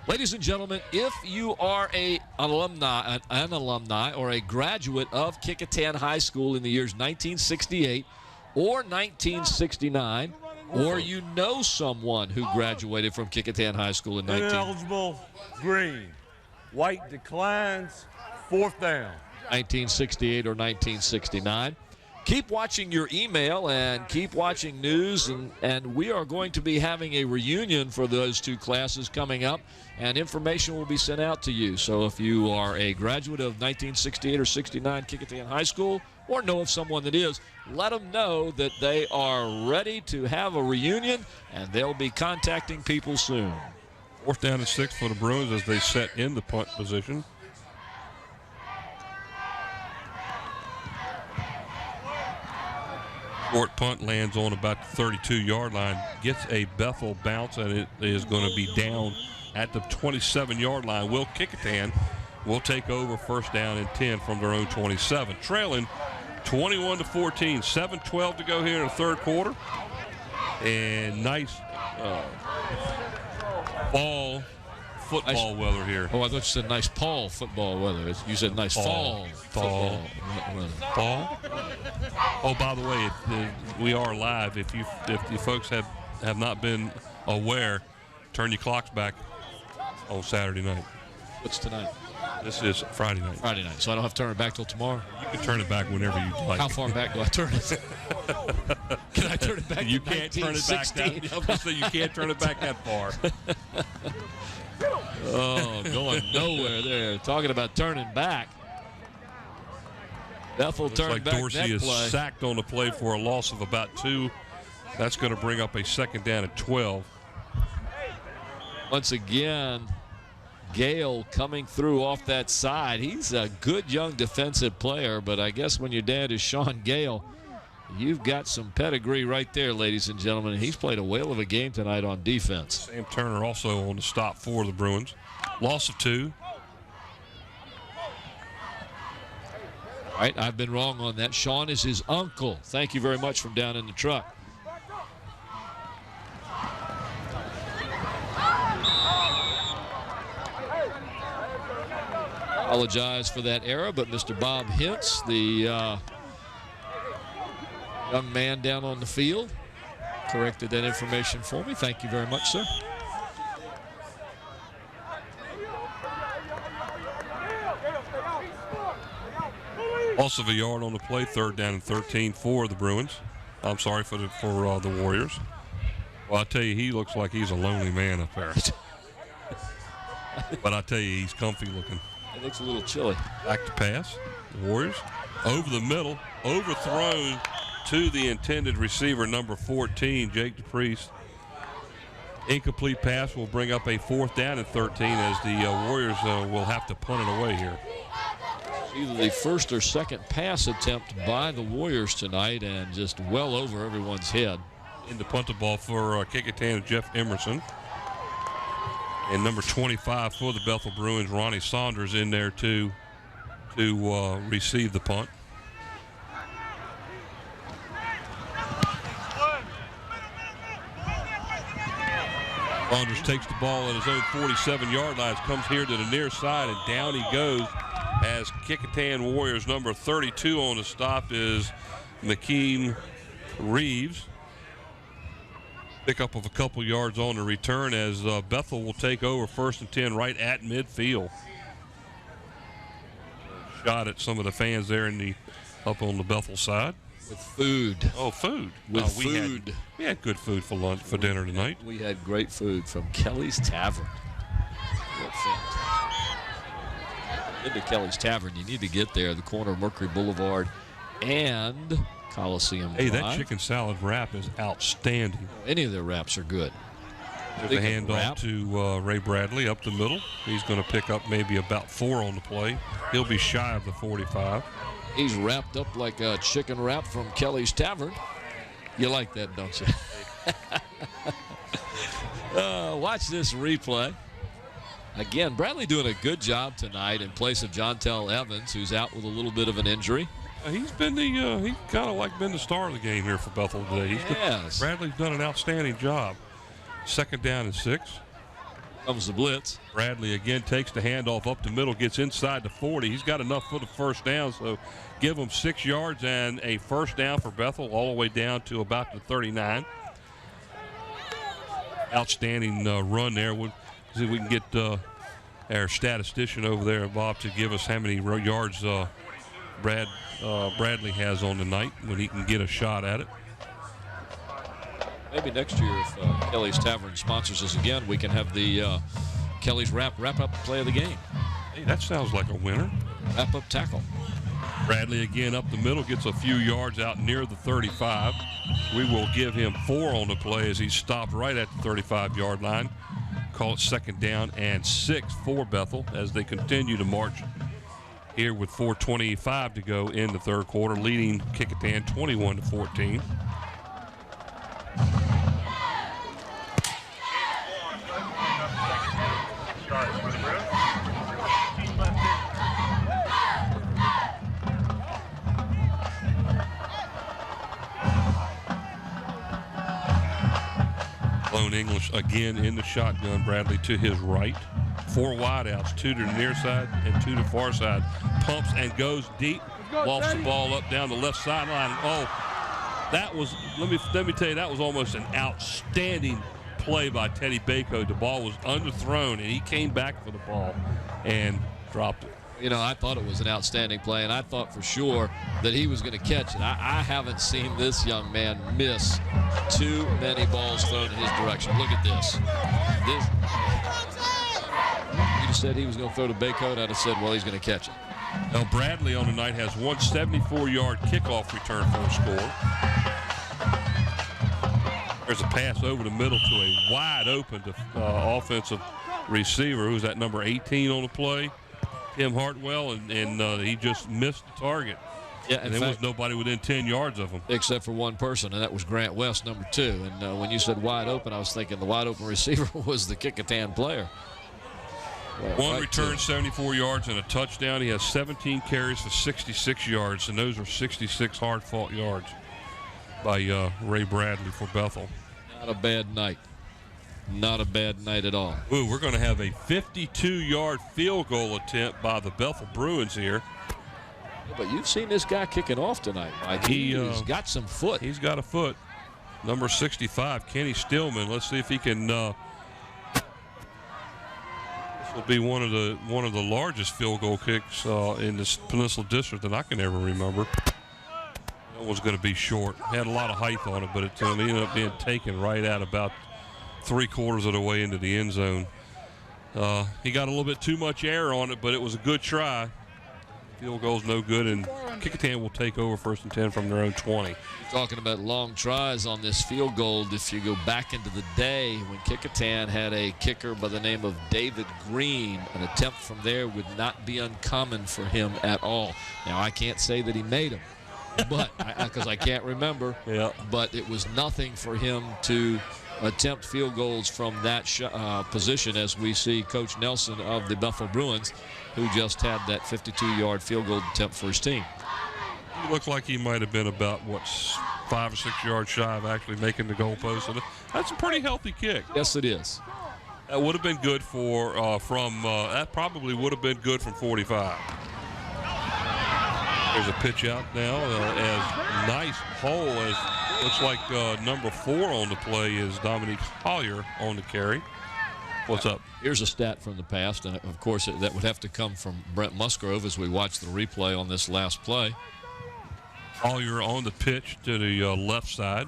Ladies and gentlemen, if you are an alumni or a graduate of Kecoughtan High School in the years 1968 or 1969, or you know someone who graduated from Kecoughtan High School in ineligible, green. White declines, 4th down. 1968 or 1969. Keep watching your email and keep watching news, and we are going to be having a reunion for those 2 classes coming up, and information will be sent out to you. So if you are a graduate of 1968 or 69 Kecoughtan High School, or know of someone that is, let them know that they are ready to have a reunion, and they'll be contacting people soon. 4th down and 6 for the Bruins as they set in the punt position. Short punt lands on about the 32-yard line, gets a Bethel bounce, and it is going to be down at the 27-yard line. Will Kecoughtan will take over 1st down and 10 from their own 27. Trailing 21-14, 7:12 to go here in the 3rd quarter. And nice fall football weather here. Oh, I thought you said nice Paul football weather. You said nice fall football weather. Fall? Oh, by the way, we are live. If you folks have not been aware, turn your clocks back on Saturday night. What's tonight? This is Friday night. Friday night. So I don't have to turn it back till tomorrow? You can turn it back whenever you like. How far back do I turn it? Can I turn it back You to can't turn it back that. I was going to say you can't turn it back that far. Oh, going nowhere there. Talking about turning back. Bethel turned like back. Dorsey is sacked on the play for a loss of about 2. That's going to bring up a 2nd down at 12. Once again, Gale coming through off that side. He's a good young defensive player, but I guess when your dad is Sean Gale, you've got some pedigree right there, ladies and gentlemen. And he's played a whale of a game tonight on defense. Sam Turner also on the stop for the Bruins. Loss of 2. All right, I've been wrong on that. Sean is his uncle. Thank you very much from down in the truck. Apologize for that error, but Mr. Bob Hintz, the young man down on the field, corrected that information for me. Thank you very much, sir. Loss of a yard on the play, 3rd down and 13 for the Bruins. I'm sorry for the Warriors. Well, I tell you, he looks like he's a lonely man up there. But I tell you, he's comfy looking. It looks a little chilly. Back to pass. The Warriors over the middle, overthrown to the intended receiver, number 14, Jake DePriest. Incomplete pass will bring up a 4th down and 13 as the Warriors will have to punt it away here. Either the first or second pass attempt by the Warriors tonight, and just well over everyone's head. In the punt the ball for Kecoughtan, Jeff Emerson. And number 25 for the Bethel Bruins, Ronnie Saunders, in there to receive the punt. Saunders takes the ball at his own 47-yard line, comes here to the near side, and down he goes as Kecoughtan Warriors number 32 on the stop is Nakeem Reeves. Pickup of a couple yards on the return as Bethel will take over 1st and 10 right at midfield. Shot at some of the fans there up on the Bethel side. With food. Oh, food. With food. We had good food for dinner tonight. We had great food from Kelly's Tavern. Real fantastic. Into Kelly's Tavern, you need to get there, the corner of Mercury Boulevard and Coliseum Hey, Drive. that chicken salad wrap is outstanding. Any of their wraps are good. There's a handoff to Ray Bradley up the middle. He's going to pick up maybe about 4 on the play. He'll be shy of the 45. He's wrapped up like a chicken wrap from Kelly's Tavern. You like that, don't you? Watch this replay. Again, Bradley doing a good job tonight in place of Jontel Evans, who's out with a little bit of an injury. He's been he's kind of like been the star of the game here for Bethel today. Yes. Bradley's done an outstanding job. 2nd down and 6. Comes the blitz. Bradley again takes the handoff up the middle, gets inside the 40. He's got enough for the 1st down, so give him 6 yards and a 1st down for Bethel all the way down to about the 39. Outstanding run there. We'll see if we can get our statistician over there, Bob, to give us how many yards Bradley has on the night when he can get a shot at it. Maybe next year, if Kelly's Tavern sponsors us again, we can have the Kelly's wrap up play of the game. Hey, that sounds like a winner. Wrap up tackle. Bradley again up the middle, gets a few yards out near the 35. We will give him 4 on the play as he stopped right at the 35-yard line. Call it 2nd down and 6 for Bethel as they continue to march here with 4:25 to go in the third quarter, leading Kecoughtan 21-14. Lone English again in the shotgun. Bradley to his right. 4 wideouts, 2 to the near side and 2 to the far side. Pumps and goes deep. Lofts the ball up down the left sideline. Oh, that was, let me tell you, that was almost an outstanding play by Teddy Bako. The ball was underthrown, and he came back for the ball and dropped it. You know, I thought it was an outstanding play, and I thought for sure that he was going to catch it. I haven't seen this young man miss too many balls thrown in his direction. Look at this. You just said he was going to throw to Bako, and I'd have said, well, he's going to catch it. Now, Bradley on the night has one 74-yard kickoff return for a score. There's a pass over the middle to a wide-open offensive receiver who's at number 18 on the play. Tim Hartwell, and he just missed the target. Yeah, and there was nobody within 10 yards of him. Except for one person, and that was Grant West, number 2. And when you said wide open, I was thinking the wide open receiver was the Kecoughtan player. One right return, 74 yards, and a touchdown. He has 17 carries for 66 yards, and those are 66 hard-fought yards by Ray Bradley for Bethel. Not a bad night. Not a bad night at all. Ooh, we're going to have a 52-yard field goal attempt by the Bethel Bruins here. Yeah, but you've seen this guy kicking off tonight, Mike. He's got some foot. He's got a foot. Number 65, Kenny Stillman. Let's see if he can. This will be one of the largest field goal kicks in this Peninsula District that I can ever remember. That was going to be short. Had a lot of height on it, but it ended up being taken right at about 3/4 of the way into the end zone. He got a little bit too much air on it, but it was a good try. Field goal's no good, and Kecoughtan will take over 1st and 10 from their own 20. Talking about long tries on this field goal, if you go back into the day when Kecoughtan had a kicker by the name of David Green, an attempt from there would not be uncommon for him at all. Now, I can't say that he made them, but because I can't remember, yeah. But it was nothing for him to attempt field goals from that position, as we see Coach Nelson of the Bethel Bruins, who just had that 52-yard field goal attempt for his team. He looked like he might have been about, 5 or 6 yards shy of actually making the goalpost. And that's a pretty healthy kick. Yes, it is. That would have been good that probably would have been good from 45. There's a pitch out now, as nice hole as looks like number 4 on the play is Dominique Collier on the carry. What's up? Here's a stat from the past, and of course that would have to come from Brent Musgrove as we watch the replay on this last play. Collier on the pitch to the left side.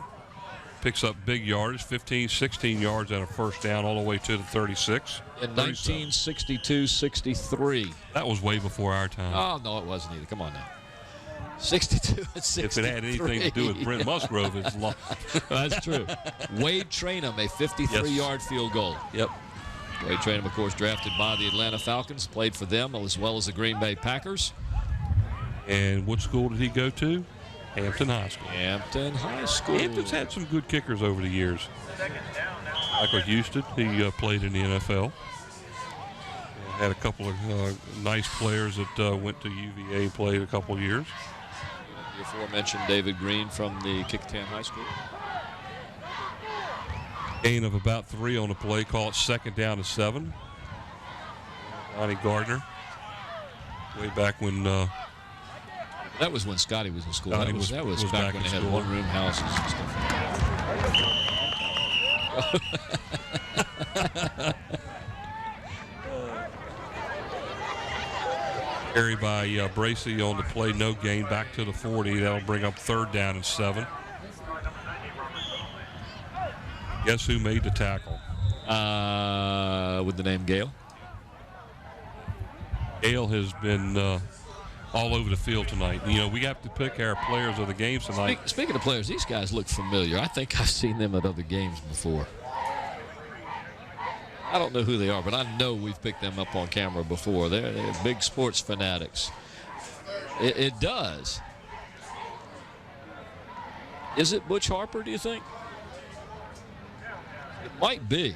Picks up big yardage, 15, 16 yards and a first down all the way to the 36. In 1962-63. That was way before our time. Oh, no, it wasn't either. Come on now. 62 and 63. If it had anything to do with Brent Musgrove, it's long. That's true. Wade Trainum, a 53-yard field goal. Yep. Wade Trainum, of course, drafted by the Atlanta Falcons, played for them as well as the Green Bay Packers. And what school did he go to? Hampton High School. Hampton High School. Hampton's had some good kickers over the years. Michael Houston, he played in the NFL. Had a couple of nice players that went to UVA, played a couple of years. The aforementioned David Green from the Kecoughtan High School. Gain of about 3 on the play. Call it 2nd down and 7. Lonnie Gardner. Way back when. That was when Scotty was in school. That was back when they had one-room houses and stuff. Carry by Bracey on the play. No gain. Back to the 40. That'll bring up 3rd down and 7. Guess who made the tackle? With the name Gale. Gale has been all over the field tonight. You know, we have to pick our players of the games tonight. Speaking of players, these guys look familiar. I think I've seen them at other games before. I don't know who they are, but I know we've picked them up on camera before. They're big sports fanatics. It does. Is it Butch Harper, do you think? It might be.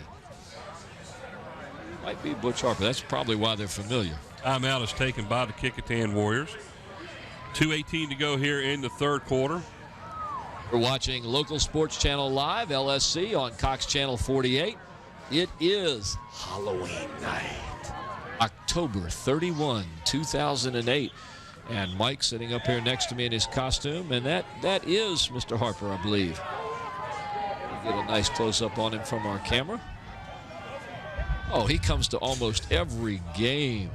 Might be Butch Harper. That's probably why they're familiar. Timeout is taken by the Kecoughtan Warriors. 2:18 to go here in the third quarter. We're watching Local Sports Channel Live, LSC, on Cox Channel 48. It is Halloween night, October 31, 2008. And Mike sitting up here next to me in his costume, and that is Mr. Harper, I believe. We'll get a nice close-up on him from our camera. Oh, he comes to almost every game.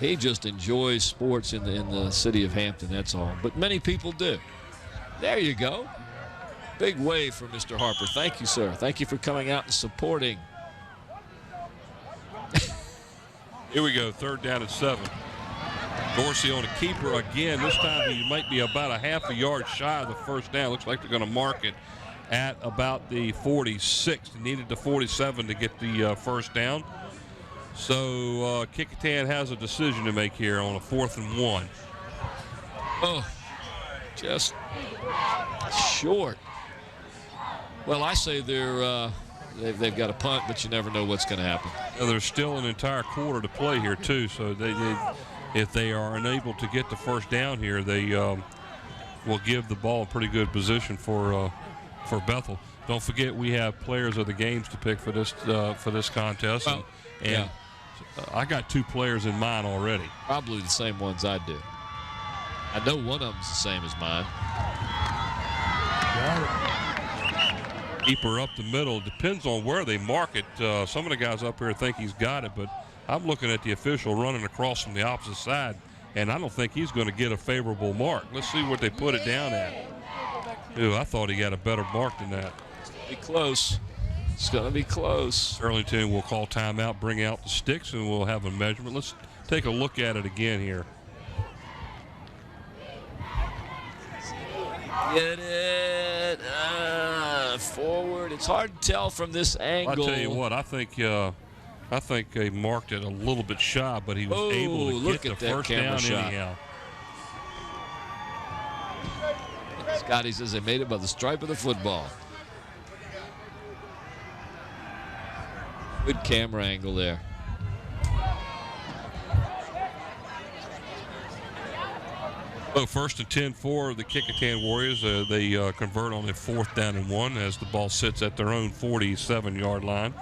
He just enjoys sports in the city of Hampton, that's all. But many people do. There you go. Big wave for Mr. Harper. Thank you, sir. Thank you for coming out and supporting. Here we go, third down and 7. Dorsey on a keeper again. This time he might be about a half a yard shy of the first down. Looks like they're going to mark it at about the 46. They needed the 47 to get the first down. So Kecoughtan has a decision to make here on a 4th and 1. Oh, just short. Well, I say they've got a punt, but you never know what's going to happen. There's still an entire quarter to play here too, so if they are unable to get the first down here, they will give the ball a pretty good position for Bethel. Don't forget we have players of the games to pick for this contest, and I got 2 players in mind already. Probably the same ones I do. I know one of them's the same as mine. Keeper up the middle. Depends on where they mark it. Some of the guys up here think he's got it, but I'm looking at the official running across from the opposite side, and I don't think he's going to get a favorable mark. Let's see what they put it down at. Ooh, I thought he got a better mark than that. Be close. It's going to be close. Arlington will call timeout, bring out the sticks, and we'll have a measurement. Let's take a look at it again here. Get it forward. It's hard to tell from this angle. I tell you what, I think they marked it a little bit shy, but he was able to get the first down anyhow. Scotty says they made it by the stripe of the football. Good camera angle there. So 1st and 10 for the Kecoughtan Warriors. They convert on a 4th down and 1 as the ball sits at their own 47-yard line.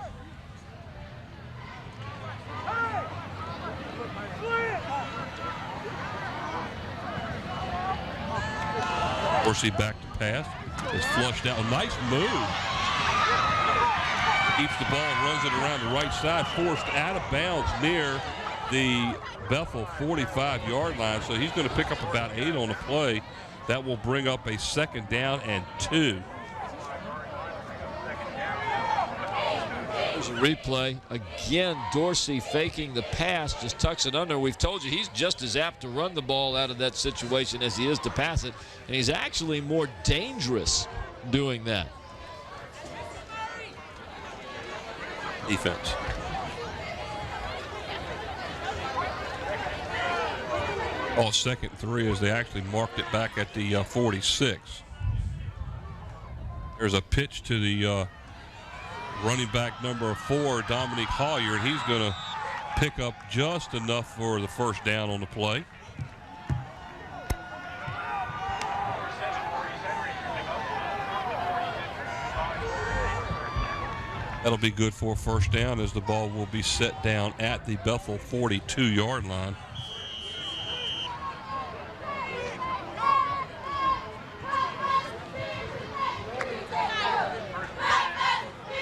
Dorsey back to pass. It's flushed out. A nice move. Keeps the ball and runs it around the right side. Forced out of bounds near the Bethel 45-yard line. So he's going to pick up about 8 on the play. That will bring up a 2nd down and 2. There's a replay. Again, Dorsey faking the pass, just tucks it under. We've told you he's just as apt to run the ball out of that situation as he is to pass it. And he's actually more dangerous doing that. Defense. Oh, 2nd and 3 as they actually marked it back at the 46. There's a pitch to the running back number 4, Dominique Collier, and he's going to pick up just enough for the first down on the play. That'll be good for a first down as the ball will be set down at the Bethel 42-yard line.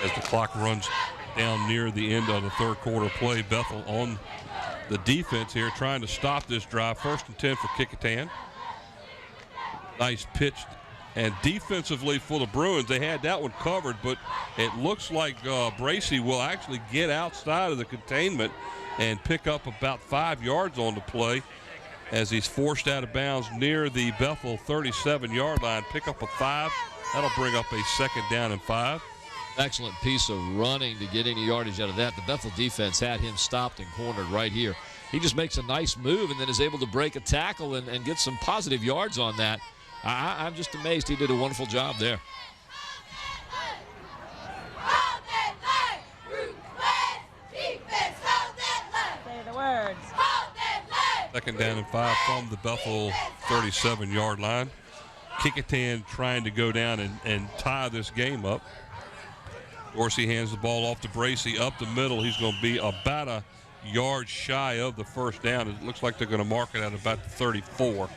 As the clock runs down near the end of the third quarter play, Bethel on the defense here trying to stop this drive. 1st and 10 for Kecoughtan. Nice pitch. And defensively for the Bruins, they had that one covered, but it looks like Bracey will actually get outside of the containment and pick up about 5 yards on the play. as he's forced out of bounds near the Bethel 37-yard line. Pick up a 5. That'll bring up a 2nd down and 5. Excellent piece of running to get any yardage out of that. The Bethel defense had him stopped and cornered right here. He just makes a nice move and then is able to break a tackle and get some positive yards on that. I'm just amazed. He did a wonderful job there. Say the words. 2nd down and 5 from the Bethel 37-yard line. Kecoughtan trying to go down and tie this game up. Dorsey hands the ball off to Bracey up the middle. He's going to be about a yard shy of the 1st down. It looks like they're going to mark it at about the 34.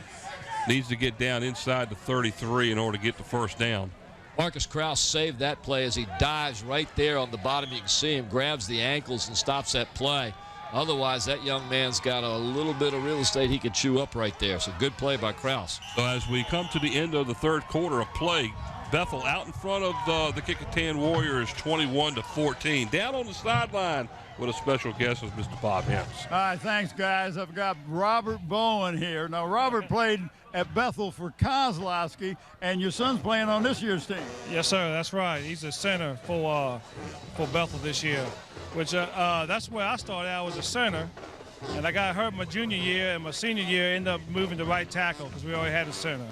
Needs to get down inside the 33 in order to get the 1st down. Marcus Krause saved that play as he dives right there on the bottom. You can see him, grabs the ankles and stops that play. Otherwise, that young man's got a little bit of real estate he could chew up right there. So good play by Krause. So as we come to the end of the 3rd quarter of play, Bethel out in front of the Kecoughtan Warriors 21-14. Down on the sideline with a special guest is Mr. Bob Hens. All right, thanks, guys. I've got Robert Bowen here. Now, Robert played at Bethel for Kozlowski, and your son's playing on this year's team. Yes, sir. That's right. He's a center for Bethel this year, which that's where I started out as a center. And I got hurt my junior year, and my senior year ended up moving to right tackle because we already had a center.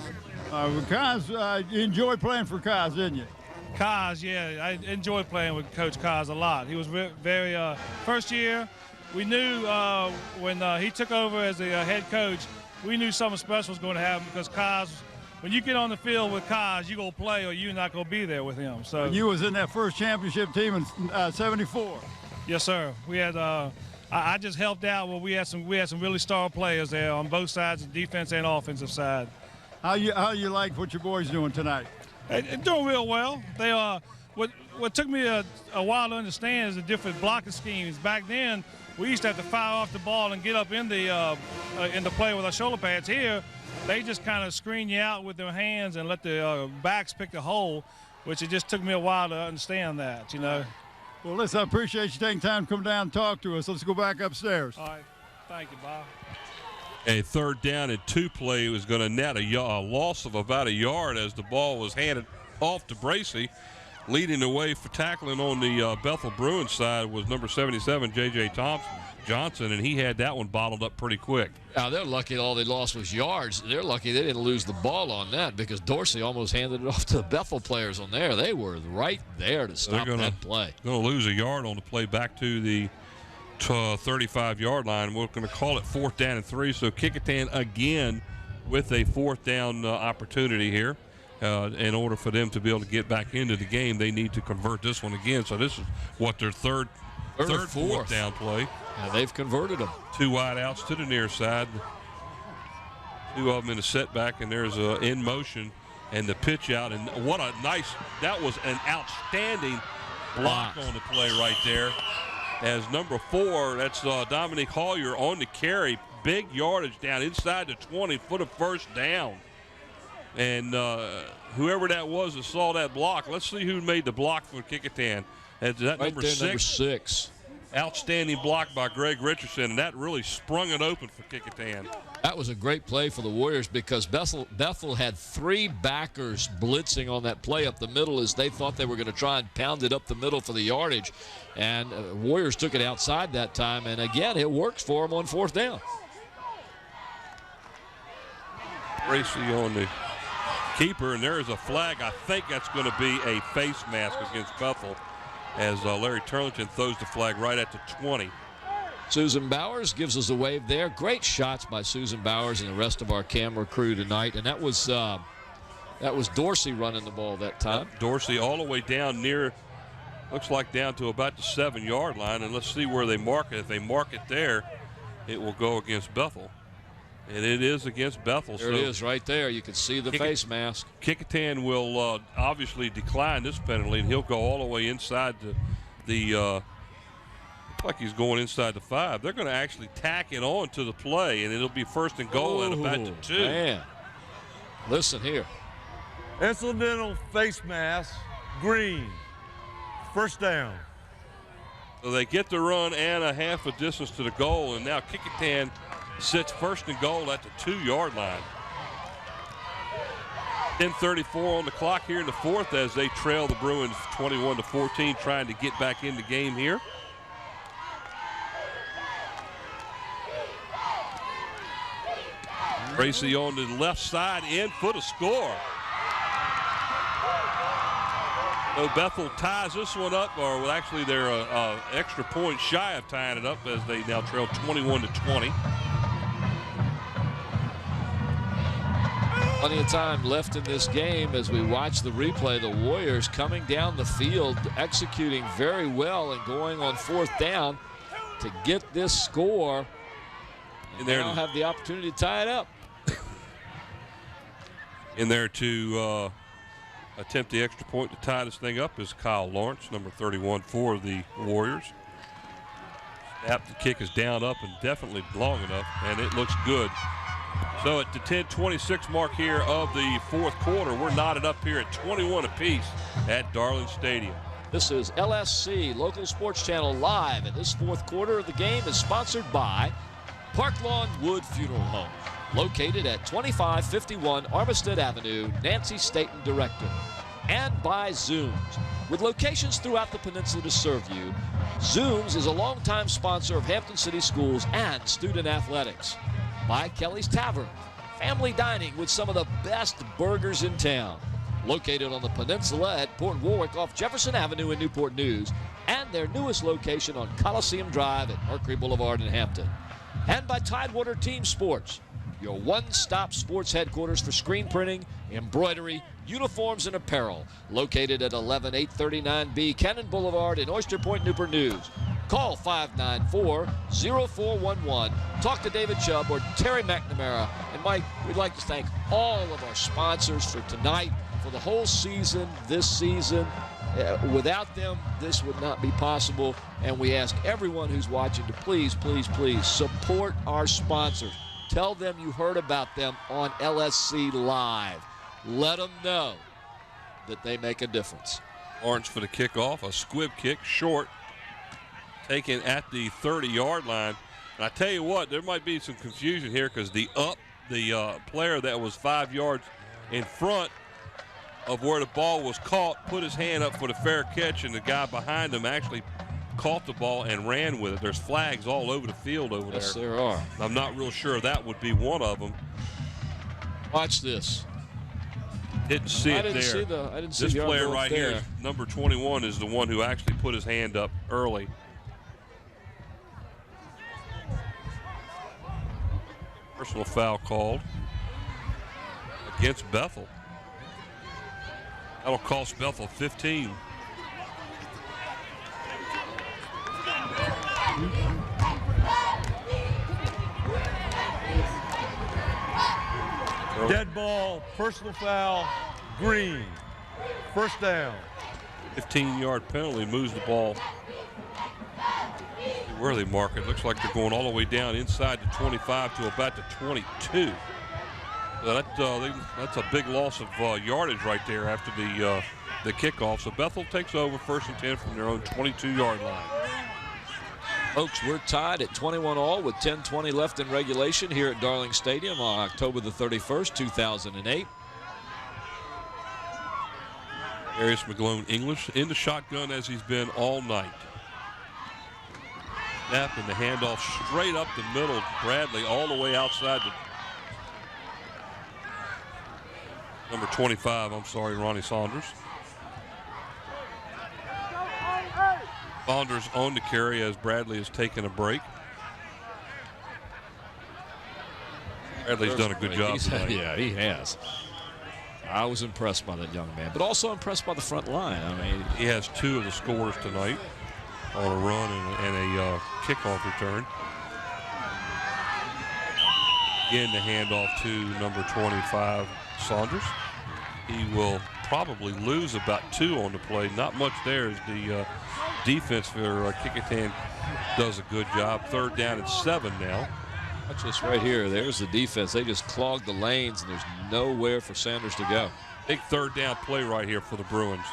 Koz, you enjoyed playing for Koz, didn't you? Koz, yeah, I enjoyed playing with Coach Koz a lot. He was very first year, we knew when he took over as the head coach, we knew something special was going to happen because Koz, when you get on the field with Koz, you're going to play or you're not going to be there with him. So you was in that first championship team in '74. Yes, sir. We had I just helped out. Well, we had some really star players there on both sides, the defense and offensive side. How you like what your boys doing tonight? They're doing real well. They what took me a while to understand is the different blocking schemes. Back then, we used to have to fire off the ball and get up in the play with our shoulder pads. Here, they just kind of screen you out with their hands and let the backs pick the hole, which it just took me a while to understand that, you know. Well, listen, I appreciate you taking time to come down and talk to us. Let's go back upstairs. All right. Thank you, Bob. A 3rd down and 2 play was going to net a loss of about a yard as the ball was handed off to Bracey. Leading the way for tackling on the Bethel Bruins side was number 77, J.J. Johnson, and he had that one bottled up pretty quick. Now, they're lucky all they lost was yards. They're lucky they didn't lose the ball on that because Dorsey almost handed it off to the Bethel players on there. They were right there to stop that play. Going to lose a yard on the play back to the 35-yard line. We're going to call it 4th down and 3. So Kecoughtan again with a 4th down opportunity here. In order for them to be able to get back into the game, they need to convert this one again. So this is what their third 4th down play. Yeah, they've converted them. 2 wide outs to the near side. 2 of them in a setback, and there's a in motion and the pitch out. And what a that was an outstanding block on the play right there. As number 4, that's Dominic Hollier on the carry. Big yardage down inside the 20 for the 1st down. And whoever that was that saw that block, let's see who made the block for Kecoughtan. Is that right number there, 6? Number 6. Outstanding block by Greg Richardson, and that really sprung it open for Kecoughtan. That was a great play for the Warriors because Bethel had 3 backers blitzing on that play up the middle as they thought they were going to try and pound it up the middle for the yardage. And Warriors took it outside that time, and again, it works for them on 4th down. Bracey on the keeper, and there is a flag. I think that's going to be a face mask against Bethel as Larry Turlington throws the flag right at the 20. Susan Bowers gives us a wave there. Great shots by Susan Bowers and the rest of our camera crew tonight, and that was Dorsey running the ball that time. Dorsey all the way down near, looks like down to about the 7-yard line, and let's see where they mark it. If they mark it there, it will go against Bethel. And it is against Bethel. There it is right there. You can see the face mask. Kecoughtan will obviously decline this penalty, and he'll go all the way inside the looks like he's going inside the 5. They're going to actually tack it on to the play, and it'll be 1st and goal at about the 2. Man. Listen here. Incidental face mask, green. 1st down. So they get the run and a half a distance to the goal, and now Kecoughtan sits first and goal at the 2-yard line. 10:34 on the clock here in the fourth as they trail the Bruins 21-14, trying to get back in the game here. Tracy on the left side, in for the score. So Bethel ties this one up, or well, actually they're an extra point shy of tying it up as they now trail 21-20. Plenty of time left in this game as we watch the replay. The Warriors coming down the field, executing very well and going on fourth down to get this score. And they now have the opportunity to tie it up. In there to attempt the extra point to tie this thing up is Kyle Lawrence, number 31 for the Warriors. Snap, the kick is down, up, and definitely long enough, and it looks good. So at the 10:26 mark here of the fourth quarter, we're knotted up here at 21 apiece at Darling Stadium. This is LSC, Local Sports Channel Live, and this fourth quarter of the game is sponsored by Park Lawn Wood Funeral Home, located at 2551 Armistead Avenue, Nancy Staton, Director, and by Zooms. With locations throughout the peninsula to serve you, Zooms is a longtime sponsor of Hampton City Schools and student athletics. By Kelly's Tavern, family dining with some of the best burgers in town, located on the peninsula at Port Warwick off Jefferson Avenue in Newport News, and their newest location on Coliseum Drive at Mercury Boulevard in Hampton. And by Tidewater Team Sports, your one-stop sports headquarters for screen printing, embroidery, uniforms, and apparel, located at 11839B Cannon Boulevard in Oyster Point, Newport News. Call 594-0411. Talk to David Chubb or Terry McNamara. And Mike, we'd like to thank all of our sponsors for tonight, for the whole season, this season. Without them, this would not be possible. And we ask everyone who's watching to please, please, please support our sponsors. Tell them you heard about them on LSC Live. Let them know that they make a difference. Lawrence for the kickoff, a squib kick, short, taken at the 30-yard line. And I tell you what, there might be some confusion here because the player that was 5 yards in front of where the ball was caught put his hand up for the fair catch, and the guy behind him actually caught the ball and ran with it. There's flags all over the field over there. Yes, there are. I'm not real sure that would be one of them. Watch this. Didn't see it there. I didn't see this the player right there. here, number 21, is the one who actually put his hand up early. Personal foul called against Bethel. That'll cost Bethel 15. Dead ball, personal foul, green. First down. 15-yard penalty moves the ball. Where they mark it, looks like they're going all the way down inside the 25 to about the 22. So that's a big loss of yardage right there after the kickoff. So Bethel takes over first and 10 from their own 22-yard line. Folks, we're tied at 21-all with 10:20 left in regulation here at Darling Stadium on October the 31st, 2008. Darius McGlone English in the shotgun as he's been all night. Snap and the handoff straight up the middle. Bradley all the way outside the number 25, Ronnie Saunders. Saunders on the carry as Bradley has taken a break. Bradley's done a good job tonight. Yeah, he has. I was impressed by that young man, but also impressed by the front line. I mean, he has 2 of the scores tonight on a run and a kickoff return. Again, the handoff to number 25, Saunders. He will probably lose about 2 on the play. Not much there as the defense for Kecoughtan does a good job. Third down and 7 now. Watch this right here. There's the defense. They just clogged the lanes, and there's nowhere for Sanders to go. Big third down play right here for the Bruins.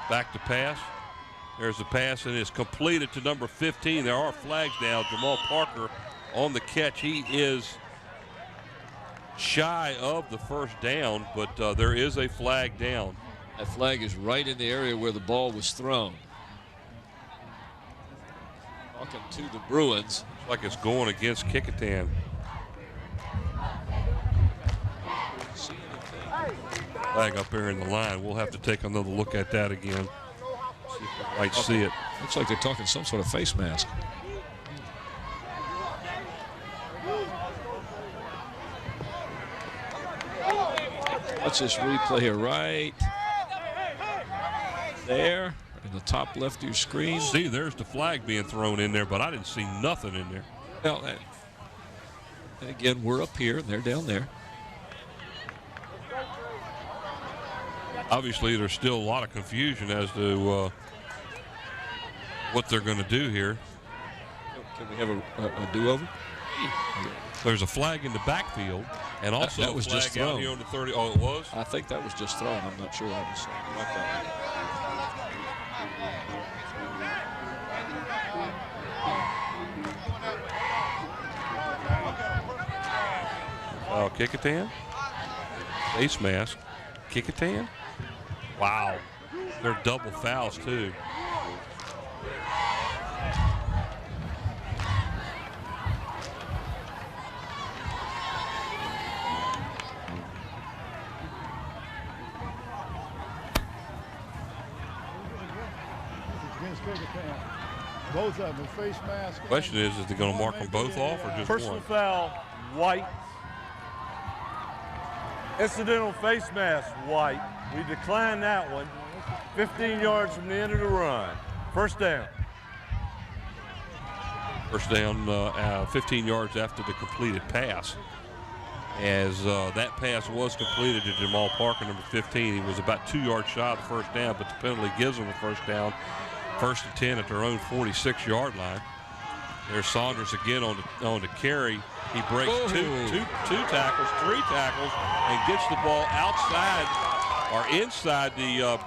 Back to pass. There's the pass, and it's completed to number 15. There are flags now. Jamal Parker on the catch. He is shy of the first down, but there is a flag down. That flag is right in the area where the ball was thrown. Talking to the Bruins. Looks like it's going against Kecoughtan. Flag up there in the line. We'll have to take another look at that again. See if we might see it. Looks like they're talking some sort of face mask. Watch this replay here right there in the top left of your screen. See, there's the flag being thrown in there, but I didn't see nothing in there. Well, and again, we're up here and they're down there. Obviously, there's still a lot of confusion as to what they're going to do here. Can we have a do-over? There's a flag in the backfield, and also that was a flag just thrown. out here on the 30. Oh, it was? I think that was just thrown. I'm not sure. I was like that. Kecoughtan. Face mask. Kecoughtan. Wow. They're double fouls, too. Both of them, face mask. Question is they going to mark them both off or just Personal one? foul, white. Incidental face mask, white. We decline that one. 15 yards from the end of the run. First down. First down, 15 yards after the completed pass. As that pass was completed to Jamal Parker, number 15. He was about 2 yards shy of the first down, but the penalty gives them the first down. 1st and 10 at their own 46-yard line. There's Saunders again on the carry. He breaks two tackles, 3 tackles, and gets the ball outside or inside the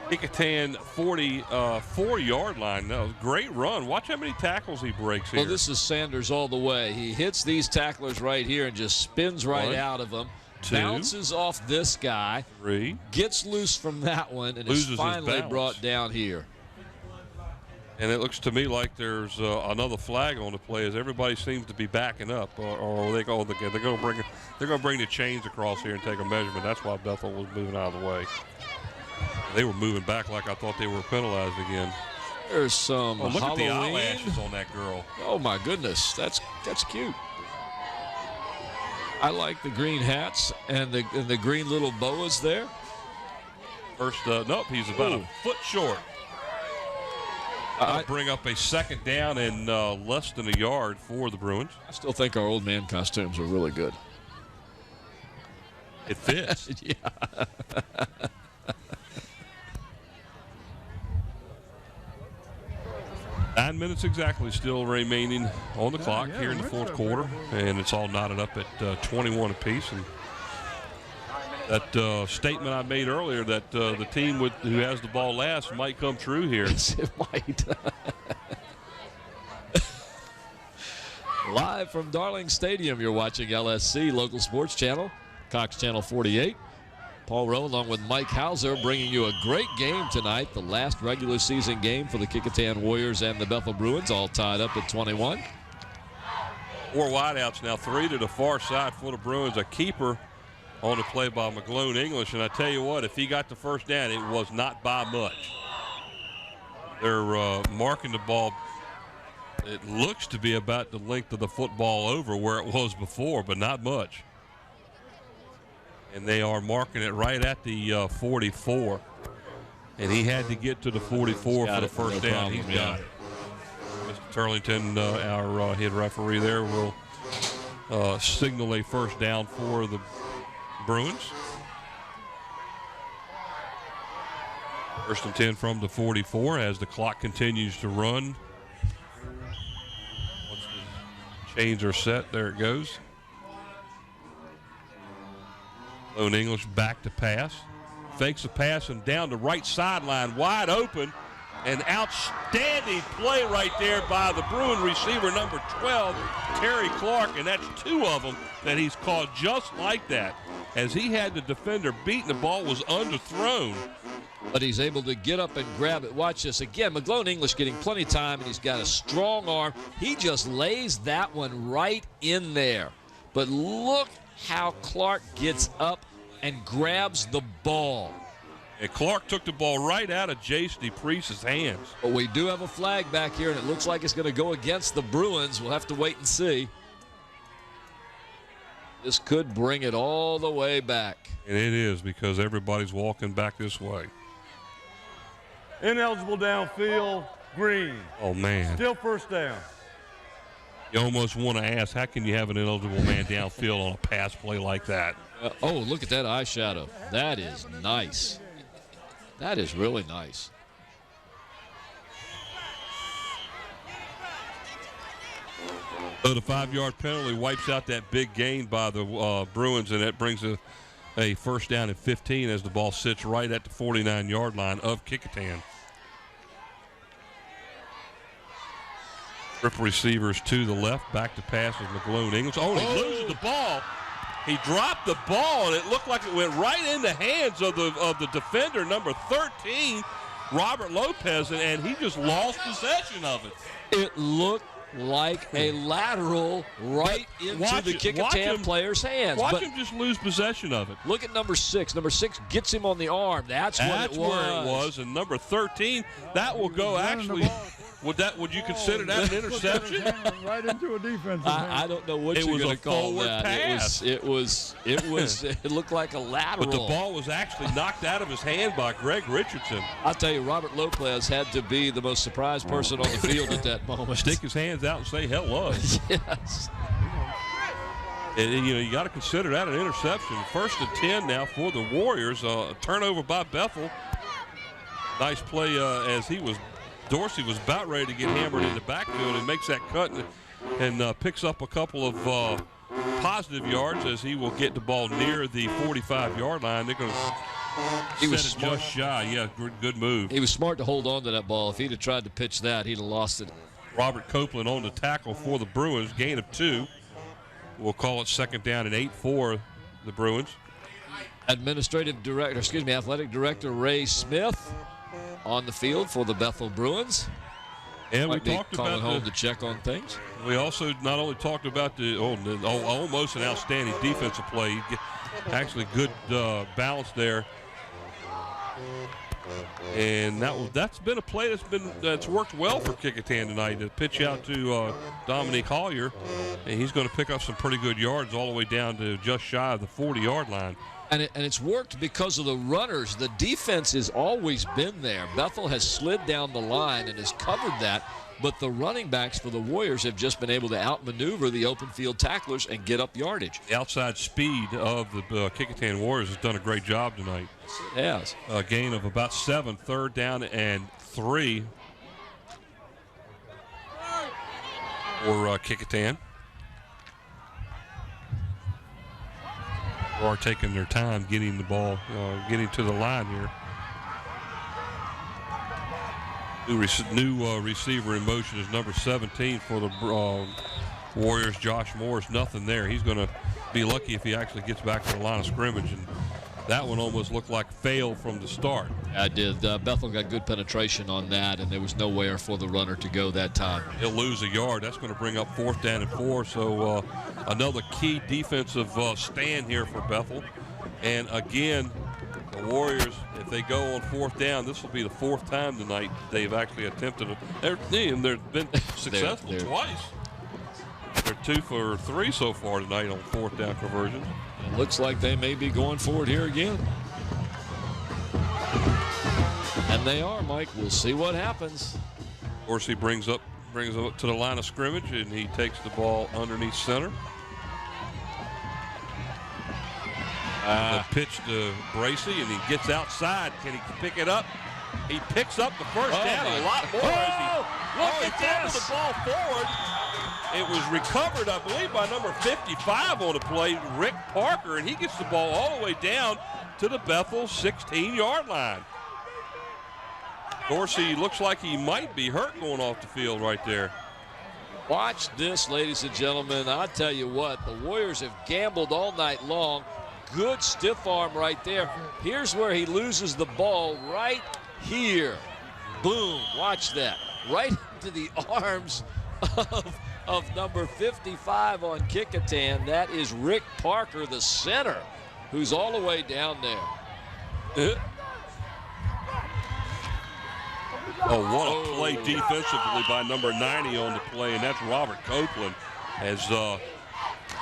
Kecoughtan 44-yard line. That was a great run. Watch how many tackles he breaks here. Well, this is Sanders all the way. He hits these tacklers right here and just spins right out of them. 2, bounces off this guy, 3, gets loose from that one, and loses is finally his balance. brought down here. And it looks to me like there's another flag on the play as everybody seems to be backing up, or they're going to bring the chains across here and take a measurement. That's why Bethel was moving out of the way. They were moving back like I thought they were penalized again. There's some look Halloween. at the eyelashes on that girl. Oh my goodness, that's cute. I like the green hats and the green little boas there. First, nope, he's about a foot short. I'll bring up a second down and less than a yard for the Bruins. I still think our old man costumes are really good. It fits. Yeah. 9 minutes exactly still remaining on the clock here in the fourth quarter, and it's all knotted up at 21 apiece. And that statement I made earlier that the team who has the ball last might come true here. Yes, it might. Live from Darling Stadium, you're watching LSC Local Sports Channel, Cox Channel 48. Paul Rowe along with Mike Hauser bringing you a great game tonight, the last regular season game for the Kecoughtan Warriors and the Bethel Bruins, all tied up at 21. 4 wideouts now, 3 to the far side for the Bruins. A keeper on the play by McGlone English, and I tell you what, if he got the first down, it was not by much. They're marking the ball. It looks to be about the length of the football over where it was before, but not much. And they are marking it right at the 44. And he had to get to the 44 for the first down. He's got it. Mr. Turlington, our head referee there, will signal a first down for the Bruins. 1st and 10 from the 44 as the clock continues to run. Once the chains are set, there it goes. Lone English back to pass. Fakes a pass and down the right sideline, wide open. An outstanding play right there by the Bruin receiver, number 12, Terry Clark, and that's 2 of them that he's caught just like that. As he had the defender beaten, the ball was underthrown. But he's able to get up and grab it. Watch this. Again, McGlone English getting plenty of time, and he's got a strong arm. He just lays that one right in there. But look how Clark gets up and grabs the ball. And Clark took the ball right out of Jace DePriest's hands. But we do have a flag back here, and it looks like it's going to go against the Bruins. We'll have to wait and see. This could bring it all the way back. And it is, because everybody's walking back this way. Ineligible downfield, Green. Oh, man. Still first down. You almost want to ask, how can you have an ineligible man downfield on a pass play like that? Oh, look at that eye shadow. That is nice. That is really nice. So the 5-yard penalty wipes out that big gain by the Bruins, and that brings a first down at 15 as the ball sits right at the 49-yard line of Kecoughtan. Trip receivers to the left, back to pass with McGlone English. Oh, he loses the ball. He dropped the ball, and it looked like it went right in the hands of the defender, number 13, Robert Lopez, and he just lost possession of it. It looked like a lateral right into the Kecoughtan player's hands. Watch him just lose possession of it. Look at number 6. Number 6 gets him on the arm. That's where it was. And number 13, that will go actually. Would you consider that an interception? Right into a defensive hand. I don't know what you're going to call that. Pass. It looked like a lateral. But the ball was actually knocked out of his hand by Greg Richardson. I'll tell you, Robert Lopez had to be the most surprised person on the field at that moment. Stick his hands out and say hello. Yes. And you got to consider that an interception. 1st and 10 now for the Warriors. A turnover by Bethel. Nice play as Dorsey was about ready to get hammered in the backfield, and makes that cut and picks up a couple of positive yards as he will get the ball near the 45-yard line. They're going to set it just shy. Yeah, good move. He was smart to hold on to that ball. If he'd have tried to pitch that, he'd have lost it. Robert Copeland on the tackle for the Bruins, gain of 2. We'll call it 2nd down and 8 for the Bruins. Athletic Director Ray Smith on the field for the Bethel Bruins. And Might we be talked calling about home to check on things. We also not only talked about the almost an outstanding defensive play. Actually, good balance there. And that's been a play that's worked well for Kecoughtan tonight. The pitch out to Dominique Hollier, and he's going to pick up some pretty good yards all the way down to just shy of the 40-yard line. And it's worked because of the runners. The defense has always been there. Bethel has slid down the line and has covered that, but the running backs for the Warriors have just been able to outmaneuver the open field tacklers and get up yardage. The outside speed of the Kecoughtan Warriors has done a great job tonight. It has. A gain of about 7, 3rd down and 3 for Kecoughtan. Are taking their time getting the ball, getting to the line here. New receiver in motion is number 17 for the Warriors, Josh Morris. Nothing there. He's going to be lucky if he actually gets back to the line of scrimmage. And that one almost looked like fail from the start. I did. Bethel got good penetration on that, and there was nowhere for the runner to go that time. He'll lose a yard. That's going to bring up 4th down and 4. So another key defensive stand here for Bethel. And again, the Warriors, if they go on 4th down, this will be the 4th time tonight they've actually attempted it. They've been successful twice. They're 2 for 3 so far tonight on 4th down conversions. It looks like they may be going for it here again. And they are, Mike. We'll see what happens. Dorsey brings up to the line of scrimmage, and he takes the ball underneath center. The pitch to Bracey, and he gets outside. Can he pick it up? He picks up the first down a lot more as he throws the ball forward. It was recovered, I believe, by number 55 on the play, Rick Parker, and he gets the ball all the way down to the Bethel 16-yard line. Dorsey looks like he might be hurt going off the field right there. Watch this, ladies and gentlemen. I tell you what, the Warriors have gambled all night long. Good stiff arm right there. Here's where he loses the ball right here. Boom, watch that. Right into the arms of number 55 on Kecoughtan. That is Rick Parker, the center, who's all the way down there. Oh, what a play defensively by number 90 on the play, and that's Robert Copeland. As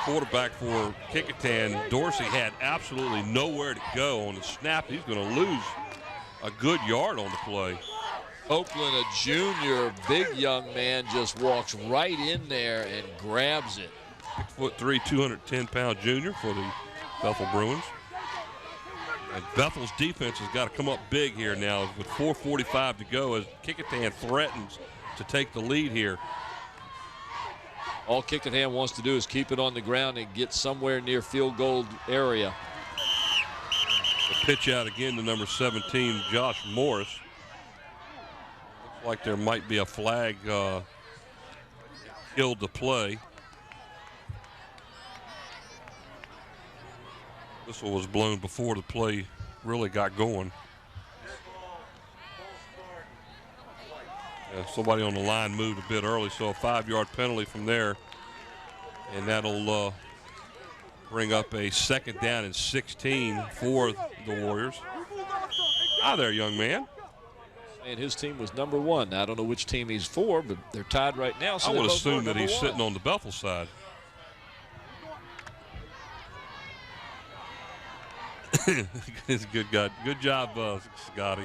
quarterback for Kecoughtan, Dorsey had absolutely nowhere to go on the snap. He's going to lose a good yard on the play. Copeland, a junior, big young man, just walks right in there and grabs it. 6'3", 210-pound junior for the Bethel Bruins. And Bethel's defense has got to come up big here now with 4:45 to go as Kecoughtan threatens to take the lead here. All Kecoughtan wants to do is keep it on the ground and get somewhere near field goal area. The pitch out again to number 17, Josh Morris. Looks like there might be a flag killed the play. Whistle was blown before the play really got going. Yeah, somebody on the line moved a bit early, so a 5-yard penalty from there. And that'll bring up a 2nd down and 16 for the Warriors. Hi there, young man. And his team was number 1. Now, I don't know which team he's for, but they're tied right now. So I would assume that he's sitting on the Bethel side. He's a good guy. Good job, Scotty.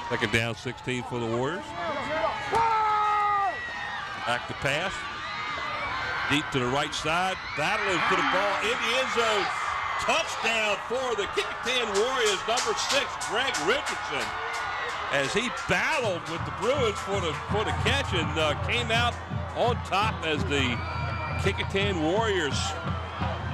2nd down, 16 for the Warriors. Back to pass. Deep to the right side. Battling for the ball in the end zone. Touchdown for the Kecoughtan Warriors, number 6, Greg Richardson. As he battled with the Bruins for the catch and came out on top as the Kecoughtan Warriors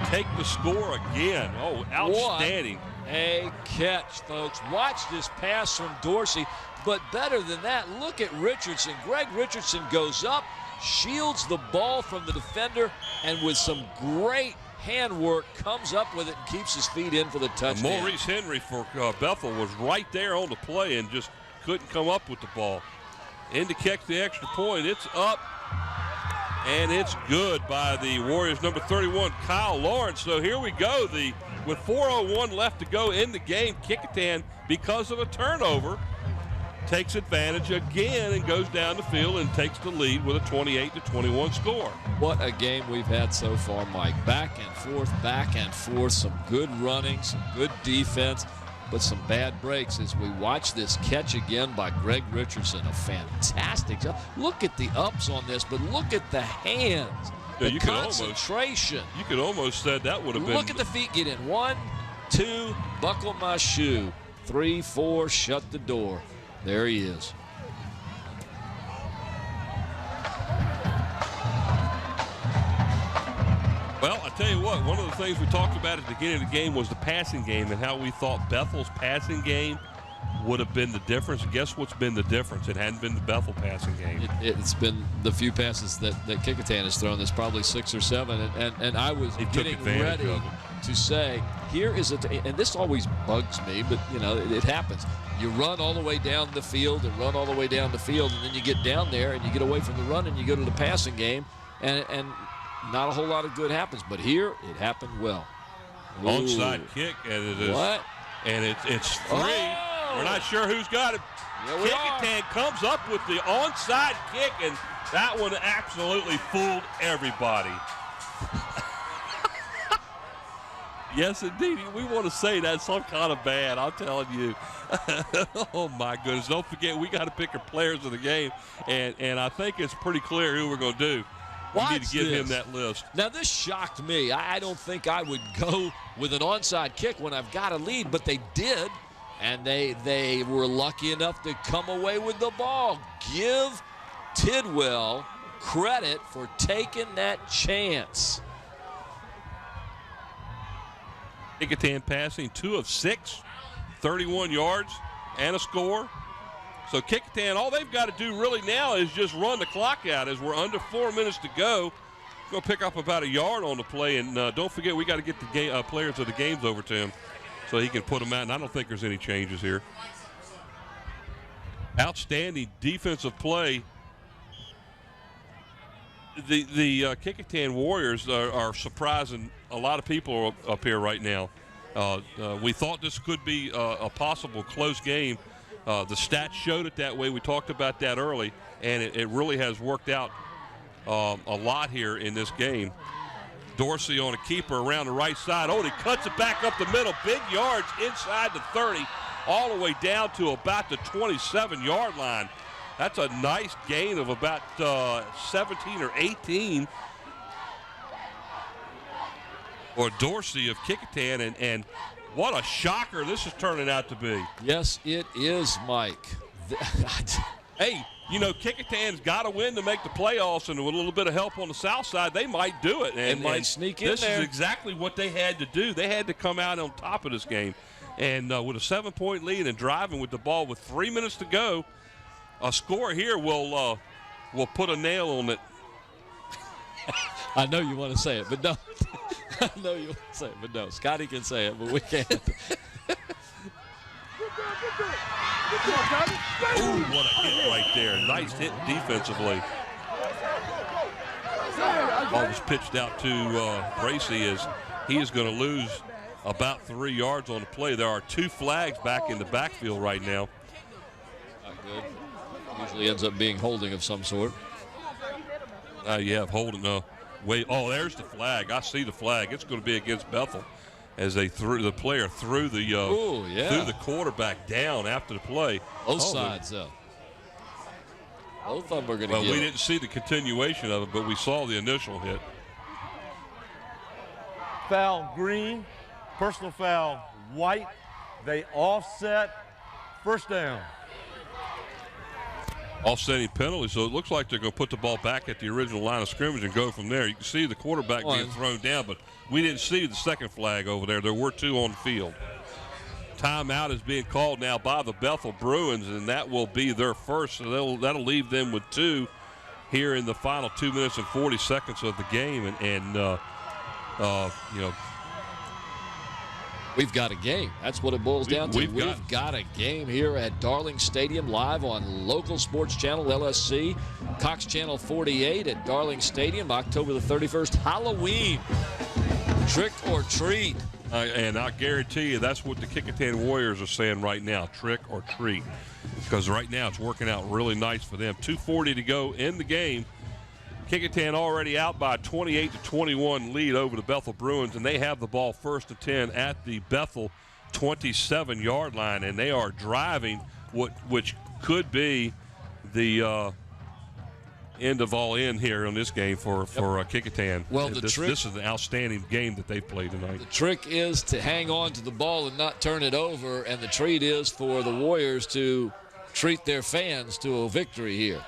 take the score again. Oh, outstanding. What a catch, folks. Watch this pass from Dorsey. But better than that, look at Richardson. Greg Richardson goes up, shields the ball from the defender, and with some great handwork comes up with it and keeps his feet in for the touchdown. Maurice Henry for Bethel was right there on the play and just couldn't come up with the ball. In to catch the extra point. It's up. And it's good by the Warriors, number 31, Kyle Lawrence. So here we go. With 4:01 left to go in the game, Kecoughtan, because of a turnover, takes advantage again and goes down the field and takes the lead with a 28-21 score. What a game we've had so far, Mike. Back and forth, some good running, some good defense, but some bad breaks as we watch this catch again by Greg Richardson. A fantastic job. Look at the ups on this, but look at the hands, the concentration. You could almost said that would have been. Look at the feet get in. 1, 2, buckle my shoe. 3, 4, shut the door. There he is. Well, I tell you what, one of the things we talked about at the beginning of the game was the passing game and how we thought Bethel's passing game would have been the difference. Guess what's been the difference? It hadn't been the Bethel passing game. It's been the few passes that Kecoughtan has thrown. There's probably 6 or 7. And I was getting ready to say, here is and this always bugs me, but, you know, it happens. You run all the way down the field and run all the way down the field, and then you get down there and you get away from the run and you go to the passing game, and not a whole lot of good happens. But here, it happened well. Onside kick, and it is. What? And it's free. Oh! We're not sure who's got it. Kecoughtan comes up with the onside kick, and that one absolutely fooled everybody. Yes, indeed. We want to say that's some kind of bad, I'm telling you. Oh, my goodness. Don't forget, we got to pick our players of the game, and I think it's pretty clear who we're going to do. We need to give him that list. Now, this shocked me. I don't think I would go with an onside kick when I've got a lead, but they did, and they were lucky enough to come away with the ball. Give Tidwell credit for taking that chance. Kecoughtan passing 2 of 6 31 yards and a score. So Kecoughtan, all they've got to do really now is just run the clock out as we're under 4 minutes to go. Go pick up about a yard on the play, and don't forget we got to get the players of the games over to him so he can put them out, and I don't think there's any changes here. Outstanding defensive play. The Kecoughtan Warriors are surprising a lot of people up here right now. We thought this could be a possible close game. The stats showed it that way. We talked about that early, and it really has worked out a lot here in this game. Dorsey on a keeper around the right side. Oh, he cuts it back up the middle. Big yards inside the 30, all the way down to about the 27-yard line. That's a nice gain of about 17 or 18 for Dorsey of Kecoughtan, and what a shocker this is turning out to be. Yes, it is, Mike. Hey, you know, Kecoughtan's got to win to make the playoffs, and with a little bit of help on the south side, they might do it. And might sneak in there. This is exactly what they had to do. They had to come out on top of this game. And with a 7-point lead and driving with the ball with 3 minutes to go, a score here will put a nail on it. I know you want to say it, but no. I know you want to say it, but no. Scotty can say it, but we can't. Ooh, what a hit right there. Nice hit defensively. Ball was pitched out to Bracy as he is going to lose about 3 yards on the play. There are 2 flags back in the backfield right now. Not good. Usually ends up being holding of some sort. Yeah, holding. Wait. Oh, there's the flag. I see the flag. It's going to be against Bethel as they threw the player threw the quarterback down after the play. Both sides, though. Both of them are going to get we didn't see the continuation of it, but we saw the initial hit. Foul green, personal foul white. They offset. First down. Offsetting penalty, so it looks like they're going to put the ball back at the original line of scrimmage and go from there. You can see the quarterback being thrown down, but we didn't see the second flag over there. There were 2 on the field. Timeout is being called now by the Bethel Bruins, and that will be their first, so that'll leave them with 2 here in the final 2 minutes and 40 seconds of the game. And you know, we've got a game. That's what it boils down to. We've got a game here at Darling Stadium, live on local sports channel LSC, Cox Channel 48 at Darling Stadium, October the 31st, Halloween. Trick or treat. And I guarantee you that's what the Kecoughtan Warriors are saying right now, trick or treat. Because right now it's working out really nice for them. 2:40 to go in the game. Kecoughtan already out by a 28-21 lead over the Bethel Bruins, and they have the ball 1st and 10 at the Bethel 27-yard line, and they are driving which could be the end of all in here on this game for Kecoughtan. Well, this is an outstanding game that they've played tonight. The trick is to hang on to the ball and not turn it over, and the treat is for the Warriors to treat their fans to a victory here.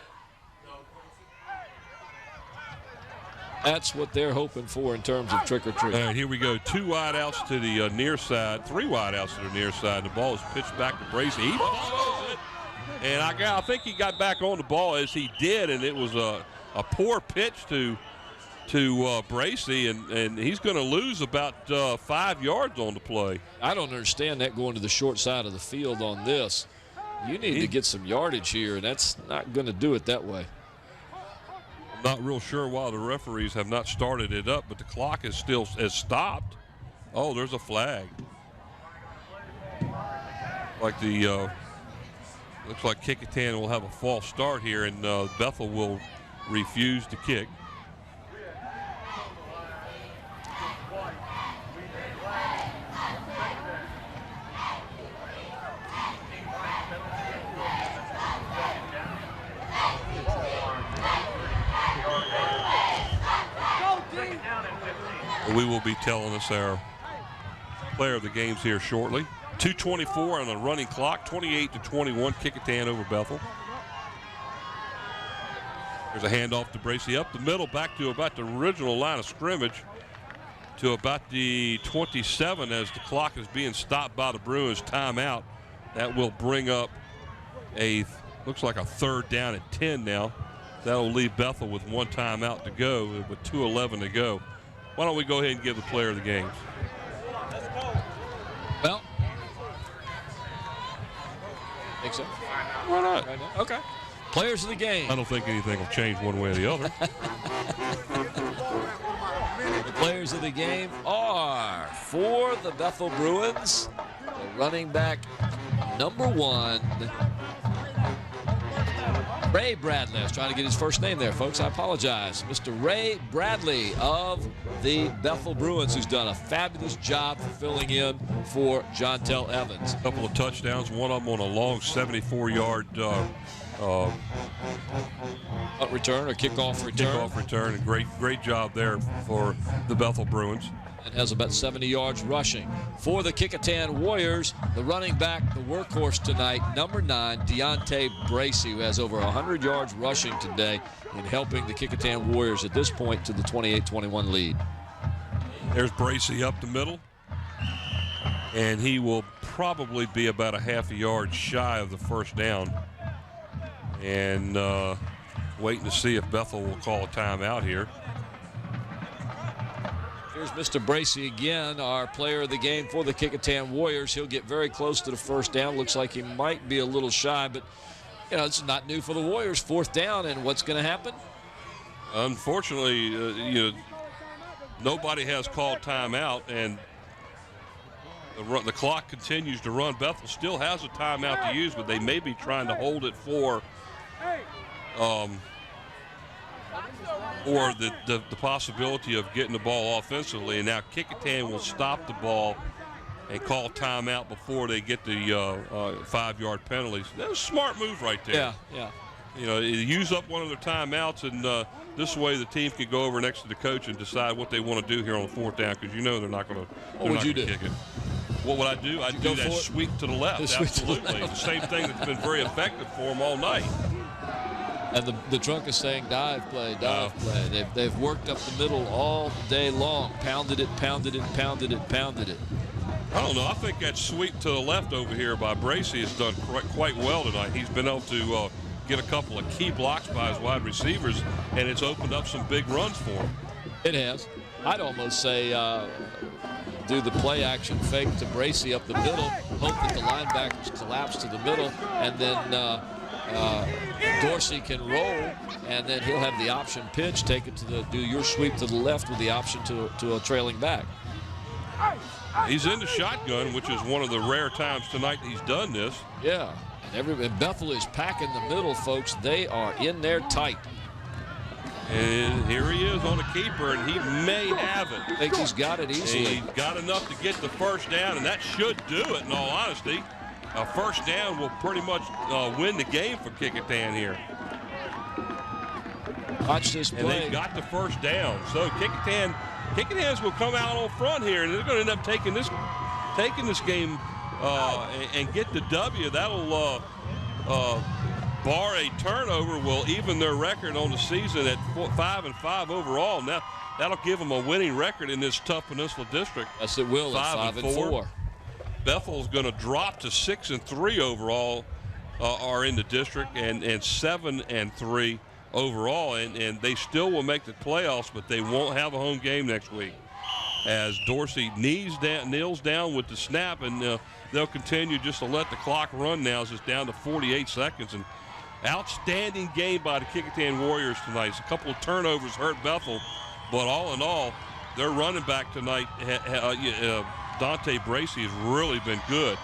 That's what they're hoping for in terms of trick or treat. All right, here we go. 2 wide outs to the near side, 3 wide outs to the near side. The ball is pitched back to Bracy. He follows it, and I think he got back on the ball as he did, and it was a poor pitch to Bracy, and he's going to lose about 5 yards on the play. I don't understand that going to the short side of the field on this. You need to get some yardage here, and that's not going to do it that way. Not real sure why the referees have not started it up, but the clock is still stopped. Oh, there's a flag. Like looks like Kecoughtan will have a false start here, and Bethel will refuse to kick. We will be telling us our player of the games here shortly. 2:24 on the running clock, 28-21, Kecoughtan over Bethel. There's a handoff to Bracy up the middle, back to about the original line of scrimmage to about the 27 as the clock is being stopped by the Bruins timeout. That will bring up looks like a 3rd down at 10 now. That'll leave Bethel with 1 timeout to go with 2:11 to go. Why don't we go ahead and give the player of the game? Well, think so. Why not? Okay. Players of the game. I don't think anything will change one way or the other. The players of the game are, for the Bethel Bruins, the running back number 1, Ray Bradley. I was trying to get his first name there, folks. I apologize. Mr. Ray Bradley of the Bethel Bruins, who's done a fabulous job filling in for Jontel Evans. A couple of touchdowns, one of them on a long 74-yard return or kickoff return. Kickoff return, and great job there for the Bethel Bruins. And has about 70 yards rushing. For the Kecoughtan Warriors, the running back, the workhorse tonight, number 9, Deontay Bracey, who has over 100 yards rushing today in helping the Kecoughtan Warriors at this point to the 28-21 lead. There's Bracey up the middle, and he will probably be about a half a yard shy of the first down. And waiting to see if Bethel will call a timeout here. Here's Mr. Bracey again, our player of the game for the Kecoughtan Warriors. He'll get very close to the first down. Looks like he might be a little shy, but, you know, it's not new for the Warriors. 4th down, and what's going to happen? Unfortunately, nobody has called timeout, and the clock continues to run. Bethel still has a timeout to use, but they may be trying to hold it for or the possibility of getting the ball offensively. And now Kecoughtan will stop the ball and call timeout before they get the 5-yard penalties. That's a smart move right there. Yeah. Use up one of their timeouts, and this way the team can go over next to the coach and decide what they want to do here on the 4th down, because they're not going to kick it. What would I do? I'd do that sweep to the left. Absolutely. The same thing that's been very effective for them all night. And the trunk is saying dive play. They've worked up the middle all day long. Pounded it. I don't know. I think that sweep to the left over here by Bracey has done quite well tonight. He's been able to get a couple of key blocks by his wide receivers, and it's opened up some big runs for him. It has. I'd almost say do the play action fake to Bracey up the middle, hope that the linebackers collapse to the middle, and then Dorsey can roll, and then he'll have the option pitch, take it to do your sweep to the left with the option to a trailing back. He's in the shotgun, which is one of the rare times tonight he's done this. Yeah, and Bethel is packing the middle, folks. They are in there tight. And here he is on a keeper, and he may have it. I think he's got it easily. He's got enough to get the first down, and that should do it, in all honesty. A first down will pretty much win the game for Kecoughtan here. Watch this play. And they've got the first down. So Kecoughtan's will come out on front here, and they're going to end up taking this game and get the W. That'll bar a turnover, will even their record on the season at 5-5 overall. Now that'll give them a winning record in this tough Peninsula District. Yes, it will. 5-4. Bethel's going to drop to 6-3 overall, are in the district, and 7-3 overall, and they still will make the playoffs, but they won't have a home game next week, as Dorsey kneels down with the snap, and they'll continue just to let the clock run now, as it's down to 48 seconds. And outstanding game by the Kecoughtan Warriors tonight. A couple of turnovers hurt Bethel, but all in all, their running back tonight, Dante Bracey, has really been good.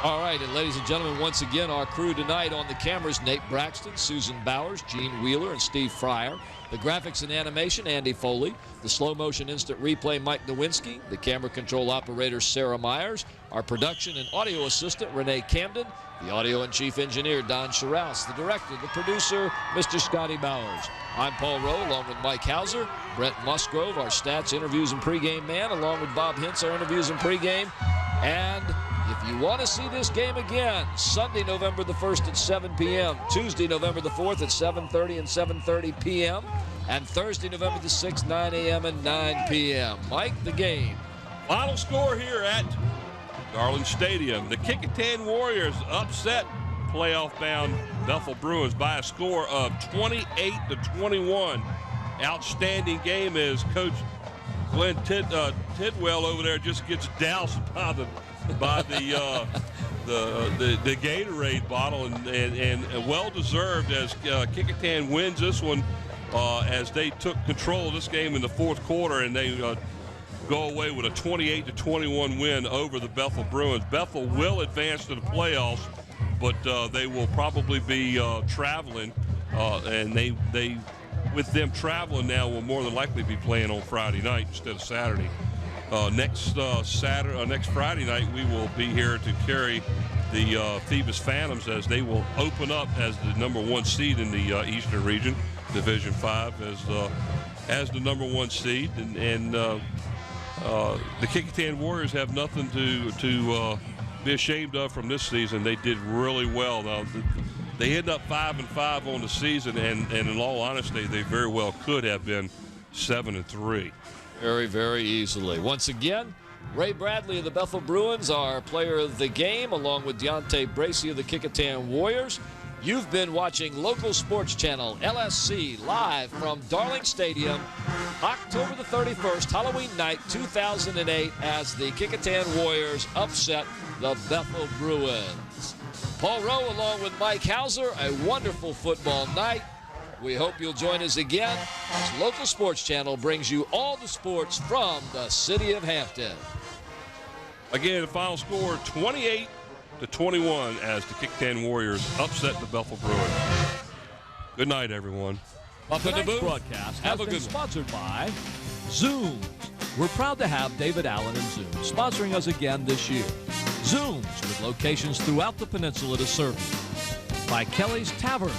All right, and ladies and gentlemen, once again, our crew tonight on the cameras: Nate Braxton, Susan Bowers, Gene Wheeler, and Steve Fryer. The graphics and animation, Andy Foley. The slow motion instant replay, Mike Nowinski. The camera control operator, Sarah Myers. Our production and audio assistant, Renee Camden. The audio and chief engineer, Don Scharouse. The director, the producer, Mr. Scotty Bowers. I'm Paul Rowe, along with Mike Hauser. Brent Musgrove, our stats, interviews, and pregame man, along with Bob Hintz, our interviews and pregame. And if you want to see this game again, Sunday, November the 1st at 7 p.m., Tuesday, November the 4th at 7:30 and 7:30 p.m., and Thursday, November the 6th, 9 a.m. and 9 p.m. Mike, the game. Final score here at Darling Stadium. The Kecoughtan Warriors upset playoff-bound Bethel Bruins by a score of 28-21. Outstanding game as Coach Glenn Tidwell over there just gets doused by the Gatorade bottle, and well-deserved as Kecoughtan wins this one as they took control of this game in the fourth quarter, and they go away with a 28-21 win over the Bethel Bruins. Bethel will advance to the playoffs, but they will probably be traveling, and they with them traveling now will more than likely be playing on Friday night instead of Saturday. Next Friday night, we will be here to carry the Phoebus Phantoms as they will open up as the #1 seed in the Eastern Region, Division 5, as the #1 seed, and the Kecoughtan Warriors have nothing to be ashamed of from this season. They did really well. Now, they ended up 5-5 on the season, and in all honesty, they very well could have been 7-3. Very, very easily. Once again, Ray Bradley of the Bethel Bruins, our player of the game, along with Deontay Bracey of the Kecoughtan Warriors. You've been watching local sports channel LSC live from Darling Stadium, October the 31st, Halloween night 2008, as the Kecoughtan Warriors upset the Bethel Bruins. Paul Rowe along with Mike Hauser, a wonderful football night. We hope you'll join us again as Local Sports Channel brings you all the sports from the city of Hampton. Again, the final score 28-21 as the Kecoughtan Warriors upset the Bethel Bruins. Good night, everyone. Tonight's broadcast has been sponsored by Zooms. We're proud to have David Allen and Zoom sponsoring us again this year. Zooms with locations throughout the peninsula to serve you. By Kelly's Tavern,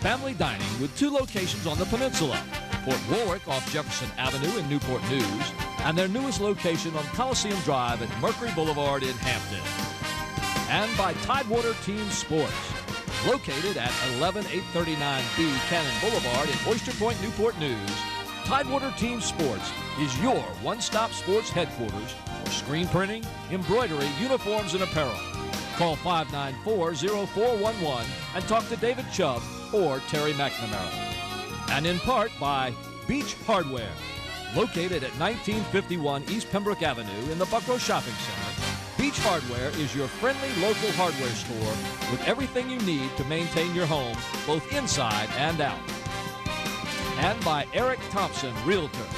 family dining with 2 locations on the peninsula, Port Warwick off Jefferson Avenue in Newport News, and their newest location on Coliseum Drive at Mercury Boulevard in Hampton. And by Tidewater Team Sports, located at 11839B Cannon Boulevard in Oyster Point, Newport News. Tidewater Team Sports is your one-stop sports headquarters for screen printing, embroidery, uniforms, and apparel. Call 594-0411 and talk to David Chubb or Terry McNamara. And in part by Beach Hardware, located at 1951 East Pembroke Avenue in the Buckrow Shopping Center. Beach Hardware is your friendly local hardware store with everything you need to maintain your home, both inside and out. And by Eric Thompson, Realtor.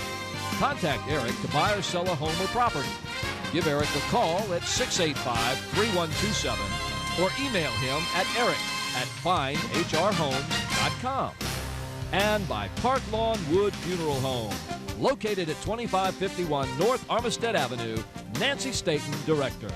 Contact Eric to buy or sell a home or property. Give Eric a call at 685-3127 or email him at eric@findhrhomes.com. And by Park Lawn Wood Funeral Home, located at 2551 North Armistead Avenue, Nancy Staton, Director.